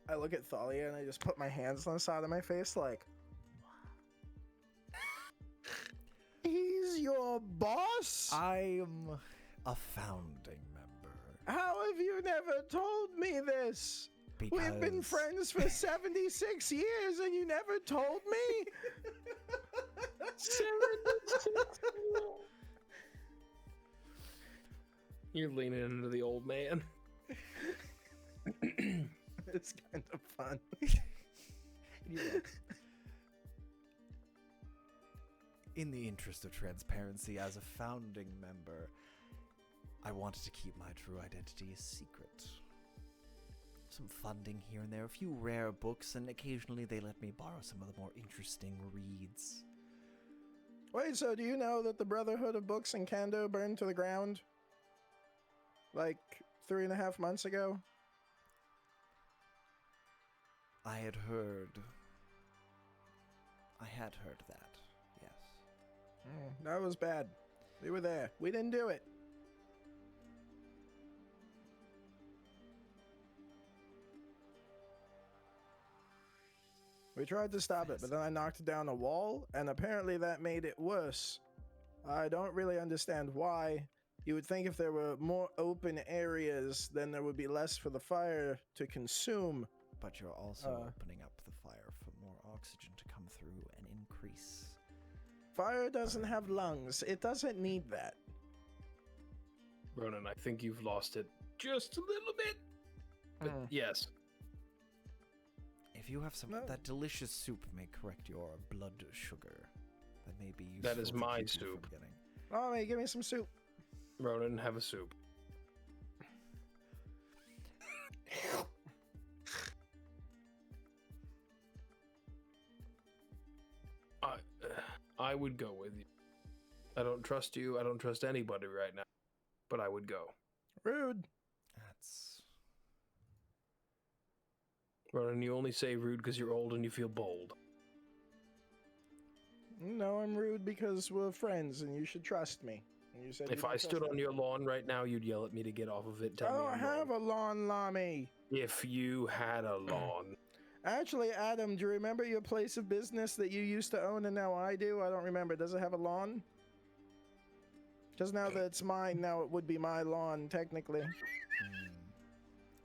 I look at Thalia and I just put my hands on the side of my face like... He's your boss? I'm a founding member. How have you never told me this? Because We've been friends for 76 years and you never told me? 76. You're leaning into the old man. It's kind of fun. In the interest of transparency, as a founding member, I wanted to keep my true identity a secret. Some funding here and there, a few rare books, and occasionally they let me borrow some of the more interesting reads. Wait, so do you know that the Brotherhood of Books in Kando burned to the ground? Like 3.5 months ago? I had heard that, yes. That was bad. We were there. We didn't do it. We tried to stop it, but then I knocked down a wall, and apparently that made it worse. I don't really understand why. You would think if there were more open areas, then there would be less for the fire to consume. But you're also opening up the fire for more oxygen to come through and increase. Fire doesn't have lungs. It doesn't need that. Ronan, I think you've lost it just a little bit. But yes. If you have some, No. that delicious soup may correct your blood sugar. That may be useful. That is to my keep you from soup. getting- Mommy, give me some soup. Ronan, have a soup. I would go with you. I don't trust you. I don't trust anybody right now. But I would go. Rude. That's Ronan, you only say rude because you're old and you feel bold. No, I'm rude because we're friends and you should trust me. And you said If I stood on your lawn right now, you'd yell at me to get off of it. I Tell me don't I'm have wrong. a lawn, Lami. If you had a lawn. Actually, Adam, do you remember your place of business that you used to own and now I do? I don't remember. Does it have a lawn? Because now that it's mine, now it would be my lawn, technically.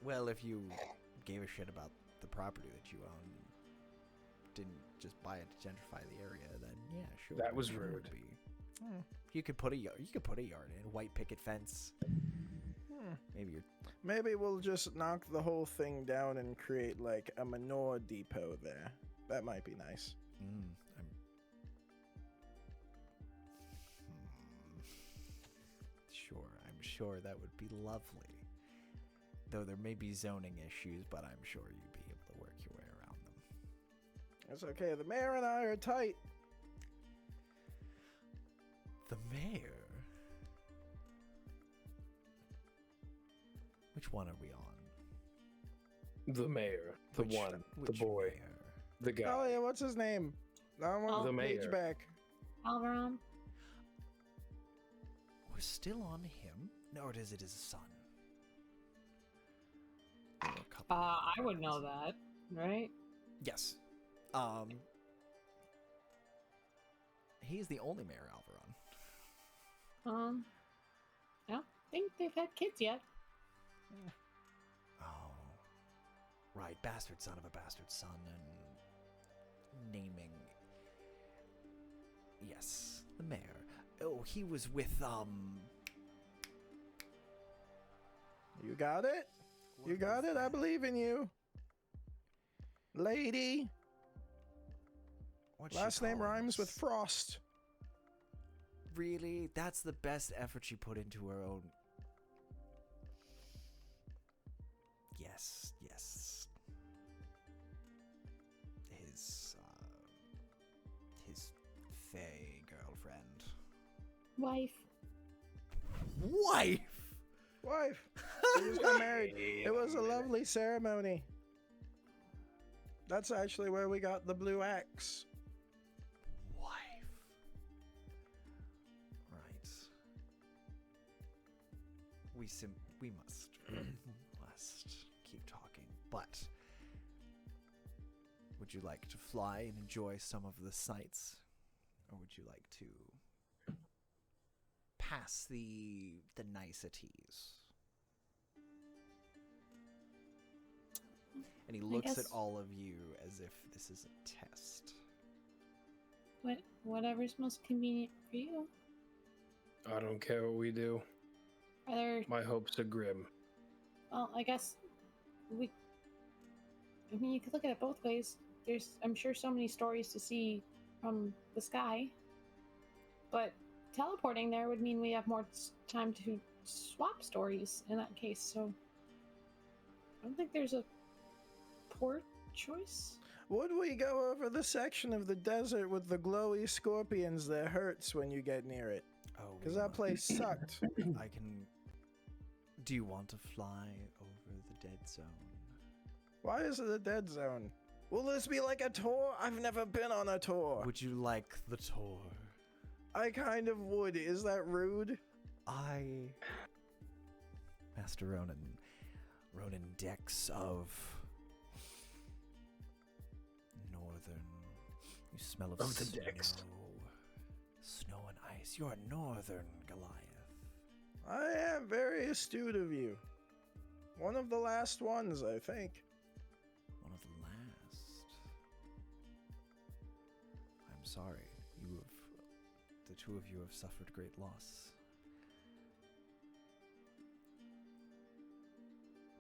Well, if you gave a shit about the property that you own, didn't just buy it to gentrify the area, then yeah, sure. That was sure it would rude. be. You could put a yard. You could put a yard in, white picket fence. Maybe you're. Maybe we'll just knock the whole thing down and create like a manure depot there. That might be nice. I'm sure that would be lovely. Though there may be zoning issues, but I'm sure you'd be able to work your way around them. That's okay. The mayor and I are tight. The mayor? Which one are we on? The mayor, the Which- one, the which boy, mayor? the guy. Oh yeah, what's his name? I want The the page mayor. back. Alvaron? We're still on him? No, or is it his son? There were a couple of I would know ones. that, right? Yes. He's the only Mayor Alvaron. I don't think they've had kids yet. Oh. Right, bastard son of a bastard son, and naming. Yes, the mayor. Oh, he was with, You got it? You got it? I believe in you. Lady. What'd she Last name call rhymes with us? Frost. Really? That's the best effort she put into her own. Yes, yes. His Fae girlfriend. Wife. Wife! Wife. They just got married. It was a lovely ceremony. That's actually where we got the blue axe. Wife. Right. We must keep talking, but would you like to fly and enjoy some of the sights, or would you like to pass the niceties? And he looks at guess- all of you as if this is a test. Whatever's most convenient for you. I don't care what we do. Are there? My hopes are grim. Well, I guess we. I mean, you could look at it both ways. There's, I'm sure, so many stories to see from the sky. But teleporting there would mean we have more time to swap stories in that case. So I don't think there's a poor choice. Would we go over the section of the desert with the glowy scorpions that hurts when you get near it? Oh, Because we that must- place sucked. I can. Do you want to fly over the dead zone? Why is it a dead zone? Will this be like a tour? I've never been on a tour. Would you like the tour? I kind of would. Is that rude? Master Ronan Dex of Northern. You smell of the snow. Dex. Snow and ice. You're a Northern Goliath. I am very astute of you. One of the last ones, I think. One of the last. I'm sorry. The two of you have suffered great loss.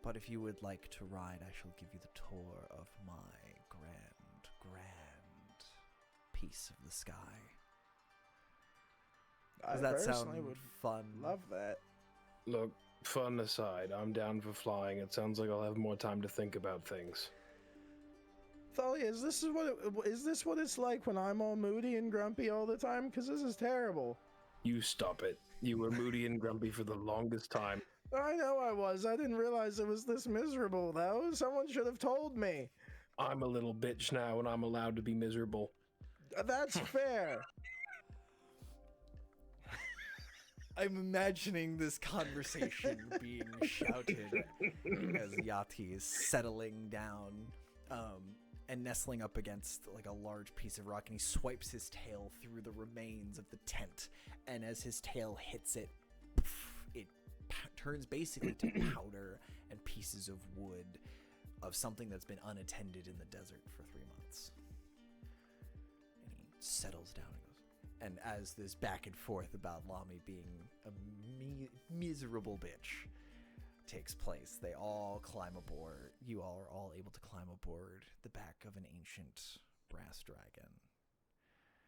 But if you would like to ride, I shall give you the tour of my grand piece of the sky. I Does that personally sound would fun? love that. Look, fun aside, I'm down for flying. It sounds like I'll have more time to think about things. Thalia, is this what it's like when I'm all moody and grumpy all the time? Because this is terrible. You stop it. You were moody and grumpy for the longest time. I know I was. I didn't realize it was this miserable, though. Someone should have told me. I'm a little bitch now and I'm allowed to be miserable. That's fair. I'm imagining this conversation being shouted as Yati is settling down and nestling up against like a large piece of rock, and he swipes his tail through the remains of the tent, and as his tail hits it, it turns basically to powder and pieces of wood of something that's been unattended in the desert for 3 months. And he settles down and goes, and as this back and forth about Lami being a miserable bitch takes place, they all climb aboard. You all are all able to climb aboard the back of an ancient brass dragon.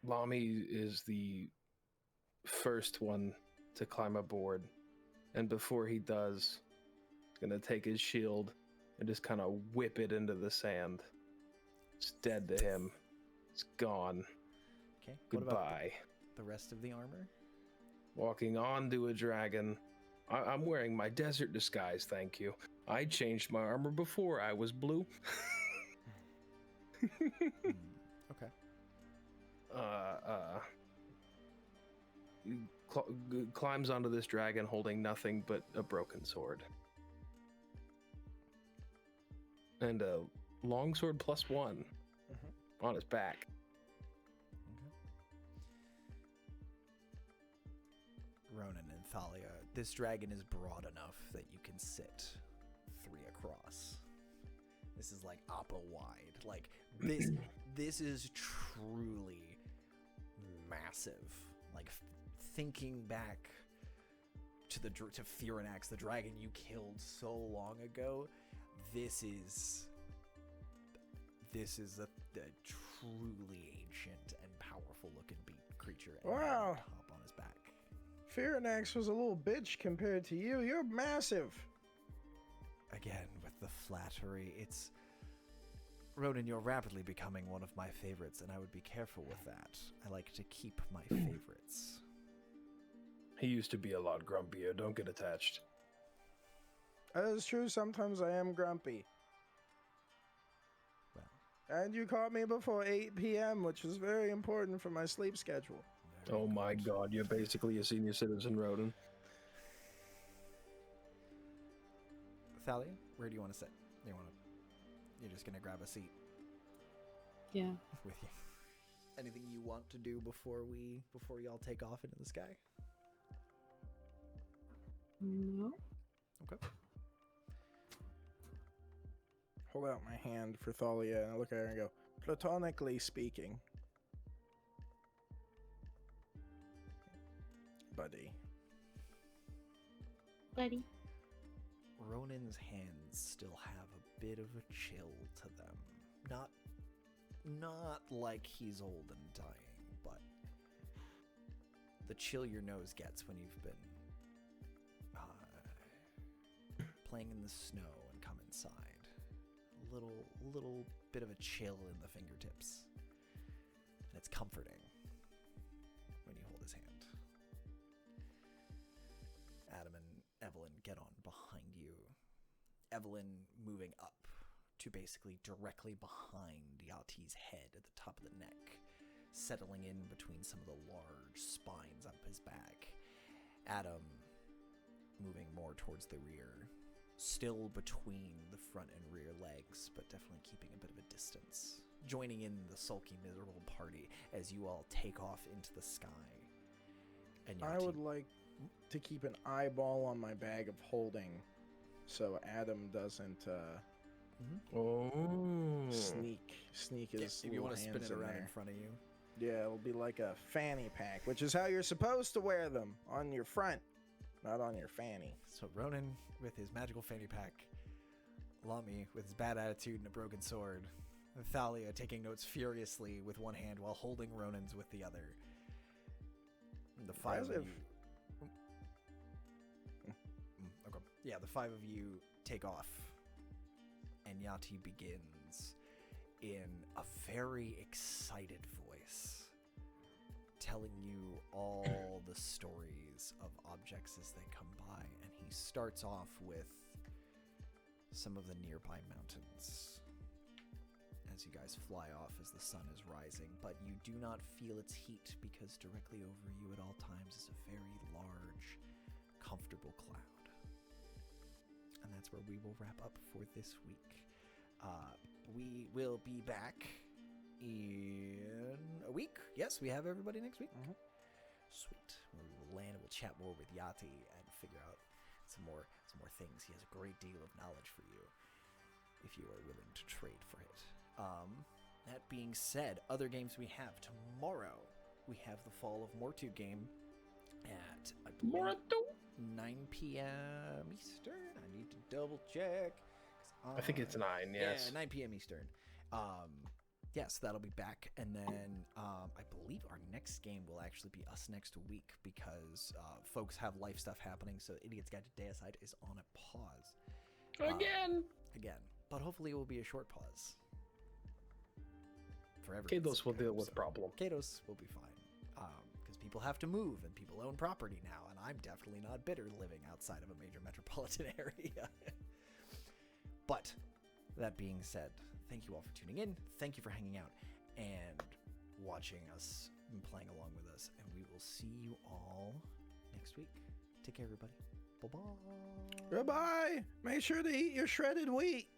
Lami is the first one to climb aboard. And before he does, he's gonna take his shield and just kind of whip it into the sand. It's dead to him. It's gone. Okay. What about Goodbye. the rest of the armor? Walking onto a dragon I'm wearing my desert disguise, thank you. I changed my armor before I was blue. Okay. Climbs onto this dragon holding nothing but a broken sword. And a longsword +1 on his back. Ronan and Thalia, this dragon is broad enough that you can sit 3 across. This is like Appa wide. Like this is truly massive. Like thinking back to Thiranax, the dragon you killed so long ago, this is a truly ancient and powerful looking creature. And Wow. hop on his back. Firanax was a little bitch compared to you. You're massive. Again, with the flattery, it's... Ronan, you're rapidly becoming one of my favorites, and I would be careful with that. I like to keep my favorites. He used to be a lot grumpier. Don't get attached. That is true. Sometimes I am grumpy. Well, And you caught me before 8 p.m., which is very important for my sleep schedule. Oh my god, you're basically a senior citizen, Roden. Thalia, where do you want to sit? You're just gonna grab a seat Yeah. with you. Anything you want to do before y'all take off into the sky? No. Okay. Hold out my hand for Thalia, and I look at her and go, platonically speaking. Buddy. Buddy. Ronan's hands still have a bit of a chill to them. Not like he's old and dying, but the chill your nose gets when you've been playing in the snow and come inside. A little bit of a chill in the fingertips. And it's comforting when you hold his hand. Adam and Evelyn get on behind you. Evelyn moving up to basically directly behind Yati's head at the top of the neck, settling in between some of the large spines up his back. Adam moving more towards the rear, still between the front and rear legs, but definitely keeping a bit of a distance, joining in the sulky, miserable party as you all take off into the sky. And I would like to keep an eyeball on my bag of holding so Adam doesn't sneak his if you want to spin hands it around there. in front of you. Yeah, it'll be like a fanny pack, which is how you're supposed to wear them, on your front, not on your fanny. So Ronan with his magical fanny pack, Lami with his bad attitude and a broken sword, and Thalia taking notes furiously with one hand while holding Ronan's with the other. And the five of Impressive. you... Okay. Yeah, the 5 of you take off, and Yati begins in a very excited voice, telling you all the stories of objects as they come by, and he starts off with some of the nearby mountains as you guys fly off as the sun is rising, but you do not feel its heat because directly over you at all times is a very large, comfortable cloud. And that's where we will wrap up for this week. We will be back in a week. Yes, we have everybody next week. Mhm. Sweet. We will land and we'll chat more with Yati and figure out some more things. He has a great deal of knowledge for you if you are willing to trade for it. That being said, other games we have tomorrow. We have the Fall of Mortu game at, I believe, 9 p.m. Eastern. I need to double check. I think it's 9, yes. Yeah, 9 p.m. Eastern. Yes, that'll be back. And then I believe our next game will actually be us next week because folks have life stuff happening. So Idiot's Guide to Deicide is on a pause. Again! Again. But hopefully it will be a short pause. For everyone. Kados will deal with problem. Kados will be fine. Because people have to move and people own property now, and I'm definitely not bitter living outside of a major metropolitan area. But that being said, thank you all for tuning in. Thank you for hanging out and watching us and playing along with us. And we will see you all next week. Take care, everybody. Bye-bye. Goodbye. Make sure to eat your shredded wheat.